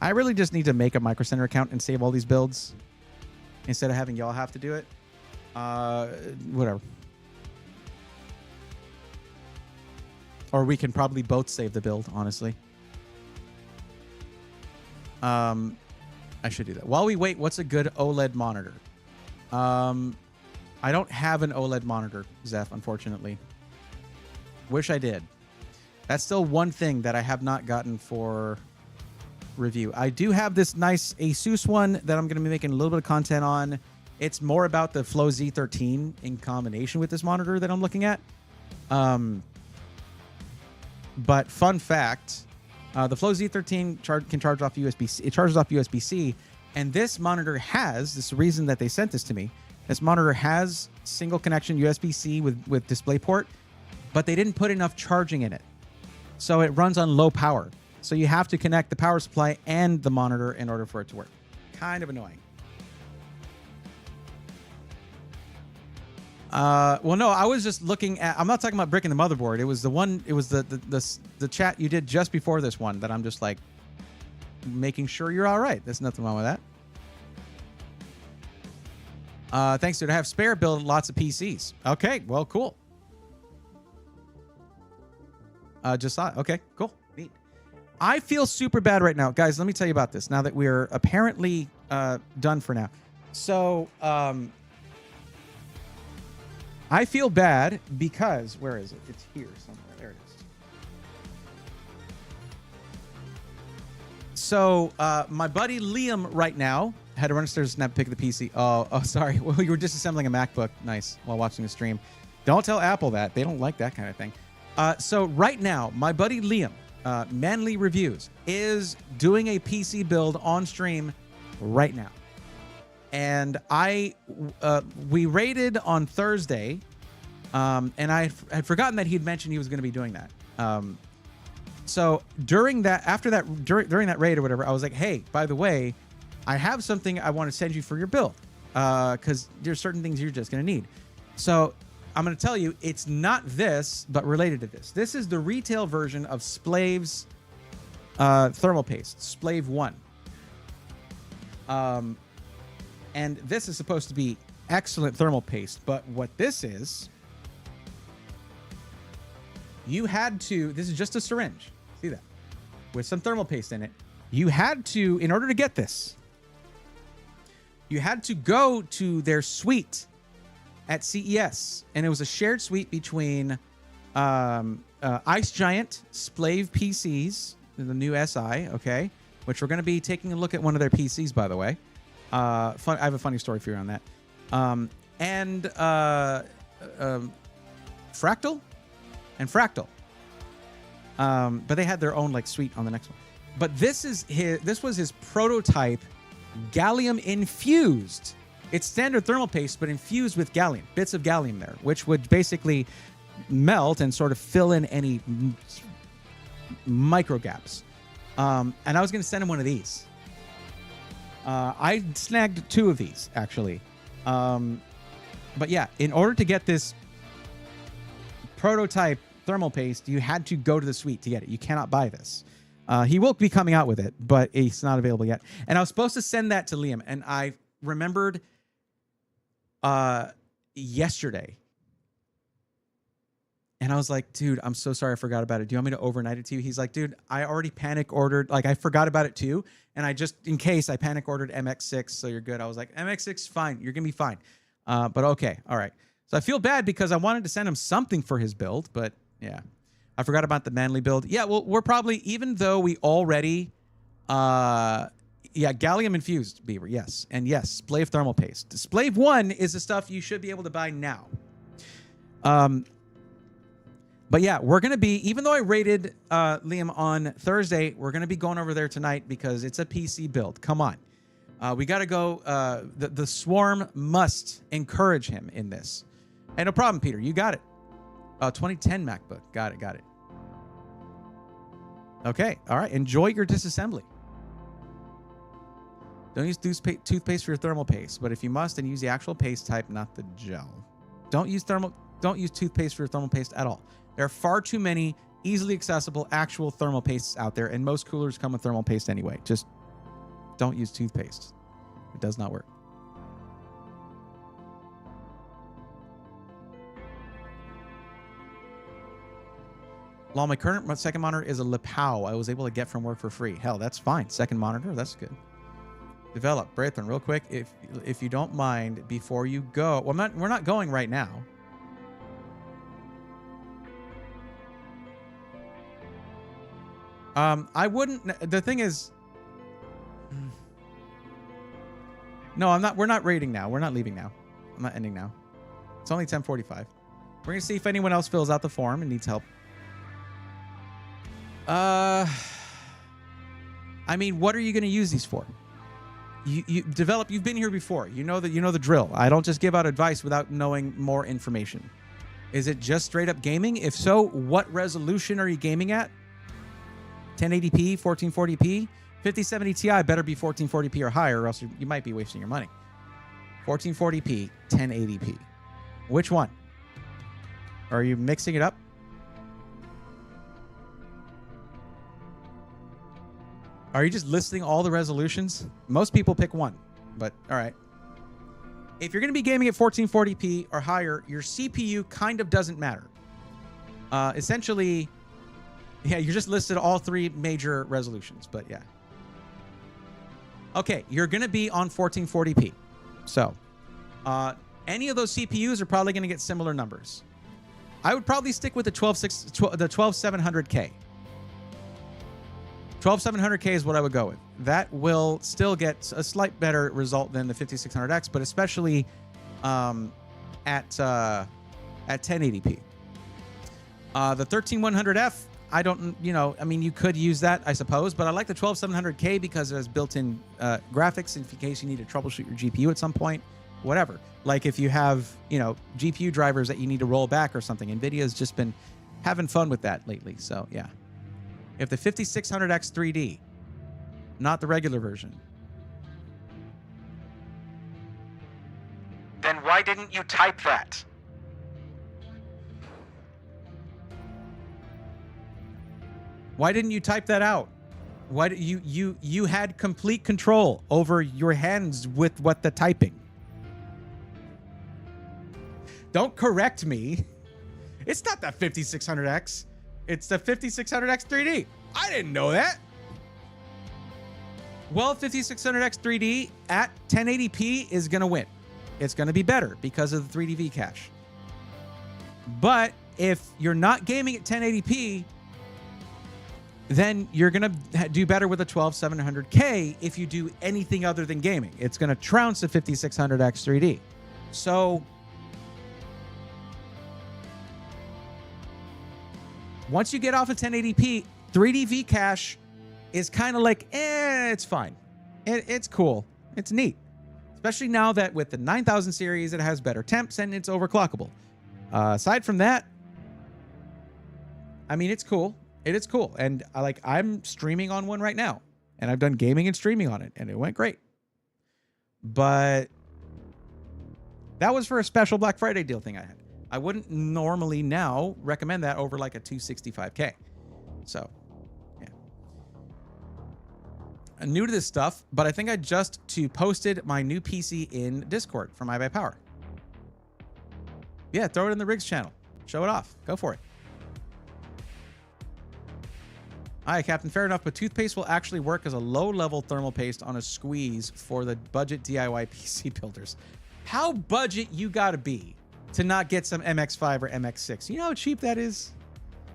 I really just need to make a Micro Center account and save all these builds instead of having y'all have to do it. Whatever. Or we can probably both save the build, honestly. I should do that. While we wait, what's a good OLED monitor? I don't have an OLED monitor, Zeph, unfortunately. Wish I did. That's still one thing that I have not gotten for review. I do have this nice Asus one that I'm going to be making a little bit of content on. It's more about the Flow Z13 in combination with this monitor that I'm looking at. But fun fact, the Flow Z13 can charge off USB-C. It charges off USB-C, and this monitor has, this is the reason that they sent this to me, this monitor has single connection USB-C with DisplayPort, but they didn't put enough charging in it. So it runs on low power. So you have to connect the power supply and the monitor in order for it to work. Kind of annoying. Well, no, I was just looking at, I'm not talking about bricking the motherboard. It was the one, it was the chat you did just before this one that I'm just like making sure you're all right. There's nothing wrong with that. Thanks, dude. I have spare build lots of PCs. Okay, well, cool. Just saw it. Okay, cool. Neat. I feel super bad right now. Guys, let me tell you about this now that we're apparently done for now. So, I feel bad because, where is it? It's here somewhere. There it is. So, my buddy Liam right now had to run upstairs and snap a pic of the PC. Oh, sorry. Well, you were disassembling a MacBook. Nice. While watching the stream. Don't tell Apple that. They don't like that kind of thing. So right now, my buddy Liam, Manly Reviews, is doing a PC build on stream right now. And we raided on Thursday, and I had forgotten that he'd mentioned he was going to be doing that. So during that, during that raid or whatever, I was like, hey, by the way, I have something I want to send you for your build, because there's certain things you're just going to need. So I'm going to tell you, it's not this, but related to this. This is the retail version of Splav's thermal paste, Splav 1. And this is supposed to be excellent thermal paste, but what this is, you had to, this is just a syringe, see that, with some thermal paste in it. You had to, in order to get this, you had to go to their suite at CES, and it was a shared suite between Ice Giant, Splave PCs, the new SI, okay, which we're going to be taking a look at one of their PCs, by the way. I have a funny story for you on that. And Fractal and Fractal. But they had their own like suite on the next one. But this was his prototype gallium infused. It's standard thermal paste, but infused with gallium, bits of gallium there, which would basically melt and sort of fill in any micro gaps. And I was going to send him one of these. I snagged 2 of these, actually. But yeah, in order to get this prototype thermal paste, you had to go to the suite to get it. You cannot buy this. He will be coming out with it, but it's not available yet. And I was supposed to send that to Liam, and I remembered yesterday. And I was like, dude, I'm so sorry I forgot about it. Do you want me to overnight it to you? He's like, dude, I already panic ordered. Like, I forgot about it too. And I just, in case, I panic ordered MX6, so you're good. I was like, MX6, fine. You're going to be fine. But okay. All right. So I feel bad because I wanted to send him something for his build, but yeah. I forgot about the manly build. Yeah, well, we're probably, even though we already, yeah, gallium infused, Beaver, yes. And yes, Splave thermal paste. Splave 1 is the stuff you should be able to buy now. But yeah, we're going to be, even though I rated Liam on Thursday, we're going to be going over there tonight because it's a PC build. Come on. We got to go. The Swarm must encourage him in this. Hey, no problem, Peter. You got it. 2010 MacBook. Got it. Okay. All right. Enjoy your disassembly. Don't use toothpaste for your thermal paste, but if you must, then use the actual paste type, not the gel. Don't use toothpaste for your thermal paste at all. There are far too many easily accessible actual thermal pastes out there, and most coolers come with thermal paste anyway. Just don't use toothpaste. It does not work. Lol, my current second monitor is a Lepau I was able to get from work for free. Hell, that's fine. Second monitor, that's good. Develop, Braithwaite, real quick, if you don't mind, before you go. Well, we're not going right now. I wouldn't. The thing is, no, I'm not. We're not raiding now. We're not leaving now. I'm not ending now. It's only 10:45. We're gonna see if anyone else fills out the form and needs help. I mean, what are you gonna use these for? You develop. You've been here before. You know the drill. I don't just give out advice without knowing more information. Is it just straight up gaming? If so, what resolution are you gaming at? 1080p, 1440p, 5070 Ti better be 1440p or higher, or else you might be wasting your money. 1440p, 1080p. Which one? Are you mixing it up? Are you just listing all the resolutions? Most people pick one, but all right. If you're going to be gaming at 1440p or higher, your CPU kind of doesn't matter. Essentially, yeah, you just listed all 3 major resolutions, but yeah. Okay, you're going to be on 1440p. So, any of those CPUs are probably going to get similar numbers. I would probably stick with the 12700K. 12700K is what I would go with. That will still get a slight better result than the 5600X, but especially at 1080p. The 13100F, I don't, I mean, you could use that, I suppose, but I like the 12700K because it has built-in graphics in case you need to troubleshoot your GPU at some point, whatever. Like if you have, GPU drivers that you need to roll back or something. NVIDIA's just been having fun with that lately, so yeah. If the 5600X 3D, not the regular version, then why didn't you type that? Why didn't you type that out? What you had complete control over your hands with what the typing. Don't correct me. It's not the 5600X. It's the 5600X 3D. I didn't know that. Well, 5600X 3D at 1080p is going to win. It's going to be better because of the 3D cache. But if you're not gaming at 1080p, then you're going to do better with a 12700K if you do anything other than gaming. It's going to trounce the 5600X 3D. So once you get off of 1080p, 3D cache is kind of like, it's fine. It's cool. It's neat. Especially now that with the 9000 series, it has better temps and it's overclockable. Aside from that, I mean, it's cool. It is cool. And I'm streaming on one right now. And I've done gaming and streaming on it. And it went great. But that was for a special Black Friday deal thing I had. I wouldn't normally now recommend that over like a 265K. So, yeah. I'm new to this stuff, but I think I just posted my new PC in Discord from iBuyPower. Yeah, throw it in the Rigs channel. Show it off. Go for it. Hi, Captain. Fair enough, but toothpaste will actually work as a low-level thermal paste on a squeeze for the budget DIY PC builders. How budget you gotta be to not get some MX5 or MX6? You know how cheap that is?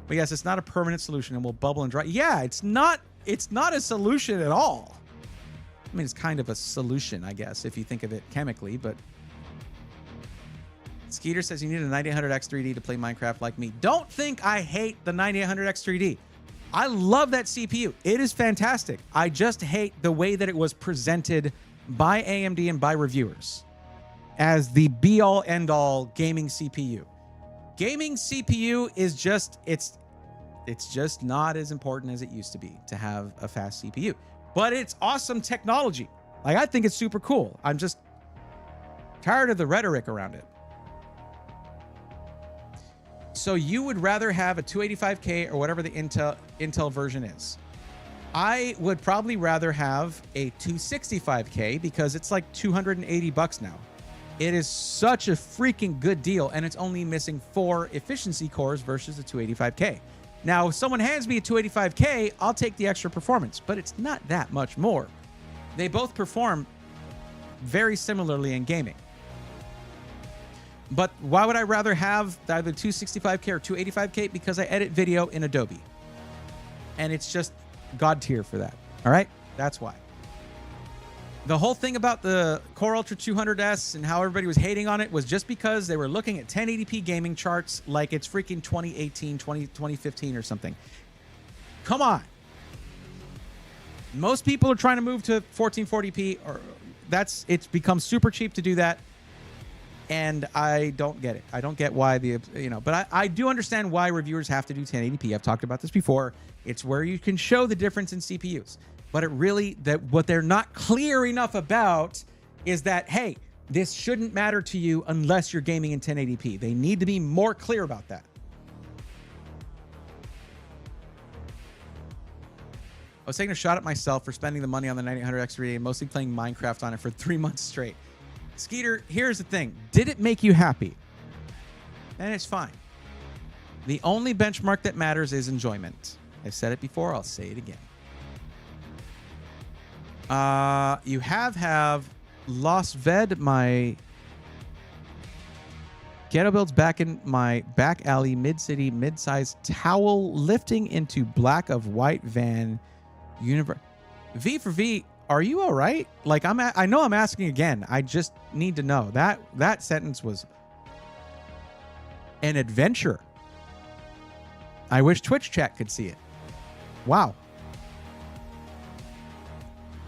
But yes, it's not a permanent solution and will bubble and dry. Yeah, it's not a solution at all. I mean, it's kind of a solution, I guess, if you think of it chemically, but Skeeter says you need a 9800X 3D to play Minecraft like me. Don't think I hate the 9800X 3D. I love that CPU. It is fantastic. I just hate the way that it was presented by AMD and by reviewers as the be-all, end-all gaming CPU. Gaming CPU is just, it's just not as important as it used to be to have a fast CPU. But it's awesome technology. Like, I think it's super cool. I'm just tired of the rhetoric around it. So you would rather have a 285K or whatever the Intel version is. I would probably rather have a 265K because it's like $280 now. It is such a freaking good deal, and it's only missing 4 efficiency cores versus the 285K. Now, if someone hands me a 285K, I'll take the extra performance, but it's not that much more. They both perform very similarly in gaming. But why would I rather have either 265K or 285K? Because I edit video in Adobe. And it's just God tier for that. All right? That's why. The whole thing about the Core Ultra 200S and how everybody was hating on it was just because they were looking at 1080p gaming charts like it's freaking 2018, 2015 or something. Come on. Most people are trying to move to 1440p, or it's become super cheap to do that. And I don't get it. I don't get why but I do understand why reviewers have to do 1080p. I've talked about this before. It's where you can show the difference in CPUs. But what they're not clear enough about is that, hey, this shouldn't matter to you unless you're gaming in 1080p. They need to be more clear about that. I was taking a shot at myself for spending the money on the 9800X 3D and mostly playing Minecraft on it for 3 months straight. Skeeter, here's the thing. Did it make you happy? And it's fine. The only benchmark that matters is enjoyment. I've said it before. I'll say it again. You have Lost Ved, my ghetto builds back in my back alley, mid-city, mid-sized towel lifting into black of white van universe. V for V. Are you all right? Like, I know I'm asking again. I just need to know. That sentence was an adventure. I wish Twitch chat could see it. Wow.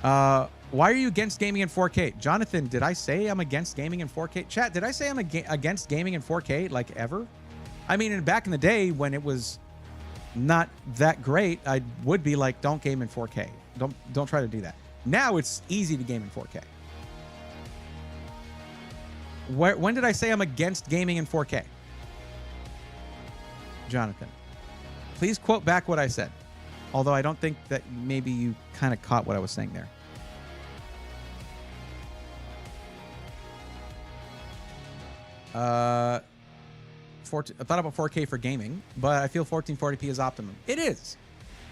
Why are you against gaming in 4K? Jonathan, did I say I'm against gaming in 4K? Chat, did I say I'm against gaming in 4K, like, ever? I mean, back in the day when it was not that great, I would be like, don't game in 4K. Don't try to do that. Now it's easy to game in 4K. When did I say I'm against gaming in 4K? Jonathan, please quote back what I said. Although I don't think that maybe you kind of caught what I was saying there. I thought about 4K for gaming, but I feel 1440p is optimum. It is.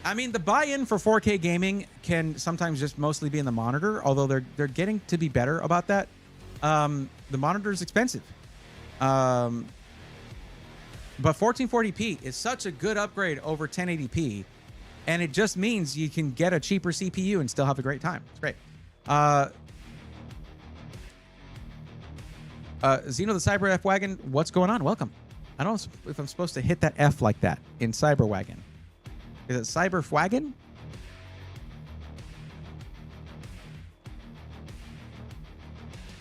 I mean, the buy-in for 4K gaming can sometimes just mostly be in the monitor, although they're getting to be better about that. The monitor is expensive. But 1440p is such a good upgrade over 1080p, and it just means you can get a cheaper CPU and still have a great time. It's great. Zeno the Cyber F Wagon, what's going on? Welcome. I don't know if I'm supposed to hit that F like that in Cyber Wagon. Is it Cyber Wagon?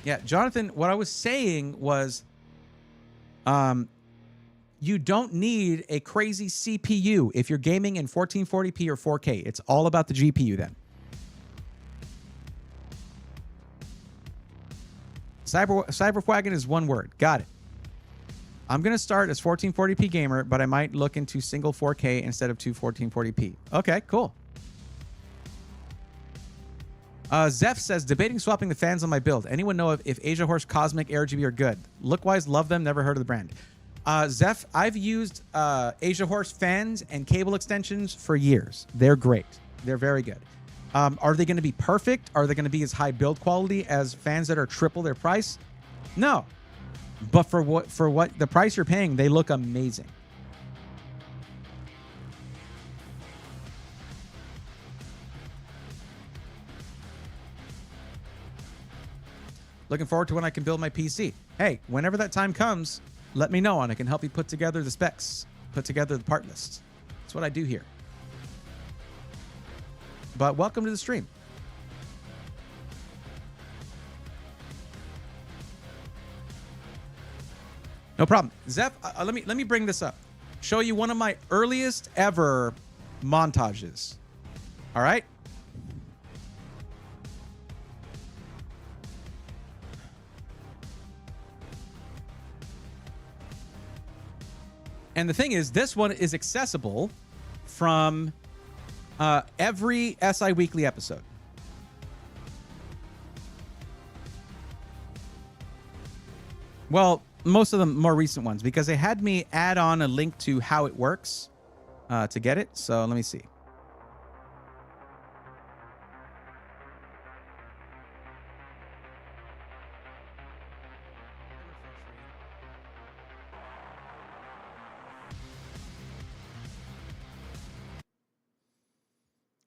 Yeah, Jonathan, what I was saying was you don't need a crazy CPU if you're gaming in 1440p or 4K. It's all about the GPU then. Cyberwagon is one word. Got it. I'm going to start as 1440p gamer, but I might look into single 4K instead of two 1440p. Okay, cool. Zeph says, debating swapping the fans on my build. Anyone know if Asia Horse Cosmic RGB are good? Look-wise, love them. Never heard of the brand. Zeph, I've used Asia Horse fans and cable extensions for years. They're great. They're very good. Are they going to be perfect? Are they going to be as high build quality as fans that are triple their price? No. But for what the price you're paying, they look amazing. Looking forward to when I can build my PC. Hey, whenever that time comes, let me know and I can help you put together the specs, put together the part list. That's what I do here. But welcome to the stream. No problem. Zeph, let me bring this up. Show you one of my earliest ever montages. All right? And the thing is, this one is accessible from every SI Weekly episode. Well, most of the more recent ones, because they had me add on a link to how it works to get it. So let me see.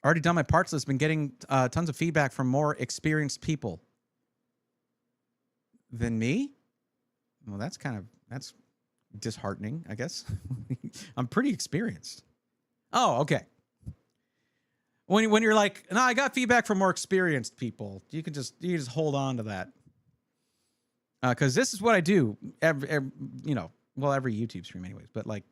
Already done my parts list. Been getting tons of feedback from more experienced people than me. Well, that's disheartening, I guess. I'm pretty experienced. Oh, okay. When you're like, no, I got feedback from more experienced people. You can just hold on to that. Because this is what I do every YouTube stream anyways, but like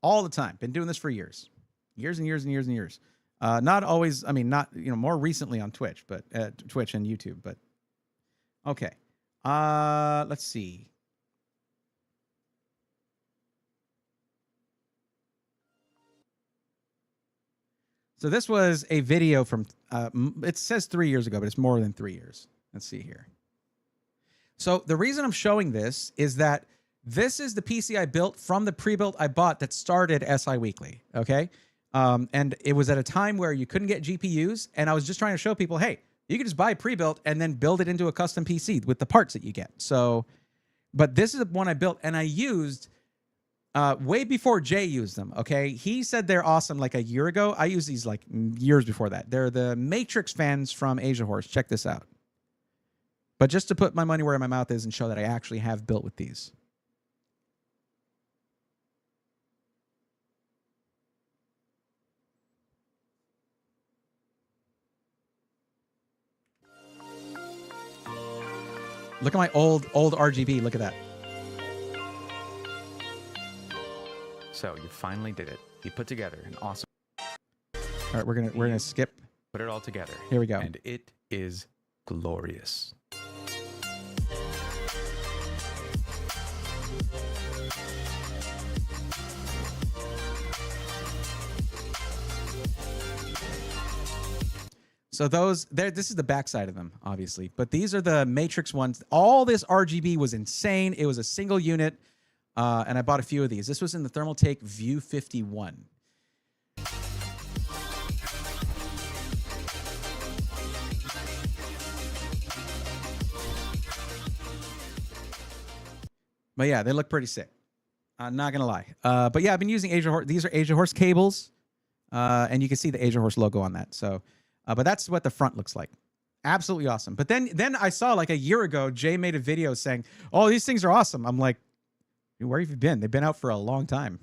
all the time. Been doing this for years. Years and years and years and years. Not always, not, more recently on Twitch, but Twitch and YouTube, but okay. Let's see. So this was a video from, it says 3 years ago, but it's more than 3 years. Let's see here. So the reason I'm showing this is that this is the PC I built from the pre-built I bought that started SI Weekly, okay? And it was at a time where you couldn't get GPUs, and I was just trying to show people, hey, you can just buy pre-built and then build it into a custom PC with the parts that you get. So, but this is the one I built, and I used way before Jay used them, okay? He said they're awesome like a year ago. I used these like years before that. They're the Matrix fans from Asia Horse. Check this out. But just to put my money where my mouth is and show that I actually have built with these. Look at my old RGB. Look at that. So you finally did it. You put together an awesome. All right, we're gonna skip. Put it all together. Here we go. And it is glorious. So those there, this is the backside of them, obviously, but these are the matrix ones. All this RGB was insane. It was a single unit, and I bought a few of these. This was in the Thermaltake View 51. But yeah, they look pretty sick. I'm not gonna lie. But yeah, I've been using Asia Horse. These are Asia Horse cables, and you can see the Asia Horse logo on that. So, but that's what the front looks like. Absolutely awesome. But then I saw like a year ago, Jay made a video saying, "Oh, these things are awesome." I'm like, where have you been? They've been out for a long time.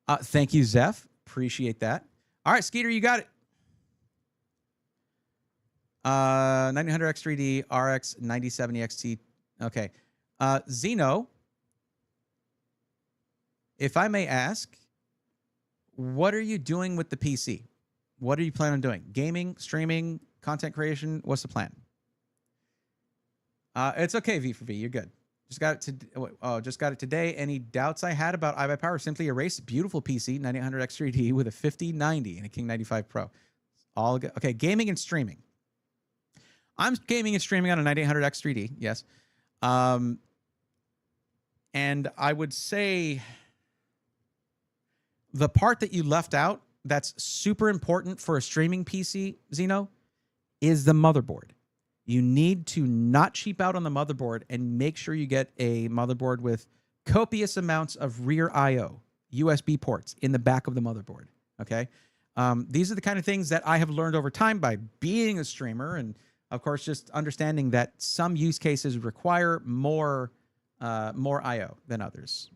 Thank you, Zeph. Appreciate that. All right, Skeeter, you got it. 1900 X3D RX 9070 XT. Okay. Zeno, if I may ask, what are you doing with the PC? What are you planning on doing? Gaming, streaming, content creation? What's the plan? It's okay, V for V. You're good. Just got it today. Any doubts I had about iBuyPower simply erased. Beautiful PC, 9800 X3D with a 5090 and a King 95 Pro. All good. Okay, gaming and streaming. I'm gaming and streaming on a 9800 X3D. Yes. And I would say the part that you left out that's super important for a streaming PC, Zeno, is the motherboard. You need to not cheap out on the motherboard and make sure you get a motherboard with copious amounts of rear I/O, USB ports in the back of the motherboard, okay? These are the kind of things that I have learned over time by being a streamer and, of course, just understanding that some use cases require more I/O than others.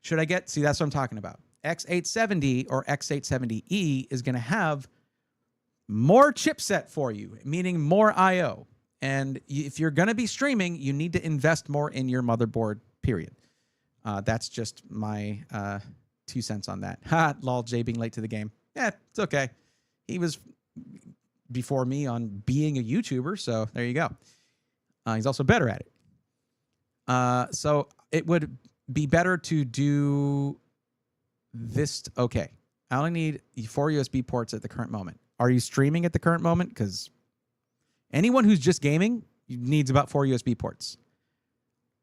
Should I get, see, that's what I'm talking about. X870 or X870E is going to have more chipset for you, meaning more I/O. And if you're going to be streaming, you need to invest more in your motherboard, period. That's just my 2 cents on that. Ha, lol, Jay being late to the game. Yeah, it's okay. He was before me on being a YouTuber, so there you go. He's also better at it. So it would be better to do this. Okay, I only need 4 USB ports at the current moment. Are you streaming at the current moment? Because anyone who's just gaming needs about 4 USB ports.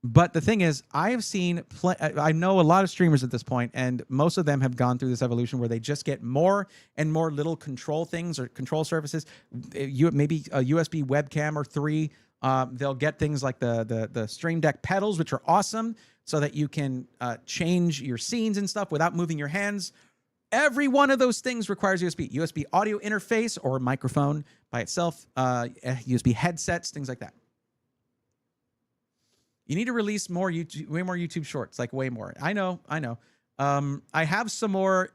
But the thing is, I have seen, I know a lot of streamers at this point, and most of them have gone through this evolution where they just get more and more little control things or control surfaces. Maybe a USB webcam or 3. They'll get things like the Stream Deck pedals, which are awesome, so that you can change your scenes and stuff without moving your hands. Every one of those things requires USB. USB audio interface or microphone by itself, USB headsets, things like that. You need to release more YouTube, way more YouTube shorts, like way more. I know. I have some more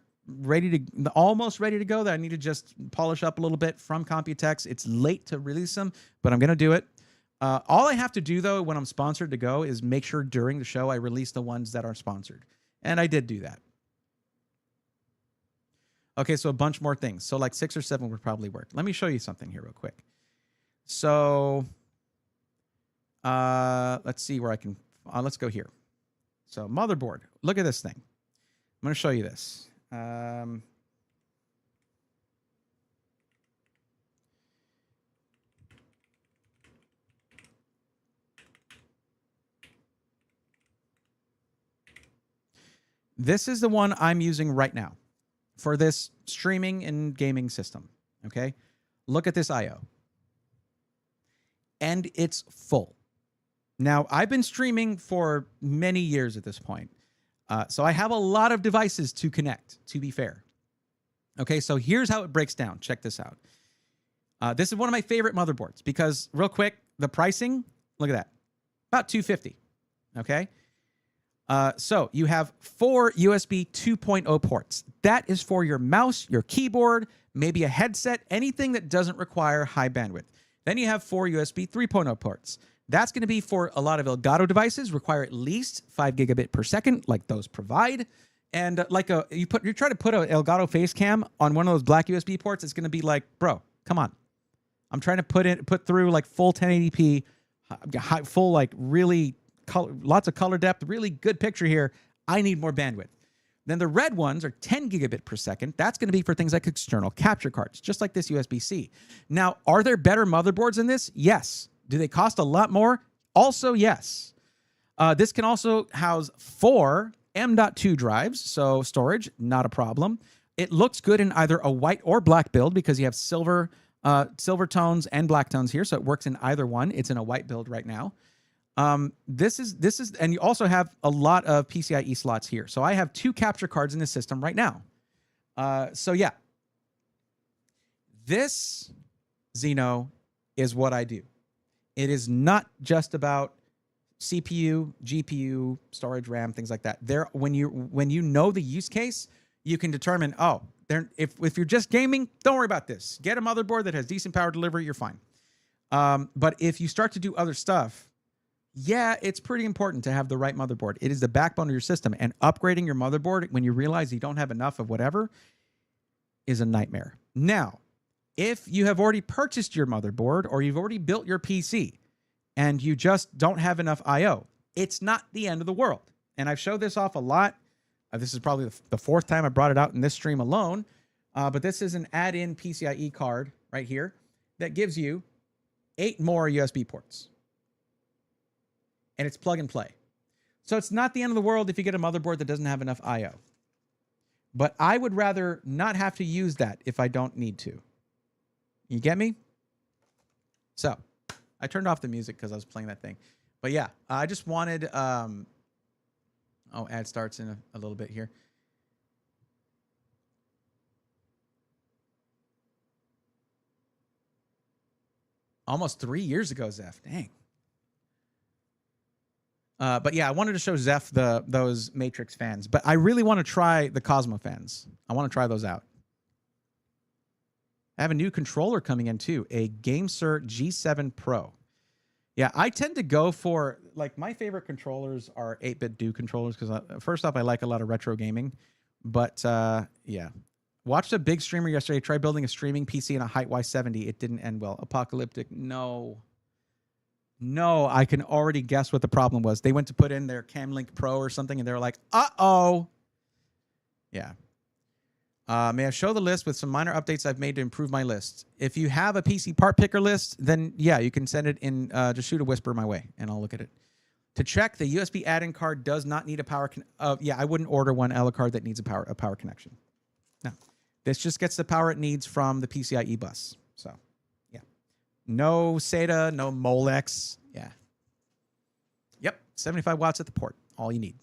almost ready to go that I need to just polish up a little bit from Computex. It's late to release them, but I'm going to do it. All I have to do, though, when I'm sponsored to go is make sure during the show I release the ones that are sponsored. And I did do that. Okay, so a bunch more things. So like 6 or 7 would probably work. Let me show you something here real quick. So let's see where I can, let's go here. So motherboard, look at this thing. I'm going to show you this. This is the one I'm using right now for this streaming and gaming system, okay? Look at this I/O. And it's full. Now, I've been streaming for many years at this point, so I have a lot of devices to connect, to be fair. Okay, so here's how it breaks down. Check this out. This is one of my favorite motherboards because, real quick, the pricing, look at that, about $250, okay? So you have 4 USB 2.0 ports. That is for your mouse, your keyboard, maybe a headset, anything that doesn't require high bandwidth. Then you have 4 USB 3.0 ports. That's going to be for a lot of Elgato devices, require at least 5 gigabit per second, like those provide. And like you try to put an Elgato face cam on one of those black USB ports, it's going to be like, bro, come on. I'm trying to put through like full 1080p, full like really lots of color depth, really good picture here. I need more bandwidth. Then the red ones are 10 gigabit per second. That's going to be for things like external capture cards, just like this USB-C. Now, are there better motherboards than this? Yes. Do they cost a lot more? Also, yes. This can also house 4 M.2 drives, so storage, not a problem. It looks good in either a white or black build because you have silver tones and black tones here, so it works in either one. It's in a white build right now. This is, and you also have a lot of PCIe slots here. So I have 2 capture cards in the system right now. So yeah, this Xeno is what I do. It is not just about CPU, GPU, storage, RAM, things like that. When you know the use case, you can determine, oh, if you're just gaming, don't worry about this. Get a motherboard that has decent power delivery, you're fine. But if you start to do other stuff, yeah, it's pretty important to have the right motherboard. It is the backbone of your system, and upgrading your motherboard when you realize you don't have enough of whatever is a nightmare. Now, if you have already purchased your motherboard or you've already built your PC and you just don't have enough I/O, it's not the end of the world. And I've showed this off a lot. This is probably the 4th time I brought it out in this stream alone. But this is an add-in PCIe card right here that gives you 8 more USB ports. And it's plug and play. So it's not the end of the world if you get a motherboard that doesn't have enough I/O. But I would rather not have to use that if I don't need to. You get me? So I turned off the music because I was playing that thing. But yeah, I just wanted... oh, ad starts in a little bit here. Almost 3 years ago, Zeph. Dang. But yeah, I wanted to show Zeph those Matrix fans. But I really want to try the Cosmo fans. I want to try those out. I have a new controller coming in too, a GameSir G7 Pro. Yeah, I tend to go for, like, my favorite controllers are 8-bit Do controllers because, first off, I like a lot of retro gaming. But, yeah. Watched a big streamer yesterday try building a streaming PC in a height Y70. It didn't end well. Apocalyptic, no. No, I can already guess what the problem was. They went to put in their CamLink Pro or something, and they were like, uh-oh. Yeah. May I show the list with some minor updates I've made to improve my list? If you have a PC part picker list, then yeah, you can send it in, just shoot a whisper my way, and I'll look at it. To check, the USB add-in card does not need a power... yeah, I wouldn't order one Ella card that needs a power connection. No. This just gets the power it needs from the PCIe bus. So, yeah. No SATA, no Molex. Yeah. Yep, 75 watts at the port. All you need.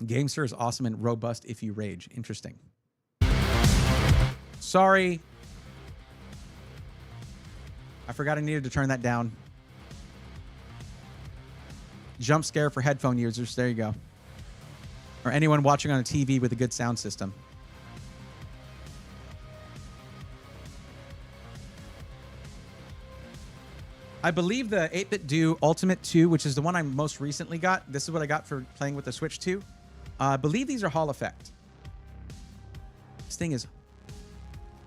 GameSir is awesome and robust if you rage. Interesting. Sorry. I forgot I needed to turn that down. Jump scare for headphone users. There you go. Or anyone watching on a TV with a good sound system. I believe the 8-bit Do Ultimate 2, which is the one I most recently got. This is what I got for playing with the Switch 2. I believe these are Hall Effect. This thing is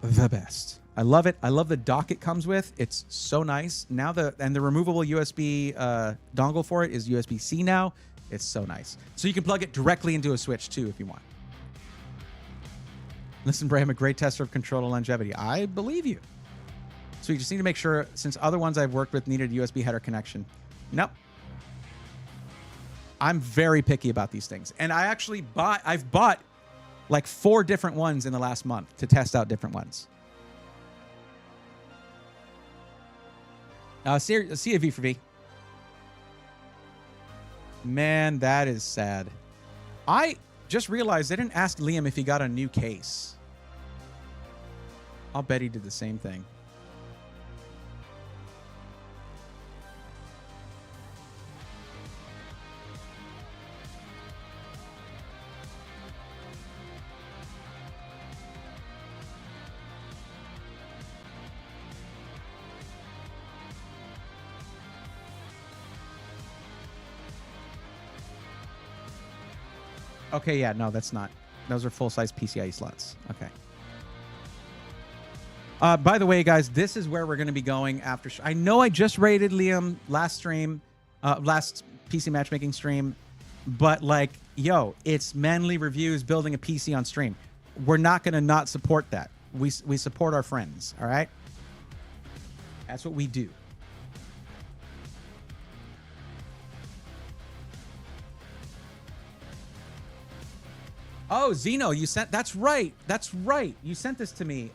the best. I love it. I love the dock it comes with. It's so nice. Now the removable USB dongle for it is USB-C now. It's so nice. So you can plug it directly into a Switch too if you want. Listen, Bray, I'm a great tester of controller longevity. I believe you. So you just need to make sure, since other ones I've worked with needed a USB header connection. Nope. I'm very picky about these things. And I actually I've bought like 4 different ones in the last month to test out different ones. See a V for V. Man, that is sad. I just realized I didn't ask Liam if he got a new case. I'll bet he did the same thing. Okay, yeah, no, that's not. Those are full-size PCIe slots. Okay. By the way, guys, this is where we're going to be going after. I know I just rated Liam last stream, last PC matchmaking stream. But like, yo, it's Manly Reviews building a PC on stream. We're not going to not support that. We support our friends, all right? That's what we do. Oh, Zeno, you sent... That's right. That's right. You sent this to me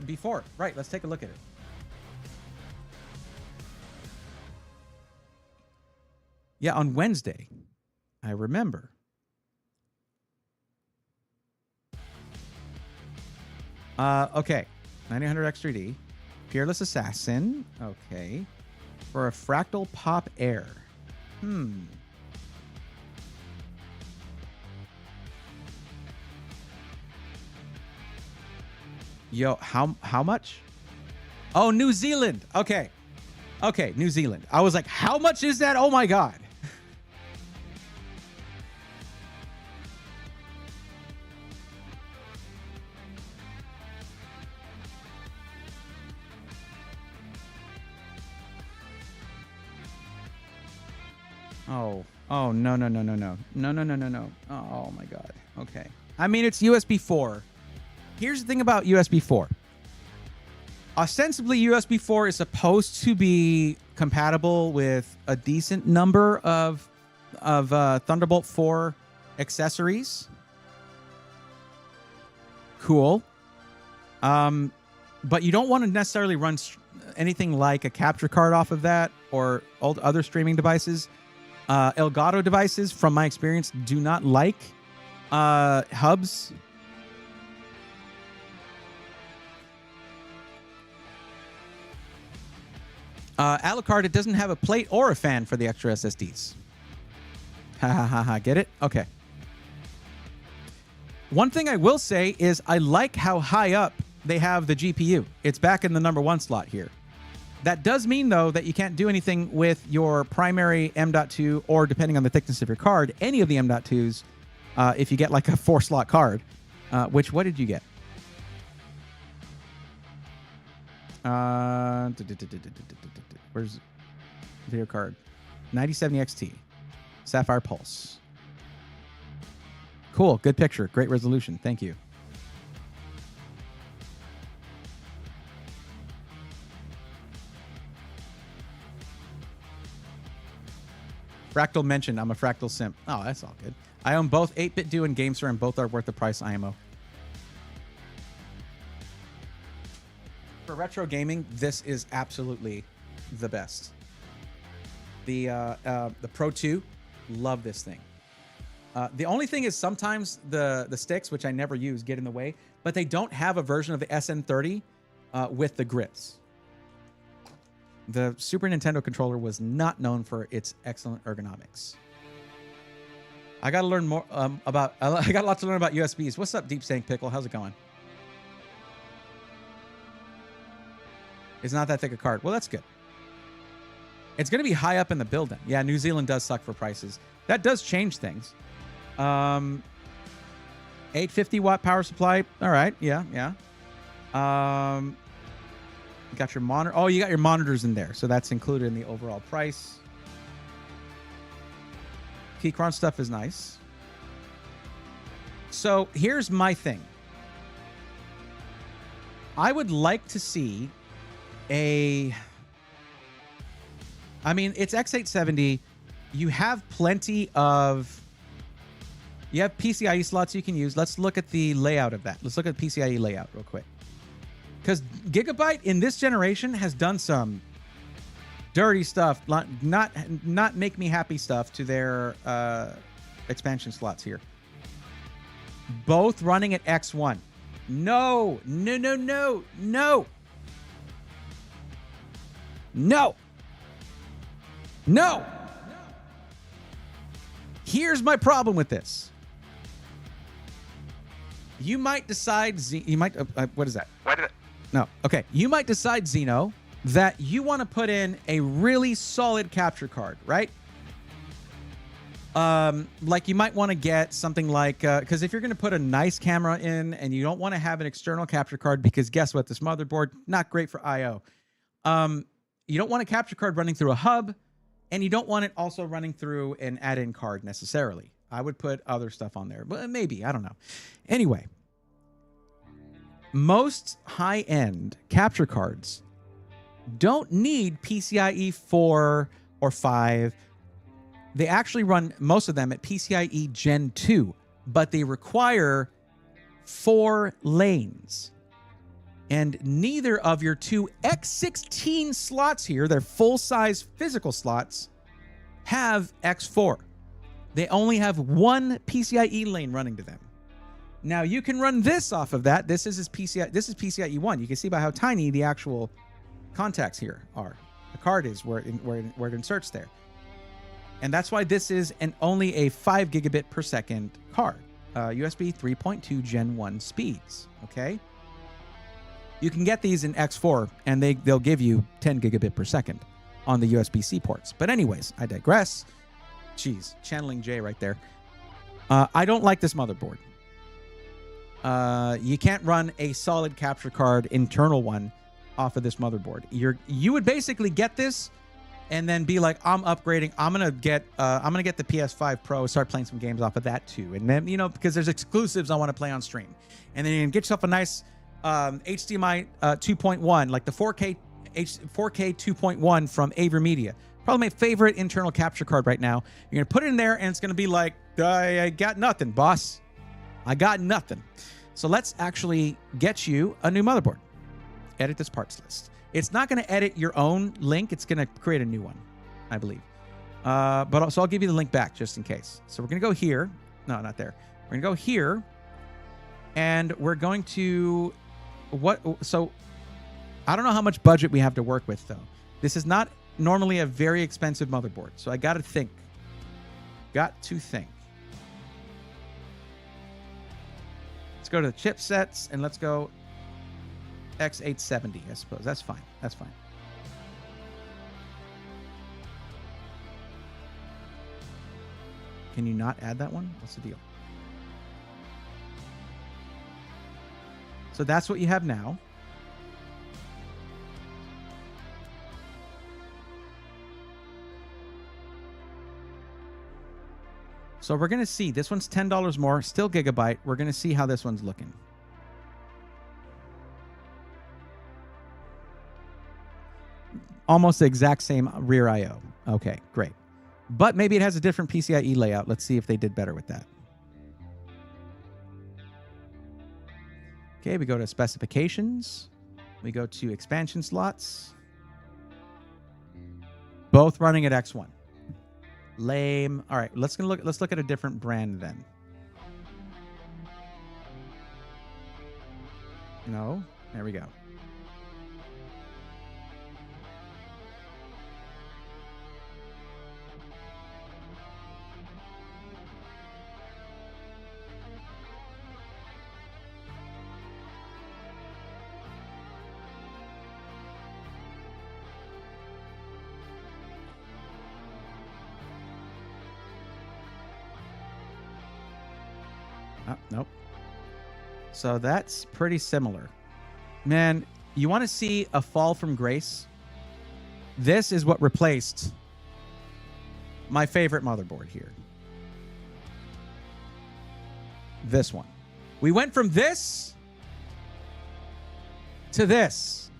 before. Right, let's take a look at it. Yeah, on Wednesday. I remember. Okay. 9900 X3D. Fearless Assassin. Okay. For a Fractal Pop Air. Yo, how much? Oh, New Zealand. Okay. Okay, New Zealand. I was like, how much is that? Oh my God. Oh, no. No. Oh my God. Okay. I mean, it's USB 4. Here's the thing about USB 4. Ostensibly, USB 4 is supposed to be compatible with a decent number of Thunderbolt 4 accessories. Cool. But you don't want to necessarily run anything like a capture card off of that or all other streaming devices. Elgato devices, from my experience, do not like hubs. Alucard, it doesn't have a plate or a fan for the extra SSDs. Ha. Get it? Okay. One thing I will say is I like how high up they have the GPU. It's back in the #1 slot here. That does mean, though, that you can't do anything with your primary M.2 or, depending on the thickness of your card, any of the M.2s if you get like a 4-slot card. What did you get? Where's video card? 9070 XT. Sapphire Pulse. Cool. Good picture. Great resolution. Thank you. Fractal mentioned I'm a Fractal simp. Oh, that's all good. I own both 8-Bit Do and GameSir, and both are worth the price IMO. For retro gaming, this is absolutely the best. The Pro 2, love this thing. The only thing is sometimes the sticks, which I never use, get in the way, but they don't have a version of the SN30 with the grips. The Super Nintendo controller was not known for its excellent ergonomics. I got to learn more about... I got a lot to learn about USBs. What's up, Deep Stank Pickle? How's it going? It's not that thick a card. Well, that's good. It's going to be high up in the building. Yeah, New Zealand does suck for prices. That does change things. 850-watt power supply. All right. Yeah. You got your monitor. Oh, you got your monitors in there. So that's included in the overall price. Keychron stuff is nice. So here's my thing. I would like to see I mean, it's X870. You have plenty of... You have PCIe slots you can use. Let's look at the layout of that. Let's look at the PCIe layout real quick. Because Gigabyte in this generation has done some dirty stuff, not make me happy stuff to their expansion slots here. Both running at X1. No. Here's my problem with this. You might decide... what is that? Why did it... No. Okay. You might decide, Zeno, that you want to put in a really solid capture card, right? Like you might want to get something like... Because if you're going to put a nice camera in and you don't want to have an external capture card, because guess what? This motherboard, not great for I.O. You don't want a capture card running through a hub, And you don't want it also running through an add-in card necessarily. I would put other stuff on there, but maybe, I don't know. Anyway, most high-end capture cards don't need PCIe 4 or 5. They actually run most of them at PCIe Gen 2, but they require 4 lanes. And neither of your two X16 slots here, they're full-size physical slots, have X4. They only have one PCIe lane running to them. Now you can run this off of that. This is PCIe 1. You can see by how tiny the actual contacts here are. The card is where it inserts there. And that's why this is only a 5 gigabit per second card. USB 3.2 Gen 1 speeds, okay? You can get these in X4, and they'll give you 10 gigabit per second on the USB-C ports. But anyways, I digress. Jeez, channeling Jay right there. I don't like this motherboard. You can't run a solid capture card internal one off of this motherboard. You would basically get this and then be like, I'm upgrading. I'm gonna get the PS5 Pro, start playing some games off of that too. And then, because there's exclusives I want to play on stream. And then you can get yourself a nice HDMI 2.1, like the 4K 2.1 from AverMedia. Probably my favorite internal capture card right now. You're gonna put it in there, and it's gonna be like, I got nothing, boss. I got nothing. So let's actually get you a new motherboard. Edit this parts list. It's not going to edit your own link. It's going to create a new one, I believe. But so I'll give you the link back just in case. So we're going to go here. No, not there. We're going to go here. And we're going to... So I don't know how much budget we have to work with, though. This is not normally a very expensive motherboard. So I got to think. Got to think. Let's go to the chipsets, and let's go X870, I suppose. That's fine. That's fine. Can you not add that one? What's the deal? So that's what you have now. So we're going to see. This one's $10 more, still gigabyte. We're going to see how this one's looking. Almost the exact same rear I/O. Okay, great. But maybe it has a different PCIe layout. Let's see if they did better with that. Okay, we go to specifications. We go to expansion slots. Both running at X1. Lame. All right, let's look at a different brand then. No, there we go. Oh, nope. So that's pretty similar. Man, you want to see a fall from grace? This is what replaced my favorite motherboard here. This one. We went from this to this.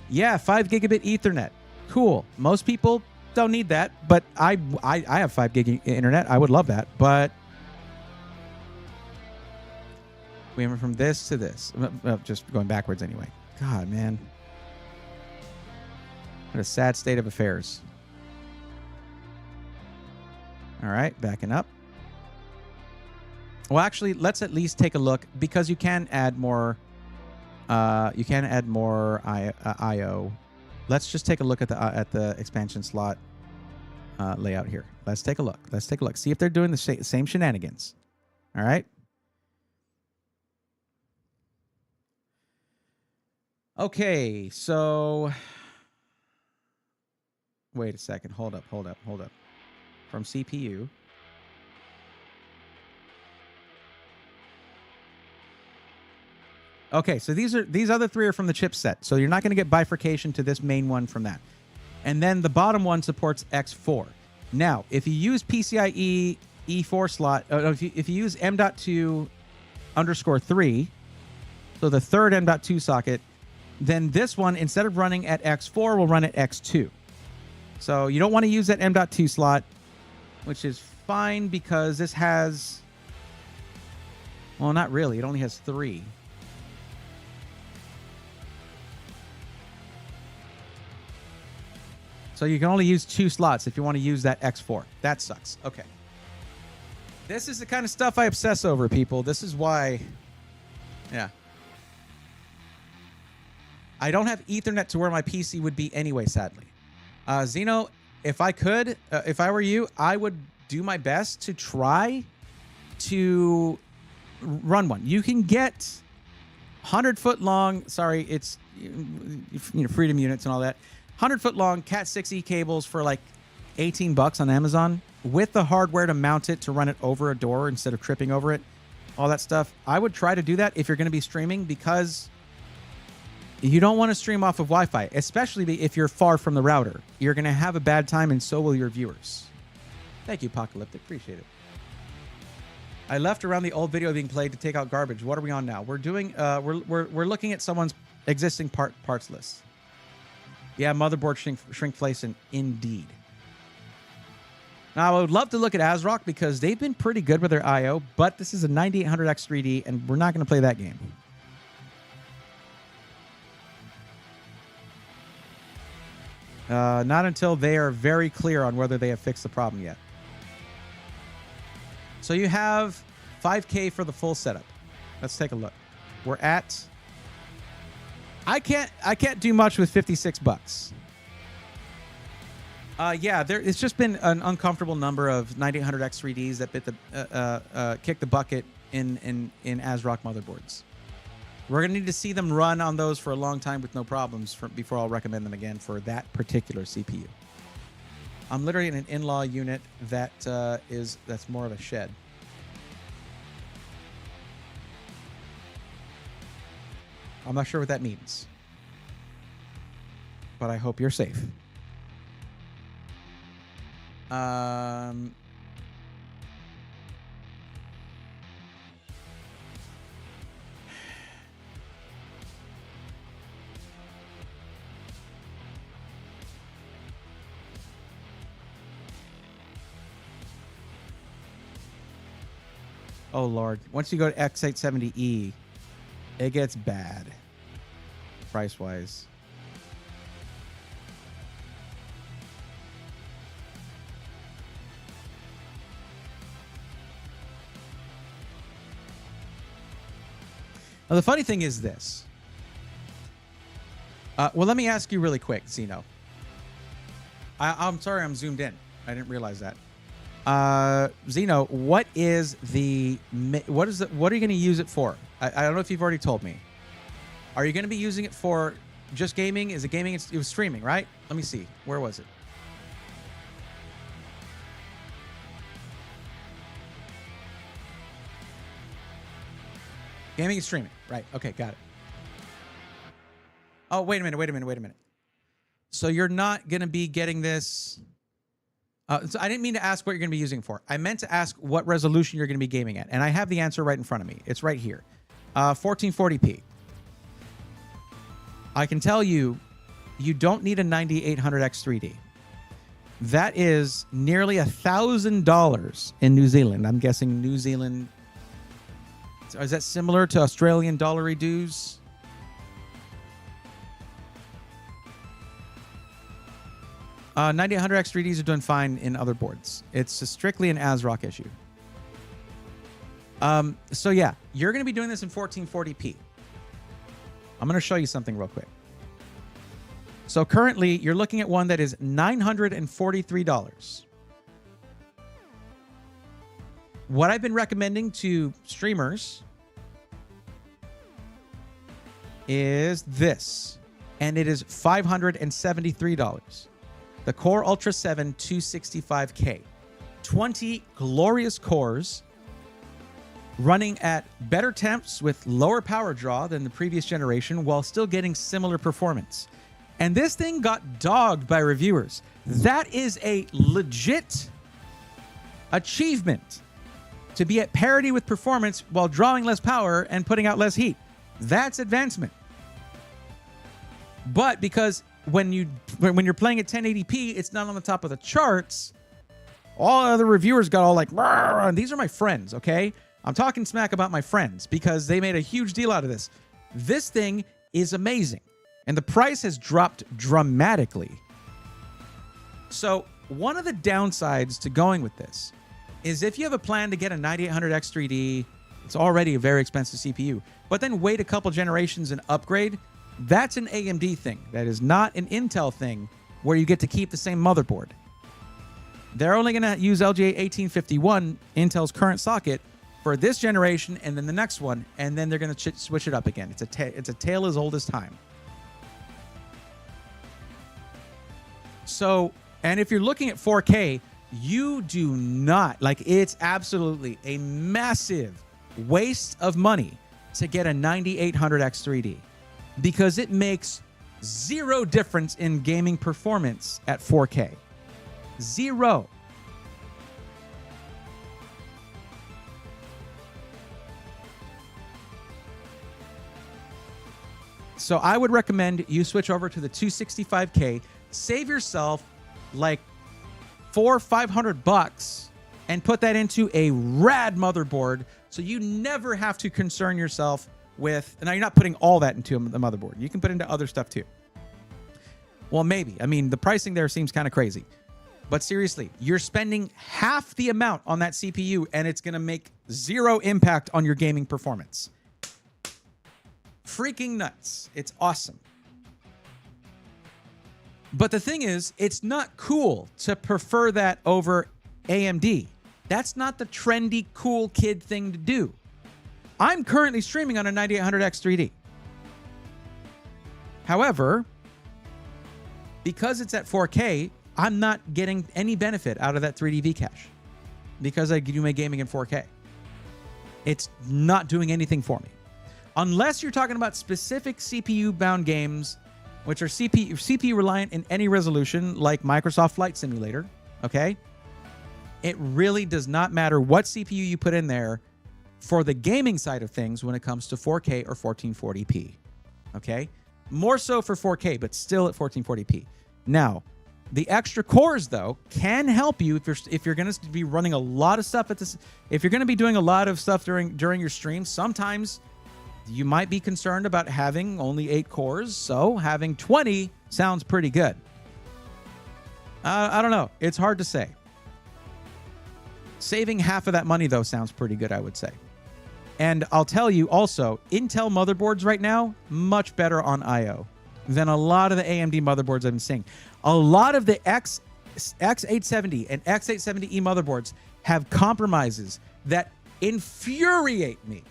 Yeah, 5 gigabit Ethernet. Cool. Most people don't need that, but I have 5 gig internet. I would love that, but we went from this to this. Just going backwards anyway. God, man. What a sad state of affairs. All right, backing up. Well, actually, let's at least take a look, because you can add more. You can add more I/O. Let's just take a look at the expansion slot layout here. Let's take a look. Let's take a look. See if they're doing the same shenanigans. All right. Okay, so wait a second. Hold up. From CPU. Okay, so these other three are from the chipset. So you're not going to get bifurcation to this main one from that. And then the bottom one supports X4. Now, if you use PCIe E4 slot, if you use M.2_3, so the third M.2 socket, then this one, instead of running at X4, will run at X2. So you don't want to use that M.2 slot, which is fine because this has, well, not really. It only has 3. So you can only use 2 slots if you want to use that X4. That sucks. Okay. This is the kind of stuff I obsess over, people. This is why, yeah. I don't have Ethernet to where my PC would be anyway, sadly. Zeno, if I could, if I were you, I would do my best to try to run one. You can get 100-foot long, sorry, it's, freedom units and all that, 100-foot long Cat 6e cables for like $18 on Amazon with the hardware to mount it to run it over a door instead of tripping over it, all that stuff. I would try to do that if you're going to be streaming, because you don't want to stream off of Wi-Fi, especially if you're far from the router. You're going to have a bad time, and so will your viewers. Thank you, Apocalyptic. Appreciate it. I left around the old video being played to take out garbage. What are we on now? We're doing. We're looking at someone's existing parts list. Yeah, motherboard shrinkflation indeed. Now, I would love to look at ASRock because they've been pretty good with their I/O, but this is a 9800X 3D, and we're not going to play that game. Not until they are very clear on whether they have fixed the problem yet. So you have $5K for the full setup. Let's take a look. We're at, I can't do much with $56. Yeah, it's just been an uncomfortable number of 9800X 3Ds that bit the kick the bucket in ASRock motherboards. We're going to need to see them run on those for a long time with no problems before I'll recommend them again for that particular CPU. I'm literally in an in-law unit that's more of a shed. I'm not sure what that means, but I hope you're safe. Oh, Lord. Once you go to X870E, it gets bad, price-wise. Now, the funny thing is this. Well, let me ask you really quick, Zeno. I'm sorry I'm zoomed in. I didn't realize that. Zeno, what are you going to use it for? I don't know if you've already told me. Are you going to be using it for just gaming? Is it gaming? It was streaming, right? Let me see. Where was it? Gaming and streaming. Right. Okay, got it. Oh, wait a minute. So you're not going to be getting this... so I didn't mean to ask what you're going to be using it for. I meant to ask what resolution you're going to be gaming at. And I have the answer right in front of me. It's right here. 1440p. I can tell you, you don't need a 9800X 3D. That is nearly $1,000 in New Zealand. I'm guessing New Zealand... Is that similar to Australian dollary dues? Uh, 9800X 3Ds are doing fine in other boards. It's strictly an ASRock issue. So yeah, you're going to be doing this in 1440p. I'm going to show you something real quick. So currently, you're looking at one that is $943. What I've been recommending to streamers is this, and it is $573. The Core Ultra 7 265K. 20 glorious cores running at better temps with lower power draw than the previous generation while still getting similar performance. And this thing got dogged by reviewers. That is a legit achievement to be at parity with performance while drawing less power and putting out less heat. That's advancement. But because when you're playing at 1080p, it's not on the top of the charts. All other reviewers got all like, and these are my friends, okay? I'm talking smack about my friends because they made a huge deal out of this. This thing is amazing, and the price has dropped dramatically. So one of the downsides to going with this is if you have a plan to get a 9800X 3D, it's already a very expensive CPU, but then wait a couple generations and upgrade, that's an AMD thing. That is not an Intel thing where you get to keep the same motherboard. They're only going to use LGA 1851, Intel's current socket, for this generation and then the next one, and then they're going to switch it up again. It's a tale as old as time. So, and if you're looking at 4K, you do not, like, it's absolutely a massive waste of money to get a 9800X 3D because it makes zero difference in gaming performance at 4K. Zero. So I would recommend you switch over to the 265K, save yourself like $400-500 and put that into a rad motherboard so you never have to concern yourself with, and now you're not putting all that into the motherboard. You can put into other stuff too. Well, maybe. I mean, the pricing there seems kind of crazy. But seriously, you're spending half the amount on that CPU and it's going to make zero impact on your gaming performance. Freaking nuts. It's awesome. But the thing is, it's not cool to prefer that over AMD. That's not the trendy, cool kid thing to do. I'm currently streaming on a 9800X 3D. However, because it's at 4K, I'm not getting any benefit out of that 3D V-cache because I do my gaming in 4K. It's not doing anything for me. Unless you're talking about specific CPU-bound games, which are CPU-reliant in any resolution, like Microsoft Flight Simulator, okay? It really does not matter what CPU you put in there for the gaming side of things when it comes to 4K or 1440p, okay? More so for 4K, but still at 1440p. Now, the extra cores, though, can help you if you're going to be running a lot of stuff at this. If you're going to be doing a lot of stuff during your stream, sometimes you might be concerned about having only 8 cores. So having 20 sounds pretty good. I don't know. It's hard to say. Saving half of that money, though, sounds pretty good, I would say. And I'll tell you also, Intel motherboards right now, much better on I/O than a lot of the AMD motherboards I've been seeing. A lot of the X870 and X870E motherboards have compromises that infuriate me.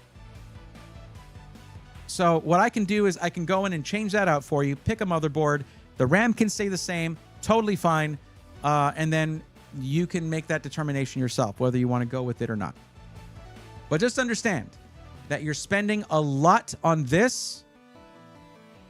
So what I can do is I can go in and change that out for you, pick a motherboard. The RAM can stay the same, totally fine. And then you can make that determination yourself, whether you want to go with it or not. But just understand that you're spending a lot on this,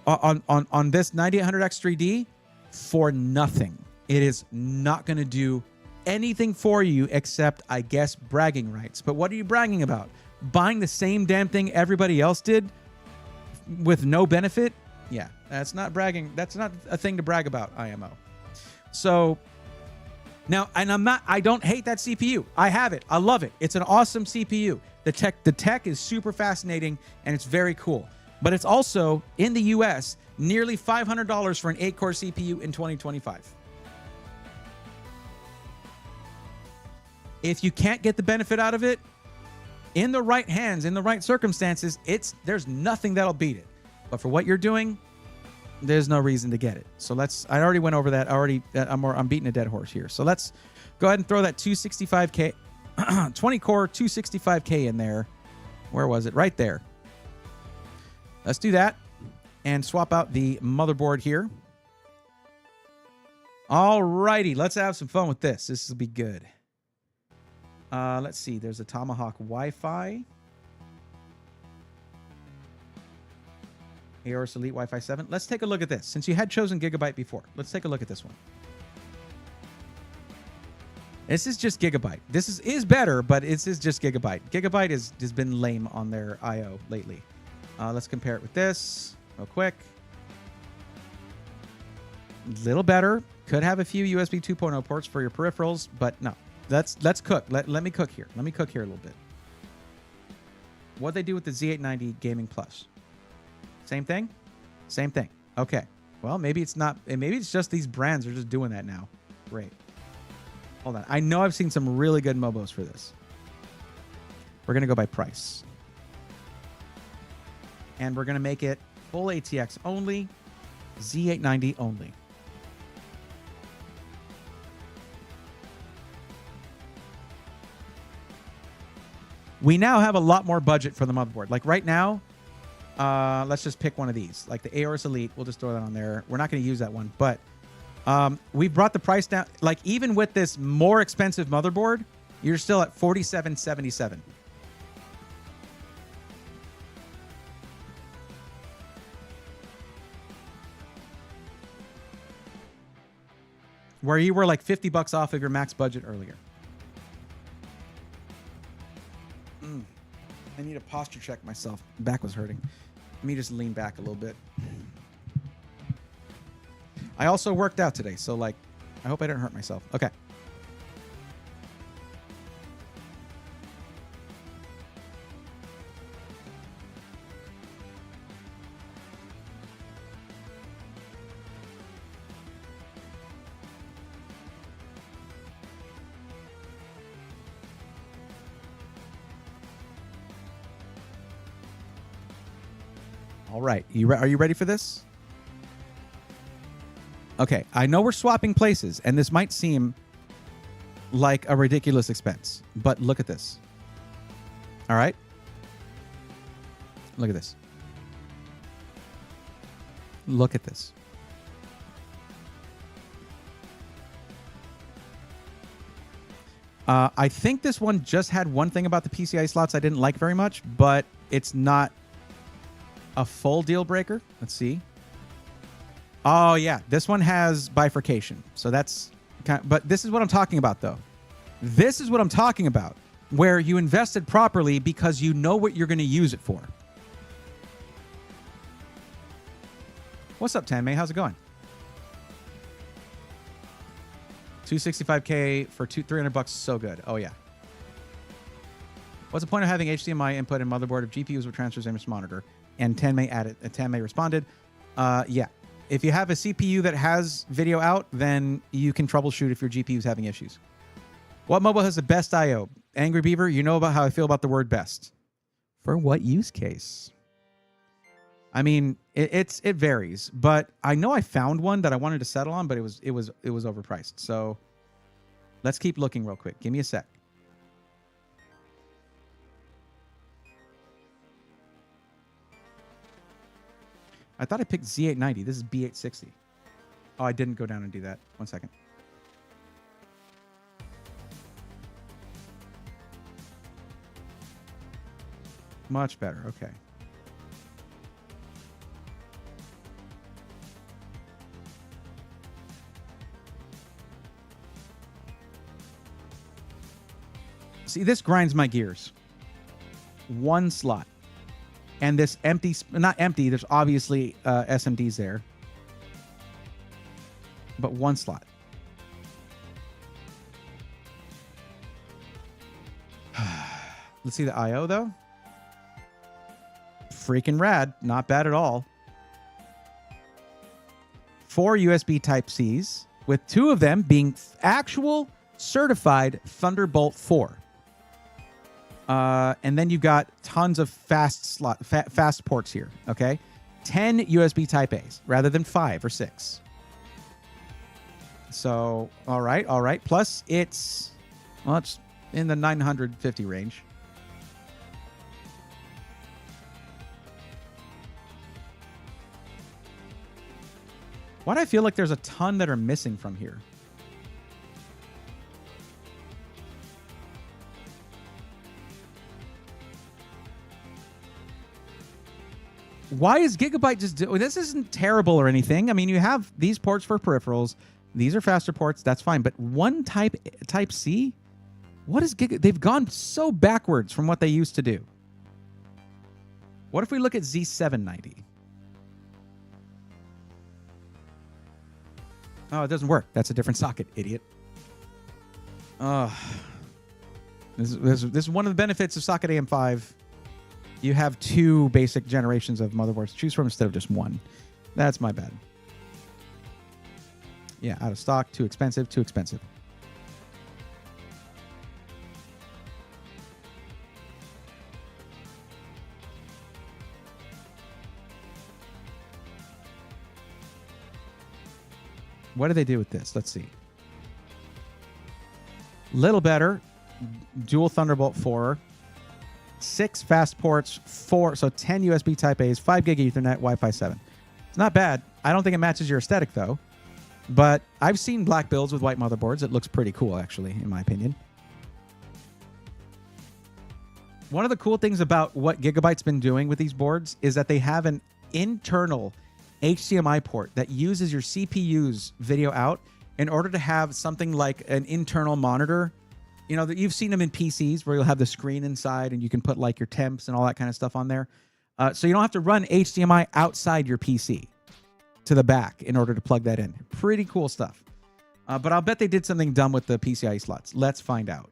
on this 9800X 3D for nothing. It is not going to do anything for you except, I guess, bragging rights. But what are you bragging about? Buying the same damn thing everybody else did with no benefit? Yeah, that's not bragging. That's not a thing to brag about, IMO. So now, and I don't hate that CPU. I have it. I love it. It's an awesome CPU. The tech is super fascinating and it's very cool. But it's also, in the US, nearly $500 for an 8-core CPU in 2025. If you can't get the benefit out of it, in the right hands, in the right circumstances, there's nothing that'll beat it. But for what you're doing, there's no reason to get it. So I already went over that. I'm beating a dead horse here. So let's go ahead and throw that 265K, 20-core 265K in there. Where was it? Right there. Let's do that and swap out the motherboard here. All righty, let's have some fun with this. This will be good. Let's see. There's a Tomahawk Wi-Fi. Aorus Elite Wi-Fi 7. Let's take a look at this. Since you had chosen Gigabyte before, let's take a look at this one. This is just Gigabyte. This is better, but this is just Gigabyte. Gigabyte has been lame on their I/O lately. Let's compare it with this real quick. Little better. Could have a few USB 2.0 ports for your peripherals, but no. Let's cook. Let me cook here. Let me cook here a little bit. What they do with the Z890 Gaming Plus? Same thing? Same thing. Okay. Well, maybe it's not. Maybe it's just these brands are just doing that now. Great. Hold on. I know I've seen some really good Mobos for this. We're going to go by price. And we're going to make it full ATX only, Z890 only. We now have a lot more budget for the motherboard. Like right now, let's just pick one of these. Like the Aorus Elite, we'll just throw that on there. We're not going to use that one, but we brought the price down. Like even with this more expensive motherboard, you're still at $47.77. Where you were like $50 off of your max budget earlier. I need a posture check myself. Back was hurting. Let me just lean back a little bit. I also worked out today, so like, I hope I didn't hurt myself. Okay. All right. Are you ready for this? Okay. I know we're swapping places, and this might seem like a ridiculous expense, but look at this. All right. Look at this. Look at this. I think this one just had one thing about the PCI slots I didn't like very much, but it's not a full deal breaker. Let's see. Oh yeah, this one has bifurcation. So that's kind of, but this is what I'm talking about though. This is what I'm talking about, where you invested properly because you know what you're going to use it for. What's up, Tanmay? How's it going? 265K for $300, so good. Oh yeah. What's the point of having HDMI input and motherboard if GPUs with transfers image monitor? And Tanmay added. Tanmay responded, yeah. If you have a CPU that has video out, then you can troubleshoot if your GPU is having issues. What mobile has the best I/O? Angry Beaver, you know about how I feel about the word best. For what use case? I mean, it varies, but I know I found one that I wanted to settle on, but it was overpriced. So let's keep looking real quick. Give me a sec. I thought I picked Z890. This is B860. Oh, I didn't go down and do that. 1 second. Much better. Okay. See, this grinds my gears. One slot. And this empty, not empty, there's obviously SMDs there. But one slot. Let's see the I/O though. Freaking rad. Not bad at all. 4 USB Type-Cs, with 2 of them being actual certified Thunderbolt 4. And then you've got tons of fast ports here, okay? 10 USB Type-As rather than 5 or 6. So, all right. Plus, it's in the 950 range. Why do I feel like there's a ton that are missing from here? Why is Gigabyte just doing this? Isn't terrible or anything. I mean, you have these ports for peripherals. These are faster ports. That's fine. But one type C? What is Giga? They've gone so backwards from what they used to do. What if we look at Z790? Oh, it doesn't work. That's a different socket, idiot. This is one of the benefits of socket AM5. You have 2 basic generations of motherboards to choose from instead of just one. That's my bad. Yeah, out of stock, too expensive, too expensive. What do they do with this? Let's see. Little better. Dual Thunderbolt 4. 6 fast ports, 10 USB Type A's, 5 gig Ethernet, Wi-Fi 7. It's not bad. I don't think it matches your aesthetic, though. But I've seen black builds with white motherboards. It looks pretty cool, actually, in my opinion. One of the cool things about what Gigabyte's been doing with these boards is that they have an internal HDMI port that uses your CPU's video out in order to have something like an internal monitor. You know, that you've seen them in PCs where you'll have the screen inside and you can put like your temps and all that kind of stuff on there. So you don't have to run HDMI outside your PC to the back in order to plug that in. Pretty cool stuff. But I'll bet they did something dumb with the PCIe slots. Let's find out.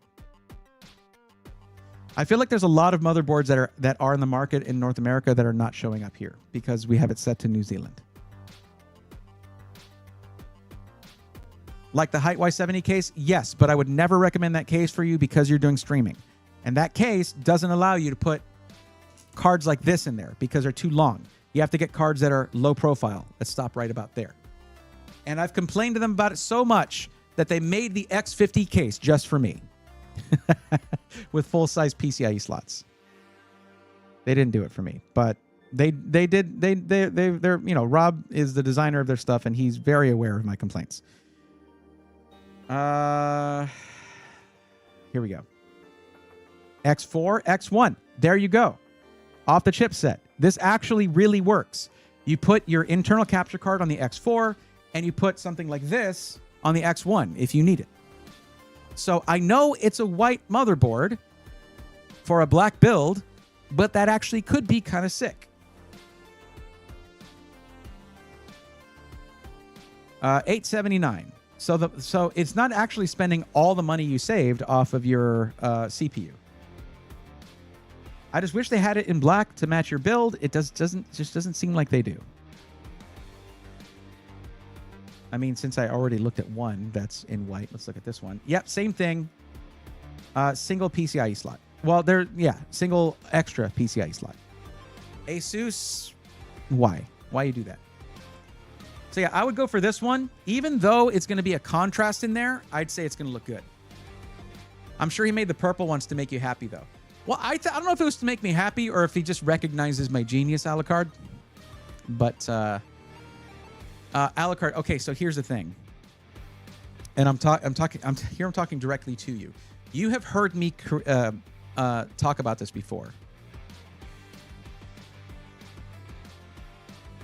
I feel like there's a lot of motherboards that are in the market in North America that are not showing up here because we have it set to New Zealand. Like the Height Y70 case, yes, but I would never recommend that case for you because you're doing streaming. And that case doesn't allow you to put cards like this in there because they're too long. You have to get cards that are low profile. Let's stop right about there. And I've complained to them about it so much that they made the X50 case just for me with full-size PCIe slots. They didn't do it for me, but they're you know, Rob is the designer of their stuff and he's very aware of my complaints. Here we go. X4, X1. There you go. Off the chipset. This actually really works. You put your internal capture card on the X4 and you put something like this on the X1 if you need it. So I know it's a white motherboard for a black build, but that actually could be kind of sick. $879. So it's not actually spending all the money you saved off of your CPU. I just wish they had it in black to match your build. It just doesn't seem like they do. I mean, since I already looked at one that's in white, let's look at this one. Yep, same thing. Single PCIe slot. Well, single extra PCIe slot. Asus, why? Why you do that? So yeah, I would go for this one. Even though it's going to be a contrast in there, I'd say it's going to look good. I'm sure he made the purple ones to make you happy, though. Well, I don't know if it was to make me happy or if he just recognizes my genius, Alucard. But Alucard, okay, so here's the thing. And I'm talking directly to you. You have heard me talk about this before.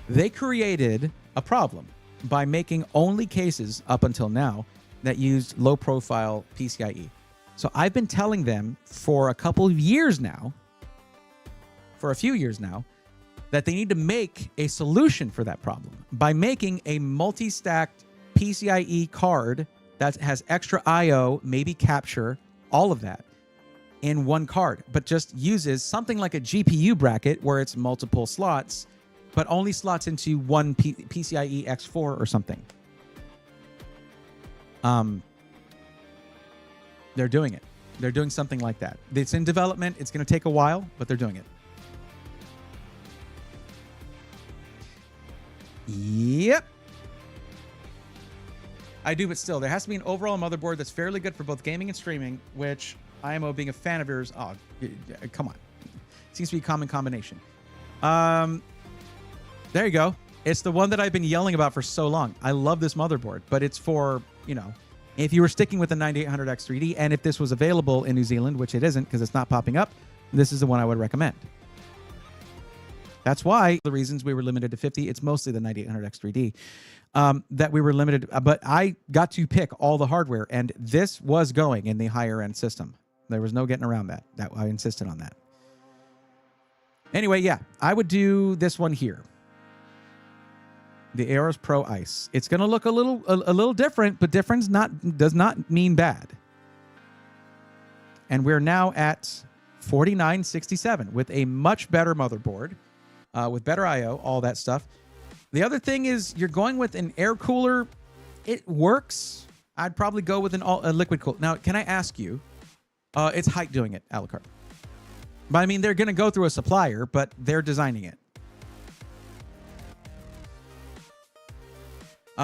They created a problem by making only cases up until now that used low-profile PCIe. So I've been telling them for a couple of years now, for a few years now, that they need to make a solution for that problem by making a multi-stacked PCIe card that has extra I/O, maybe capture, all of that in one card, but just uses something like a GPU bracket where it's multiple slots, but only slots into one PCIe X4 or something. They're doing it. They're doing something like that. It's in development. It's going to take a while, but they're doing it. Yep. I do, but still, there has to be an overall motherboard that's fairly good for both gaming and streaming, which IMO being a fan of yours, oh, come on. Seems to be a common combination. There you go. It's the one that I've been yelling about for so long. I love this motherboard, but it's for, you know, if you were sticking with the 9800X 3D, and if this was available in New Zealand, which it isn't because it's not popping up, this is the one I would recommend. That's why the reasons we were limited to 50, it's mostly the 9800X3D, that we were limited. But I got to pick all the hardware, and this was going in the higher end system. There was no getting around that. I insisted on that. Anyway, yeah, I would do this one here. The Aeros Pro Ice. It's going to look a little different, but difference does not mean bad. And we're now at $49.67 with a much better motherboard, with better I/O, all that stuff. The other thing is you're going with an air cooler. It works. I'd probably go with a liquid cooler. Now, can I ask you? It's Hike doing it, a la carte. But I mean, they're going to go through a supplier, but they're designing it.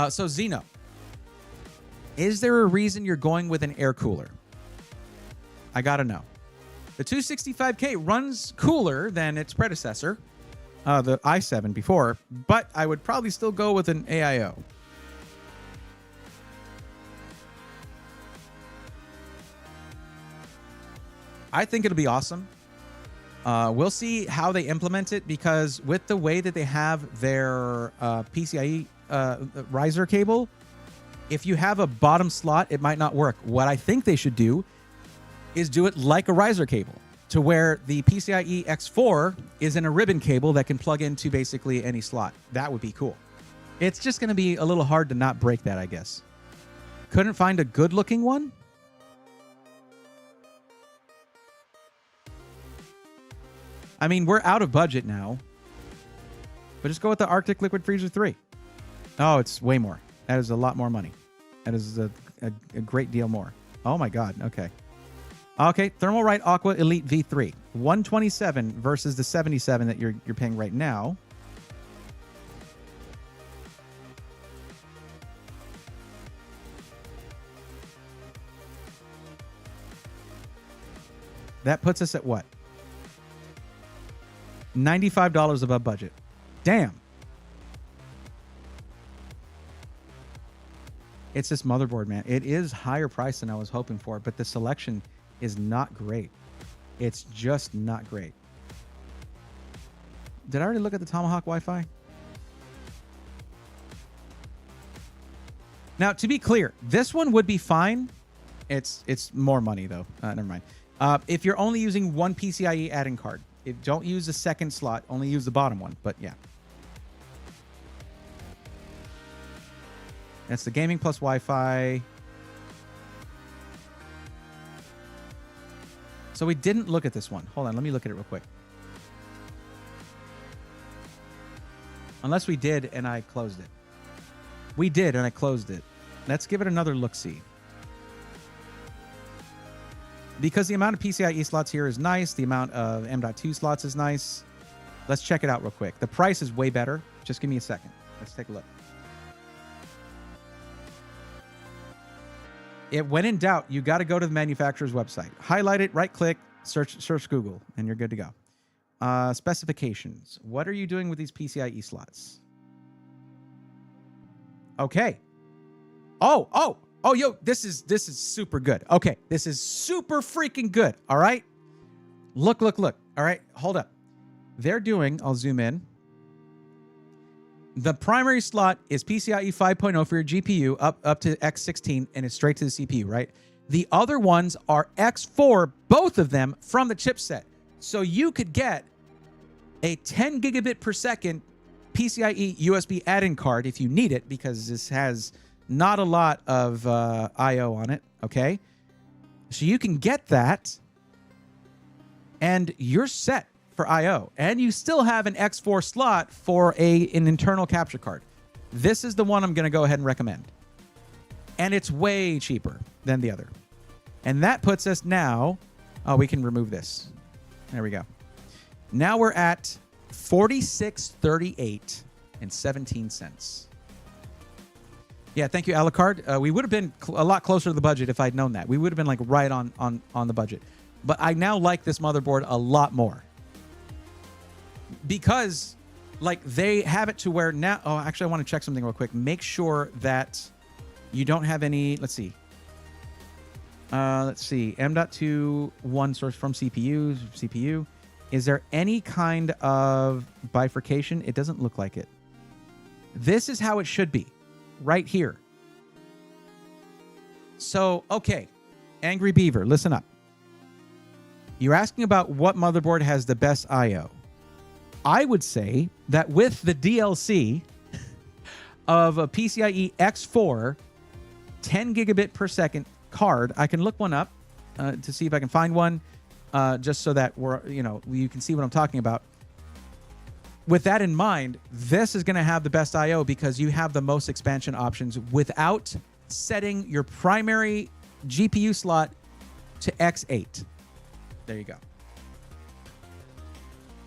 So Zeno, is there a reason you're going with an air cooler? I got to know. The 265K runs cooler than its predecessor, the i7 before, but I would probably still go with an AIO. I think it'll be awesome. We'll see how they implement it, because with the way that they have their PCIe riser cable, if you have a bottom slot, it might not work. What I think they should do is do it like a riser cable, to where the PCIe X4 is in a ribbon cable that can plug into basically any slot. That would be cool. It's just going to be a little hard to not break that, I guess. Couldn't find a good looking one? I mean, we're out of budget now, but just go with the Arctic Liquid Freezer 3. Oh, it's way more. That is a lot more money. That is a great deal more. Oh my God. Okay. Okay. Thermalright Aqua Elite V3. 127 versus the 77 that you're paying right now. That puts us at what? $95 above budget. Damn. It's this motherboard, man. It is higher price than I was hoping for, but the selection is not great. It's just not great. Did I already look at the Tomahawk Wi-Fi? Now, to be clear, this one would be fine. It's more money, though. Never mind. If you're only using one PCIe add-in card, don't use the second slot. Only use the bottom one. But yeah. That's the gaming plus Wi-Fi. So we didn't look at this one. Hold on. Let me look at it real quick. Unless we did and I closed it. We did and I closed it. Let's give it another look-see. Because the amount of PCIe slots here is nice. The amount of M.2 slots is nice. Let's check it out real quick. The price is way better. Just give me a second. Let's take a look. When in doubt, you got to go to the manufacturer's website. Highlight it, right-click, search Google, and you're good to go. Specifications. What are you doing with these PCIe slots? Okay. Oh, yo, this is super good. Okay, this is super freaking good. All right. Look. All right, hold up. They're doing, I'll zoom in. The primary slot is PCIe 5.0 for your GPU up to X16, and it's straight to the CPU, right? The other ones are X4, both of them from the chipset. So you could get a 10 gigabit per second PCIe USB add-in card if you need it, because this has not a lot of I/O on it, okay? So you can get that, and you're set for I/O. And you still have an X4 slot for an internal capture card. This is the one I'm going to go ahead and recommend. And it's way cheaper than the other. And that puts us now... Oh, we can remove this. There we go. Now we're at $46.38 and 17 cents. Yeah, thank you, Alucard. We would have been a lot closer to the budget if I'd known that. We would have been like right on the budget. But I now like this motherboard a lot more. Because like they have it to where now... Oh, actually, I want to check something real quick. Make sure that you don't have any... Let's see. M.2 one source from CPU. Is there any kind of bifurcation? It doesn't look like it. This is how it should be, right here. So, okay, Angry Beaver, listen up. You're asking about what motherboard has the best I/O. I would say that with the DLC of a PCIe X4 10 gigabit per second card, I can look one up to see if I can find one, just so that you can see what I'm talking about. With that in mind, this is going to have the best I/O because you have the most expansion options without setting your primary GPU slot to X8. There you go.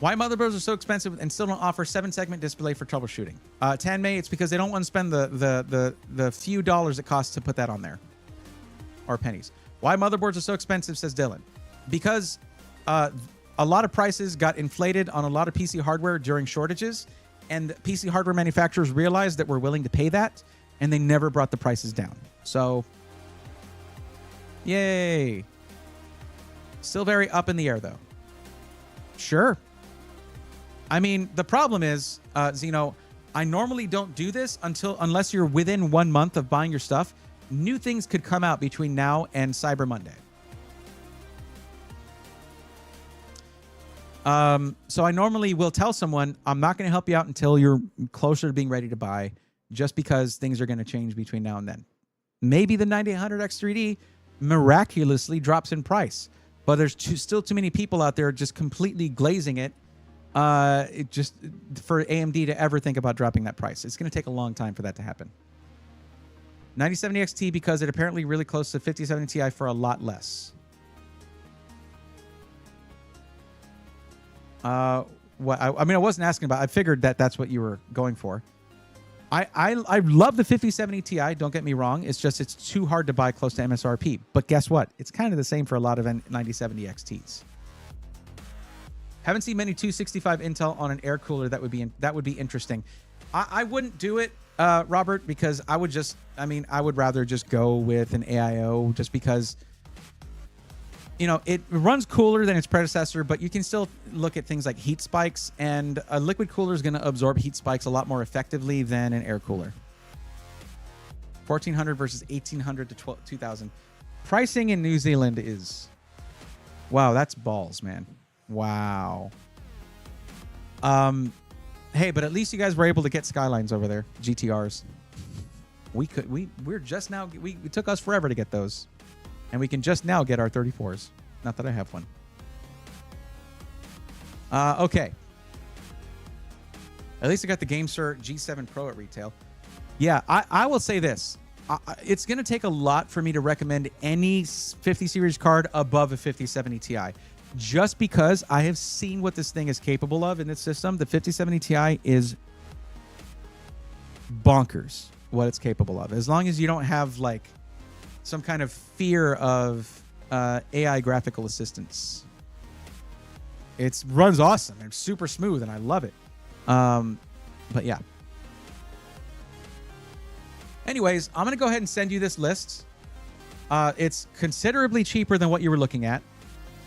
Why motherboards are so expensive and still don't offer 7-segment display for troubleshooting? Tanmay, it's because they don't want to spend the few dollars it costs to put that on there. Or pennies. Why motherboards are so expensive, says Dylan. Because a lot of prices got inflated on a lot of PC hardware during shortages, and PC hardware manufacturers realized that we're willing to pay that, and they never brought the prices down. So, yay. Still very up in the air, though. Sure. I mean, the problem is, Zeno, I normally don't do this unless you're within 1 month of buying your stuff. New things could come out between now and Cyber Monday. So I normally will tell someone, I'm not going to help you out until you're closer to being ready to buy, just because things are going to change between now and then. Maybe the 9800 X3D miraculously drops in price, but there's still too many people out there just completely glazing it. Just for AMD to ever think about dropping that price. It's going to take a long time for that to happen. 9070 XT because it apparently really close to 5070 Ti for a lot less. I mean, I wasn't asking about. I figured that's what you were going for. I love the 5070 Ti. Don't get me wrong. It's just it's too hard to buy close to MSRP. But guess what? It's kind of the same for a lot of 9070 XTs. Haven't seen many 265 Intel on an air cooler. That would be interesting. I wouldn't do it, Robert, because I would rather just go with an AIO, just because it runs cooler than its predecessor, but you can still look at things like heat spikes, and a liquid cooler is going to absorb heat spikes a lot more effectively than an air cooler. 1400 versus 1800 to 2000. Pricing in New Zealand is, wow, that's balls, man. Wow. Hey, but at least you guys were able to get Skylines over there, GTRs. We're just now, it took us forever to get those. And we can just now get our 34s. Not that I have one. Okay. At least I got the GameSir G7 Pro at retail. Yeah, I will say this. It's going to take a lot for me to recommend any 50 series card above a 5070 Ti. Just because I have seen what this thing is capable of in its system. The 5070 Ti is bonkers what it's capable of. As long as you don't have like some kind of fear of AI graphical assistance. It runs awesome and super smooth, and I love it. But yeah. Anyways, I'm going to go ahead and send you this list. It's considerably cheaper than what you were looking at,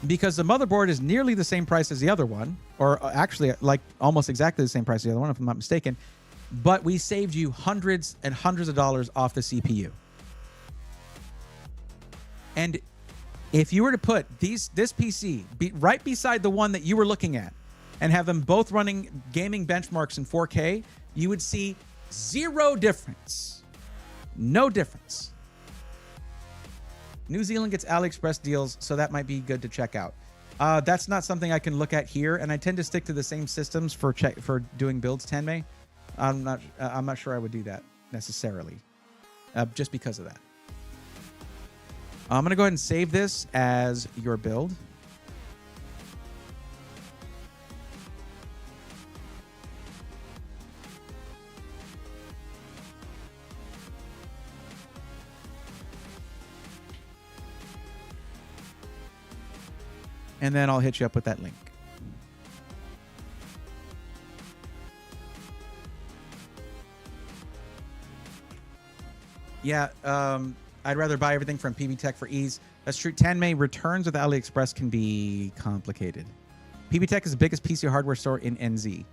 because the motherboard is nearly the same price as the other one, or actually like almost exactly the same price as the other one, if I'm not mistaken. But we saved you hundreds and hundreds of dollars off the CPU. And if you were to put this PC right beside the one that you were looking at and have them both running gaming benchmarks in 4K, you would see zero difference. No difference. New Zealand gets AliExpress deals, so that might be good to check out. That's not something I can look at here, and I tend to stick to the same systems for doing builds, Tenmei. I'm not sure I would do that necessarily, just because of that. I'm going to go ahead and save this as your build. And then I'll hit you up with that link. Yeah, I'd rather buy everything from PB Tech for ease. That's true. Tanmay, returns with AliExpress can be complicated. PB Tech is the biggest PC hardware store in NZ.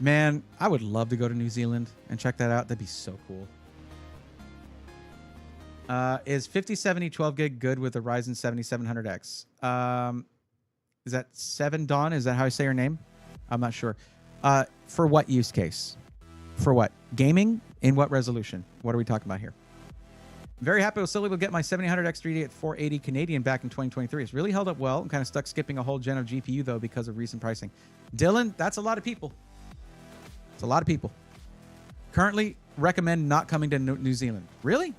Man, I would love to go to New Zealand and check that out. That'd be so cool. Is 5070 12 gig good with the Ryzen 7700X? Is that 7 Dawn? Is that how I say her name? I'm not sure. For what use case? For what? Gaming? In what resolution? What are we talking about here? Very happy with Silly will get my 7000X 3D at 480 Canadian back in 2023. It's really held up well. I'm kind of stuck skipping a whole gen of GPU, though, because of recent pricing. Dylan, that's a lot of people. It's a lot of people. Currently, recommend not coming to New Zealand. Really?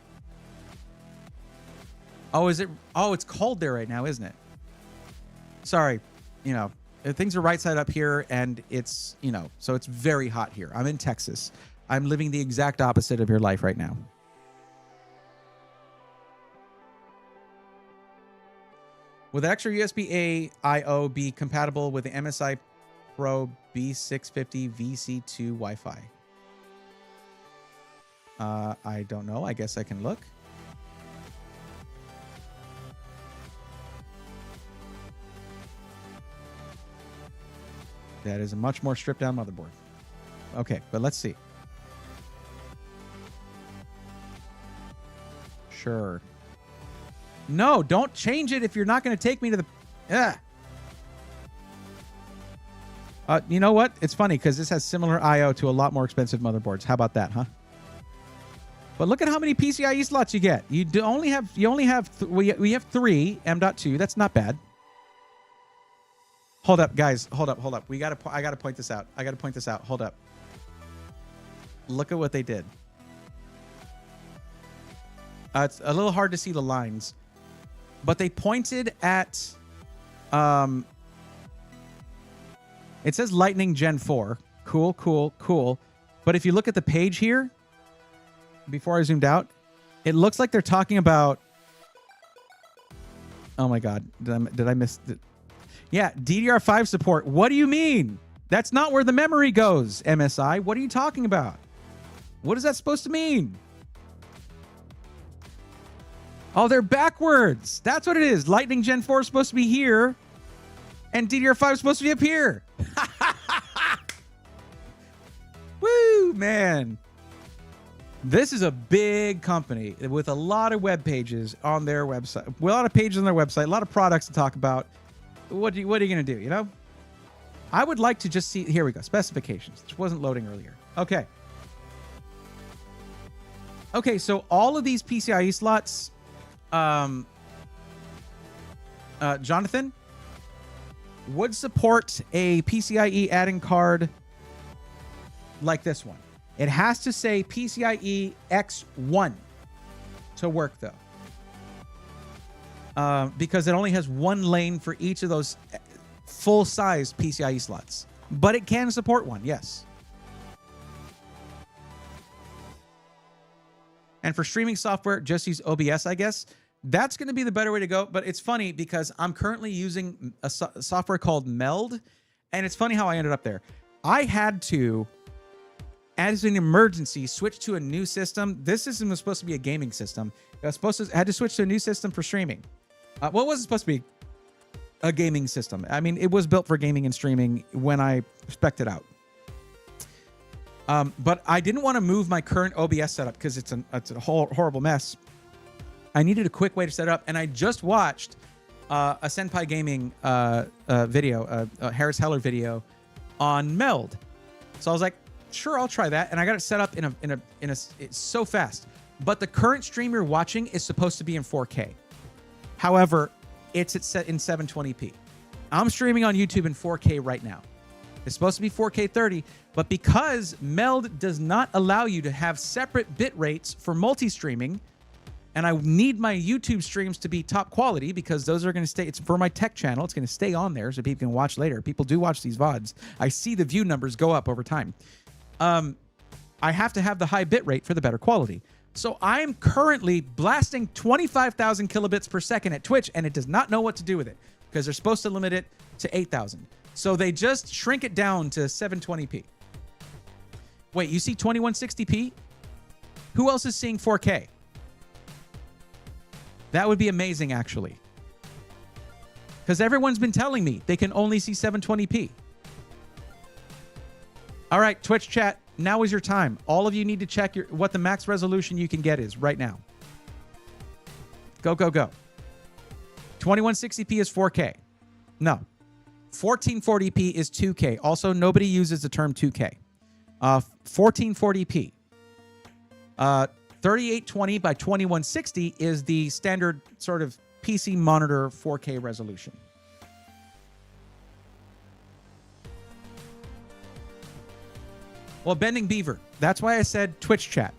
Oh, is it? Oh, it's cold there right now, isn't it? Sorry. You know, things are right side up here, and it's, you know, so it's very hot here. I'm in Texas. I'm living the exact opposite of your life right now. Will the extra USB-A I/O be compatible with the MSI Pro B650 VC2 Wi-Fi? I don't know. I guess I can look. That is a much more stripped down motherboard. Okay, but let's see. Sure. No, don't change it if you're not going to take me to the... You know what? It's funny because this has similar I/O to a lot more expensive motherboards. How about that, huh? But look at how many PCIe slots you get. We have 3 M.2. That's not bad. Hold up, guys. Hold up. I gotta point this out. Hold up. Look at what they did. It's a little hard to see the lines, but they pointed at. It says Lightning Gen 4. Cool. But if you look at the page here, before I zoomed out, it looks like they're talking about. Oh my God! Did I miss it? Yeah, DDR5 support. What do you mean? That's not where the memory goes, MSI. What are you talking about? What is that supposed to mean? Oh, they're backwards. That's what it is. Lightning Gen 4 is supposed to be here, and DDR5 is supposed to be up here. Woo, man. This is a big company with a lot of web pages on their website. A lot of pages on their website, a lot of products to talk about. What are you going to do, you know? I would like to just see... Here we go. Specifications. This wasn't loading earlier. Okay. Okay, so all of these PCIe slots... Jonathan, would support a PCIe add-in card like this one. It has to say PCIe X1 to work, though. Because it only has one lane for each of those full-size PCIe slots. But it can support one, yes. And for streaming software, just use OBS, I guess. That's going to be the better way to go. But it's funny because I'm currently using a software called Meld. And it's funny how I ended up there. I had to, as an emergency, switch to a new system. This system was supposed to be a gaming system. I had to switch to a new system for streaming. Well, it wasn't supposed to be a gaming system. I mean, it was built for gaming and streaming when I spec'd it out. But I didn't want to move my current OBS setup because it's a horrible mess. I needed a quick way to set it up, and I just watched a Senpai Gaming video, a Harris Heller video on Meld. So I was like, sure, I'll try that, and I got it set up in a. It's so fast. But the current stream you're watching is supposed to be in 4K. However, it's set in 720p. I'm streaming on YouTube in 4K right now. It's supposed to be 4K 30, but because Meld does not allow you to have separate bit rates for multi-streaming, and I need my YouTube streams to be top quality because those are going to stay. It's for my tech channel. It's going to stay on there so people can watch later. People do watch these VODs. I see the view numbers go up over time. I have to have the high bit rate for the better quality. So I'm currently blasting 25,000 kilobits per second at Twitch, and it does not know what to do with it because they're supposed to limit it to 8,000. So they just shrink it down to 720p. Wait, you see 2160p? Who else is seeing 4K? That would be amazing, actually. Because everyone's been telling me they can only see 720p. All right, Twitch chat, now is your time. All of you need to check what the max resolution you can get is right now. Go, go, go. 2160p is 4K. No. 1440p is 2K. Also, nobody uses the term 2K. 1440p. 3820 by 2160 is the standard sort of PC monitor 4K resolution. Well, Bending Beaver. That's why I said Twitch chat.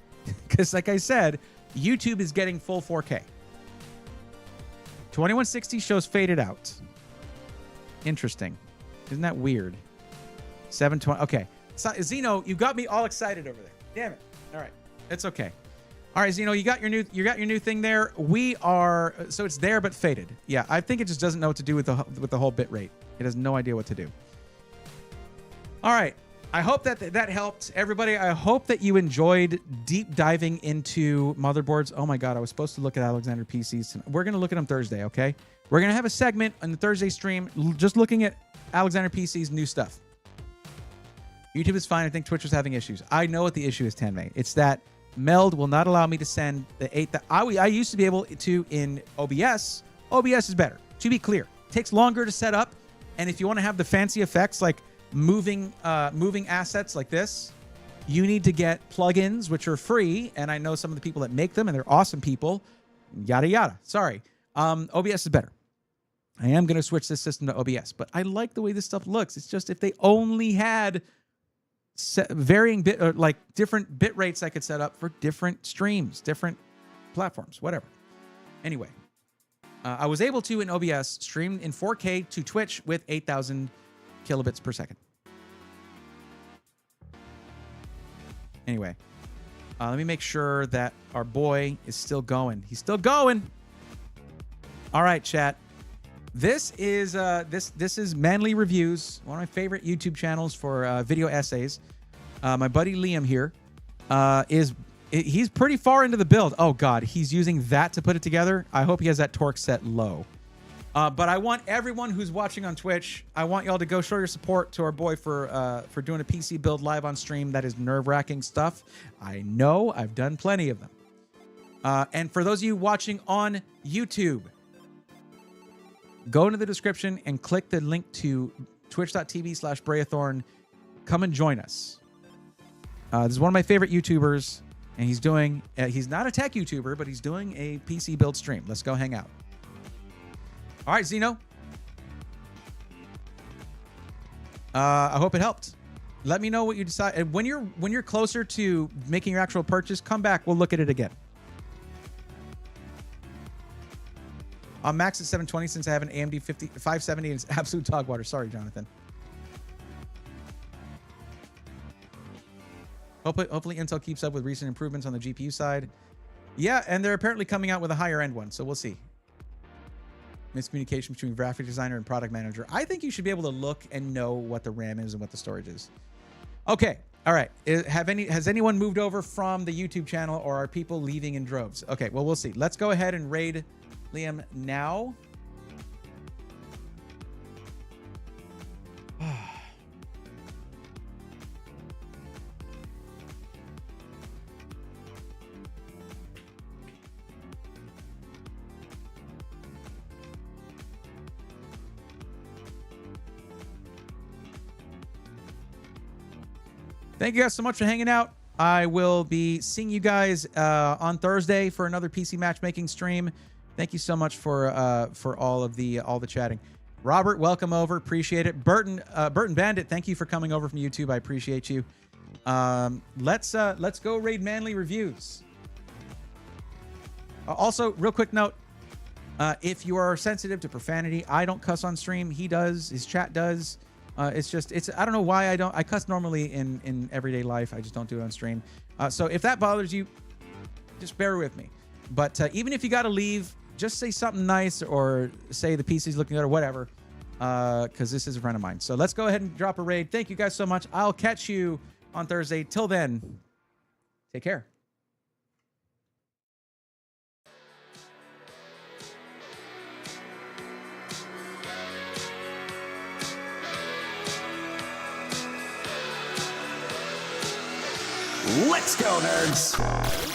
Because like I said, YouTube is getting full 4K. 2160 shows faded out. Interesting. Isn't that weird? 720. Okay. So, Zeno, you got me all excited over there. Damn it. All right. It's okay. All right, Zeno, you got your new thing there. We are so it's there but faded. Yeah, I think it just doesn't know what to do with the whole bit rate. It has no idea what to do. All right. I hope that helped everybody. I hope that you enjoyed deep diving into motherboards. Oh my God, I was supposed to look at Alexander PCs tonight. We're going to look at them Thursday, okay? We're going to have a segment on the Thursday stream just looking at Alexander PC's new stuff. YouTube is fine. I think Twitch was having issues. I know what the issue is, Tanmay. It's that Meld will not allow me to send the 8 that I used to be able to in OBS. OBS is better. To be clear, it takes longer to set up, and if you want to have the fancy effects like moving assets like this, you need to get plugins which are free, and I know some of the people that make them, and they're awesome people. Yada yada. Sorry, OBS is better. I am going to switch this system to OBS, but I like the way this stuff looks. It's just if they only had varying like different bit rates I could set up for different streams, different platforms, whatever. Anyway, I was able to in OBS stream in 4K to Twitch with 8,000 kilobits per second. Anyway, let me make sure that our boy is still going. He's still going. All right, chat. This is this is Manly Reviews, one of my favorite YouTube channels for video essays. My buddy Liam here he's pretty far into the build. Oh God, he's using that to put it together. I hope he has that torque set low. But I want everyone who's watching on Twitch, I want y'all to go show your support to our boy for doing a PC build live on stream. That is nerve-wracking stuff. I know, I've done plenty of them. And for those of you watching on YouTube, go into the description and click the link to twitch.tv/Breathorn. Come and join us. This is one of my favorite YouTubers, and he's doing, he's not a tech YouTuber, but he's doing a PC build stream. Let's go hang out. All right, Zeno. I hope it helped. Let me know what you decide. And when you're closer to making your actual purchase, come back. We'll look at it again. I'm max at 720 since I have an AMD 570 and it's absolute dog water. Sorry, Jonathan. Hopefully Intel keeps up with recent improvements on the GPU side. Yeah, and they're apparently coming out with a higher end one, so we'll see. Miscommunication between graphic designer and product manager. I think you should be able to look and know what the RAM is and what the storage is. Okay, all right. Has anyone moved over from the YouTube channel, or are people leaving in droves? Okay, well, we'll see. Let's go ahead and raid Liam now. Thank you guys so much for hanging out. I will be seeing you guys on Thursday for another PC matchmaking stream. Thank you so much for all the chatting. Robert, welcome over. Appreciate it. Burton Bandit, thank you for coming over from YouTube. I appreciate you. Let's go raid Manly Reviews. Also, real quick note. If you are sensitive to profanity, I don't cuss on stream. He does. His chat does. I don't know why I cuss normally in everyday life. I just don't do it on stream. So if that bothers you, just bear with me. But even if you got to leave, just say something nice or say the PC's looking good or whatever, because this is a friend of mine. So let's go ahead and drop a raid. Thank you guys so much. I'll catch you on Thursday. Till then, take care. Let's go, nerds!